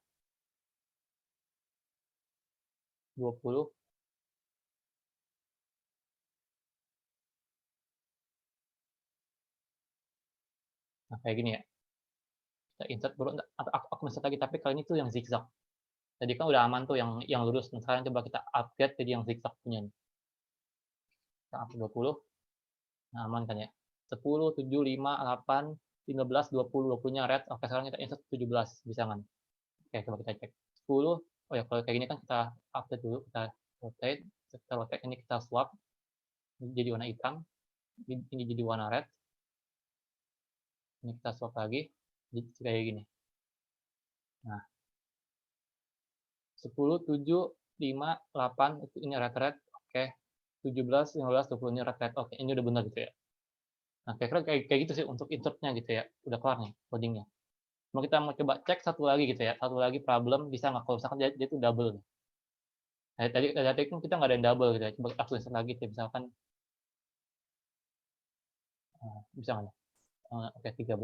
A: 20. Nah, kayak gini ya. Kita insert baru aku insert lagi, tapi kali ini tuh yang zigzag. Tadi kan udah aman tuh yang lurus. Nah, sekarang coba kita upgrade jadi yang zigzag punya nih. Kita upgrade 20. Nah, aman kan ya. 10, 7, 5, 8, 15, 20. 20-nya red. Oke, sekarang kita insert 17. Bisa kan? Oke, coba kita cek. 10. Oh ya, kalau kayak gini kan kita update dulu. Kita rotate. Kita rotate ini, kita swap. Ini jadi warna hitam. Ini jadi warna red. Ini kita swap lagi. Jadi kayak gini. Nah, 10, 7, 5, 8. Ini red-red. Oke. 17, 15, 20. Ini red-red. Oke, ini udah benar gitu ya. Nah, kira-kira kayak gitu sih untuk insertnya gitu ya. Udah kelar nih codingnya. Mau kita mau coba cek satu lagi gitu ya. Satu lagi problem bisa nggak kalau misalkan dia itu double. Nah, tadi kan kita nggak ada yang double gitu ya. Coba aku insert lagi gitu ya. Misalkan bisa nggak ya? Oke, 13.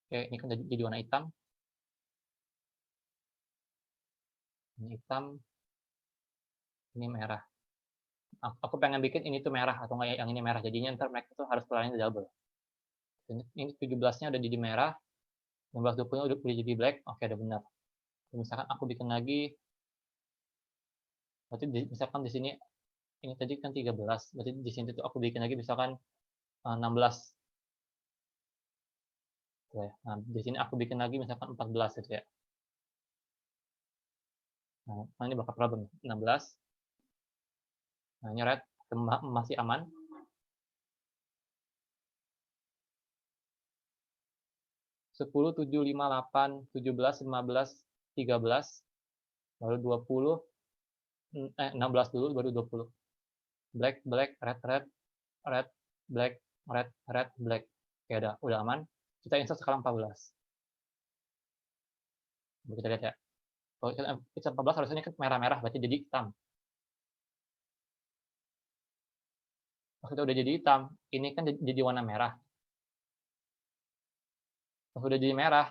A: Oke, ini kan jadi warna hitam. Ini hitam. Ini merah. Aku pengen bikin ini tuh merah atau nggak yang ini merah. Jadinya ntar mereka tuh harus keluarin double. Ini 17-nya udah jadi merah. 15, 20-nya udah jadi black. Oke, udah benar. Misalkan aku bikin lagi, berarti misalkan di sini ini tadi kan 13, berarti di sini tuh aku bikin lagi misalkan 16 gitu ya. Nah, di sini aku bikin lagi misalkan 14 gitu ya. Nah, ini bakal problem 16. Nah, ini red masih aman. 10, 7, 5, 8, 17, 15, 13, baru 20, 16 dulu baru 20. Black, black, red, red, red, black, red, red, black. Oke, udah aman. Kita insert sekarang 14. Kita lihat ya. Kalau kita 14 harusnya kan merah-merah, berarti jadi hitam. Pas kita udah jadi hitam, ini kan jadi warna merah. Pas udah jadi merah,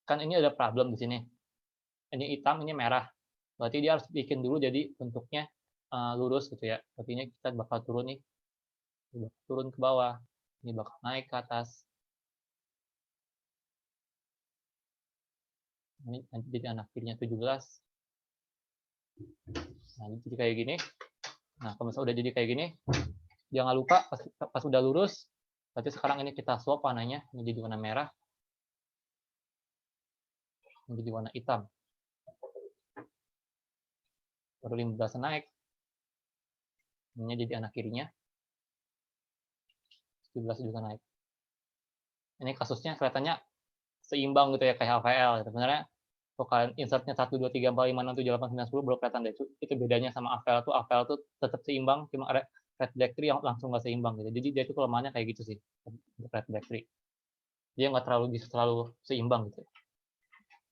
A: kan ini ada problem di sini. Ini hitam, ini merah. Berarti dia harus bikin dulu jadi bentuknya lurus gitu ya. Artinya kita bakal turun nih, turun ke bawah. Ini bakal naik ke atas. Ini nanti jadi anak kirinya 17. Nah, jadi kayak gini. Nah, kalau misalnya udah jadi kayak gini, jangan lupa pas udah lurus, berarti sekarang ini kita swap warnanya, ini jadi warna merah, ini jadi warna hitam. Baru 15 naik. Ini jadi anak kirinya. 17 juga naik. Ini kasusnya kelihatannya seimbang gitu ya kayak HVL gitu. Sebenarnya kalau kalian insertnya 1, 2, 3, 4, 5, 6, 7, 8, 9, 10 baru kelihatan deh. Itu bedanya sama AVL tuh tetap seimbang, cuma ada red black tree yang langsung nggak seimbang gitu. Jadi dia itu kelemahannya kayak gitu sih untuk red black tree. Dia nggak terlalu bisa terlalu seimbang gitu.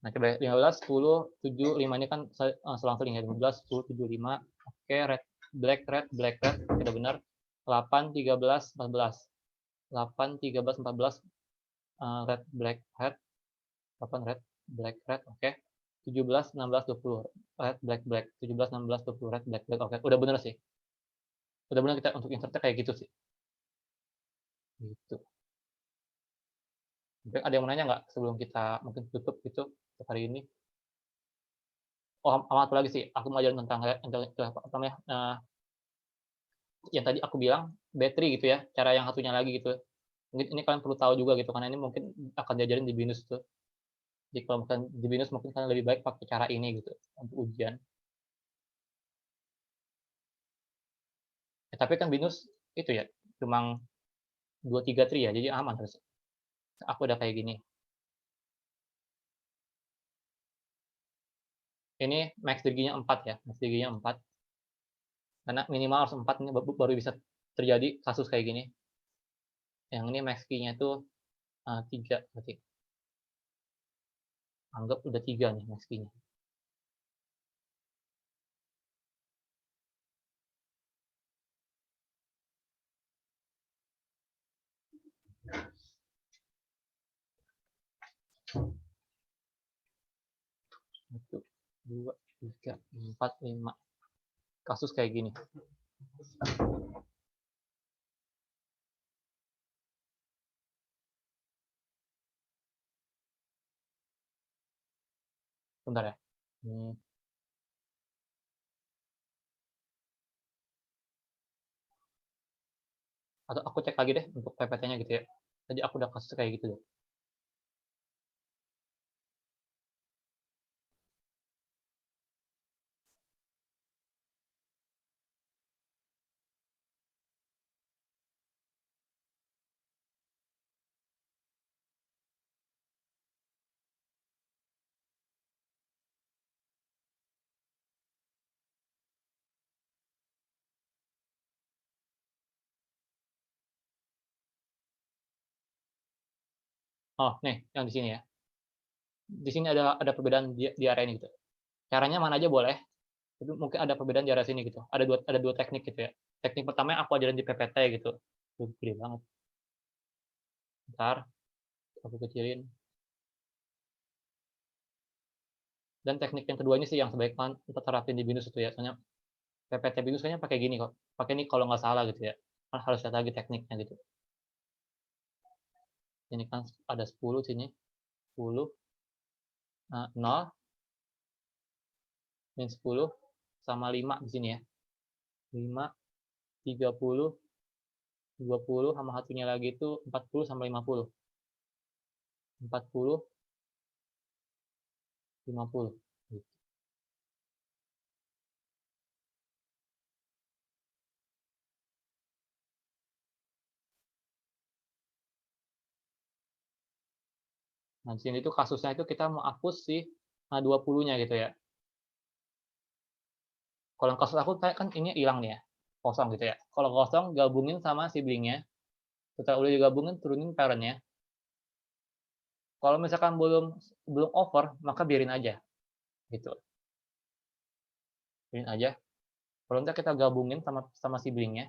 A: Nah, coba 15, 10, 7, 5 ini kan selang-seling ya. 15, 10, 7, 5. Oke, red, black, red, black, red. Kita benar. 8, 13, 14. 8, 13, 14. Red, black, red. 8, red, black, red. Oke. 17, 16, 20. Red, black, black. 17, 16, 20. Red, black, black. Oke, udah bener sih. Udah bener kita untuk insertnya kayak gitu sih. Gitu. Mungkin ada yang mau nanya nggak sebelum kita mungkin tutup gitu untuk hari ini? Oh, sama satu lagi sih, aku mau ajarin tentang apa namanya, yang tadi aku bilang battery gitu ya, cara yang satunya lagi gitu. Mungkin ini kalian perlu tahu juga gitu, karena ini mungkin akan diajarin di BINUS tuh. Jadi kalau misalkan di BINUS mungkin kalian lebih baik pakai cara ini gitu, untuk ujian. Tapi kan BINUS itu ya, cuma 2, 3 tri ya, jadi aman harusnya. Aku udah kayak gini. Ini max degree-nya 4 ya, max degree-nya 4. Karena minimal harus 4 nih baru bisa terjadi kasus kayak gini. Yang ini max key-nya tuh 3 berarti. Anggap udah 3 nih max key-nya. Satu, 2, 3, 4, 5. Kasus kayak gini. Bentar ya. Atau aku cek lagi deh untuk PPT-nya gitu ya. Tadi aku udah kasus kayak gitu deh. Oh, nih yang di sini ya. Di sini ada perbedaan di area ini gitu. Caranya mana aja boleh, tapi mungkin ada perbedaan di area sini gitu. Ada dua teknik gitu ya. Teknik pertama yang aku ajarin di PPT gitu. Gede banget. Bentar, aku kecilin. Dan teknik yang kedua ini sih yang sebaiknya kita terapin di BINUS itu ya. Soalnya PPT BINUS kayaknya pakai gini kok. Pakai ini kalau nggak salah gitu ya. Kan harus lihat lagi tekniknya gitu. Ini kan ada 10 sini. 10, 0, min 10, sama 5 di sini ya. 5, 30, 20, sama satunya lagi itu 40 sama 50. 40, 50. Gitu. Nah, di sini tuh kasusnya itu kita mau hapus si 20-nya gitu ya. Kalau kasus aku kayak kan ini hilang nih ya, kosong gitu ya. Kalau kosong gabungin sama siblingnya, setelah udah digabungin turunin parent-nya. Kalau misalkan belum belum over, maka biarin aja gitu. Biarin aja. Kalau entar kita gabungin sama sama siblingnya,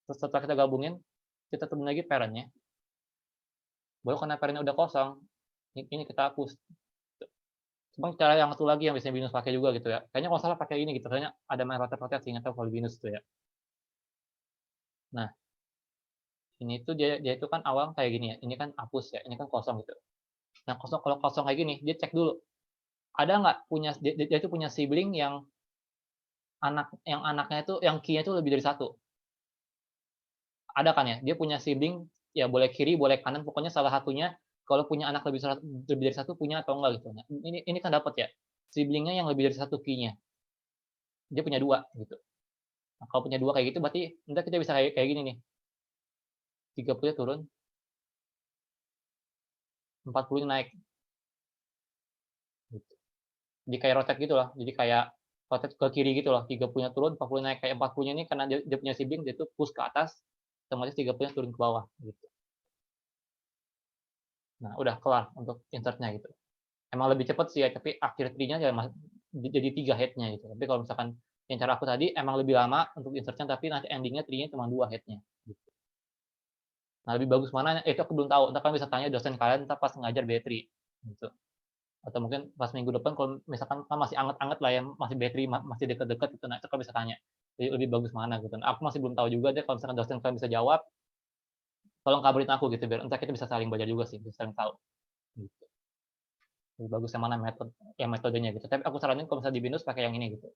A: terus setelah kita gabungin, kita turunin lagi parent-nya. Baru karena parent-nya udah kosong, ini kita hapus. Cuma cara yang satu lagi yang biasanya Binus pakai juga gitu ya. Kayaknya kalau salah pakai ini gitu, kayaknya ada main rotate-rotate sih, nggak tahu kalau Binus tuh ya. Nah, ini tuh dia dia itu kan awal kayak gini ya, ini kan hapus ya, ini kan kosong gitu. Nah, kalau kosong kayak gini, dia cek dulu, ada nggak punya dia itu punya sibling yang anaknya itu yang key-nya itu lebih dari satu. Ada kan ya? Dia punya sibling, ya boleh kiri, boleh kanan, pokoknya salah satunya kalau punya anak lebih dari satu punya atau enggak gitu. Nah, ini kan dapat ya, siblingnya yang lebih dari satu key-nya. Dia punya 2 gitu. Nah, kalau punya 2 kayak gitu berarti entar kita bisa kayak kayak gini nih, 30-nya turun, 40-nya naik, gitu. Jadi kayak rotate gitu loh, jadi kayak rotate ke kiri gitu loh, 30-nya turun, 40 naik. Kayak 40-nya ini karena dia punya sibling, dia tuh push ke atas, otomatis 30-nya turun ke bawah, gitu. Nah, udah kelar untuk insert-nya gitu. Emang lebih cepet sih ya, tapi akhir tree-nya ya jadi 3 head-nya gitu. Tapi kalau misalkan yang cara aku tadi emang lebih lama untuk insert-nya, tapi nanti ending-nya tree-nya cuma 2 head-nya, gitu. Nah, lebih bagus mana, itu aku belum tahu. Entar kalian bisa tanya dosen kalian entar pas ngajar battery, gitu. Atau mungkin pas minggu depan kalau misalkan kan masih anget-anget lah ya, masih battery masih deket-deket gitu, nah itu kalian bisa tanya, lebih bagus mana gitu. Nah, aku masih belum tahu juga deh, kalau misalkan dosen kalian bisa jawab, tolong kabarin aku gitu, biar entar kita bisa saling belajar juga sih, bisa saling tahu, gitu. lebih bagus yang mana metodenya gitu. Tapi aku saranin kalau misalnya di Windows pakai yang ini gitu.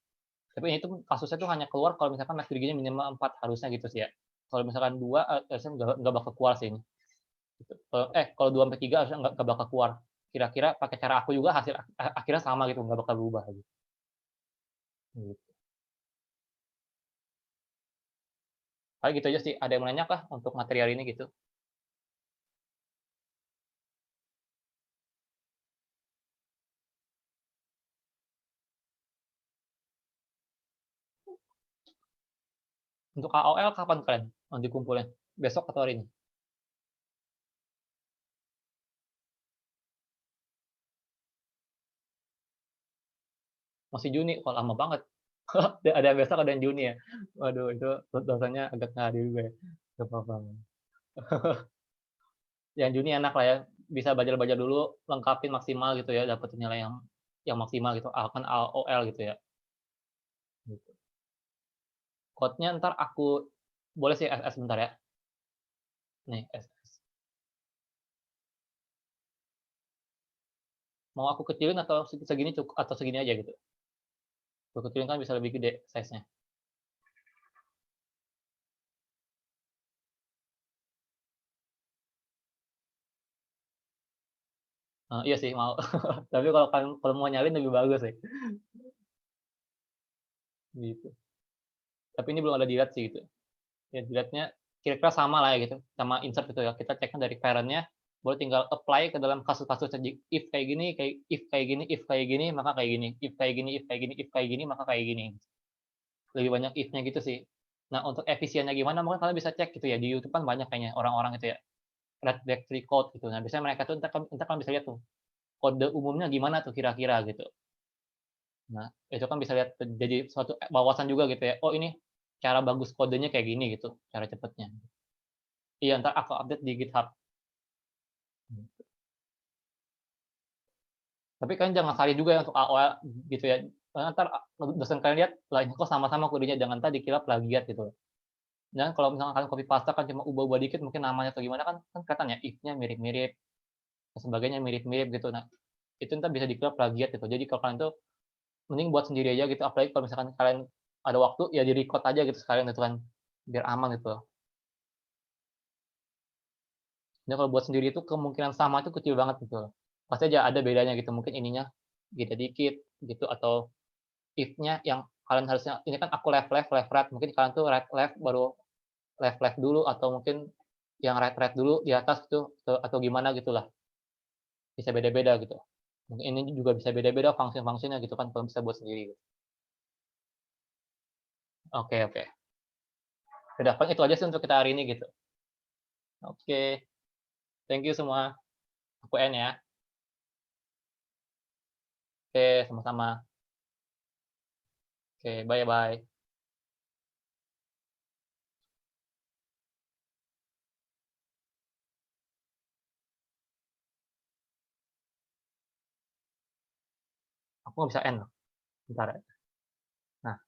A: Tapi ini tuh kasusnya tuh hanya keluar kalau misalkan MACD-nya minimal 4 harusnya gitu sih ya. Kalau misalkan 2, harusnya nggak bakal keluar sih ini, gitu. Kalau 2 sampai 3 harusnya nggak bakal keluar. Kira-kira pakai cara aku juga hasil akhirnya sama gitu, nggak bakal berubah gitu. Gitu. Paling gitu aja sih. Ada yang mau nanya kah untuk materi hari ini gitu? Untuk AOL kapan kalian mau dikumpulin? Besok atau hari ini? Masih Juni? Kok lama banget. Ada yang besok, ada yang Juni ya? Waduh, itu dosanya agak ngadi juga ya. Nggak apa-apa. Yang Juni enak lah ya, bisa belajar-belajar dulu, lengkapin maksimal gitu ya, dapetin nilai yang maksimal gitu, kan AOL gitu ya, gitu. Code-nya entar aku boleh sih SS bentar ya? Nih, SS. Mau aku kecilin atau segini atau segini aja gitu? Aku kecilin kan bisa lebih gede size-nya. Iya sih mau. Tapi kalau mau nyalin lebih bagus sih, gitu. Tapi ini belum ada dilihat sih gitu. Ya dilihatnya kira-kira sama lah ya gitu, sama insert gitu ya. Kita ceknya dari parent-nya, baru tinggal apply ke dalam kasus-kasus if kayak gini, if kayak gini, if kayak gini, maka kayak gini, if kayak gini, if kayak gini, if kayak gini, maka kayak gini. Lebih banyak if-nya gitu sih. Nah, untuk efisiennya gimana mungkin kalian bisa cek gitu ya, di YouTube kan banyak kayaknya orang-orang itu ya, red directory code gitu. Nah, biasanya mereka tuh entar kan bisa lihat tuh, kode umumnya gimana tuh kira-kira gitu. Nah, itu kan bisa lihat jadi suatu wawasan juga gitu ya, oh ini cara bagus kodenya kayak gini gitu, cara cepetnya. Iya, entar aku update di GitHub. Tapi kalian jangan salih juga ya untuk AOL gitu ya. Karena entar dosen kalian lihat, lah ini kok sama-sama kodenya, jangan entar dikira plagiat gitu. Dan kalau misalkan kalian copy paste kan cuma ubah-ubah dikit mungkin namanya atau gimana kan kan kelihatan ya if-nya mirip-mirip, dan sebagainya mirip-mirip gitu. Nah, itu entar bisa dikira plagiat gitu. Jadi kalau kalian tuh mending buat sendiri aja gitu, apalagi kalau misalkan kalian ada waktu ya di-record aja gitu sekalian gitu kan, biar aman gitu. Dan kalau buat sendiri itu kemungkinan sama itu kecil banget gitu. Pasti aja ada bedanya gitu, mungkin ininya beda dikit gitu, atau if-nya yang kalian harusnya ini kan aku left left, left right, mungkin kalian tuh right left baru left left dulu, atau mungkin yang right right dulu di atas gitu, atau gimana gitulah. Bisa beda-beda gitu. Mungkin ini juga bisa beda-beda function-function-nya gitu kan kalau bisa buat sendiri. Oke oke. Udah paling itu aja sih untuk kita hari ini gitu. Oke, thank you semua. Aku end ya. Oke, sama-sama. Oke, bye-bye. Aku nggak bisa end loh, bentar ya. Nah.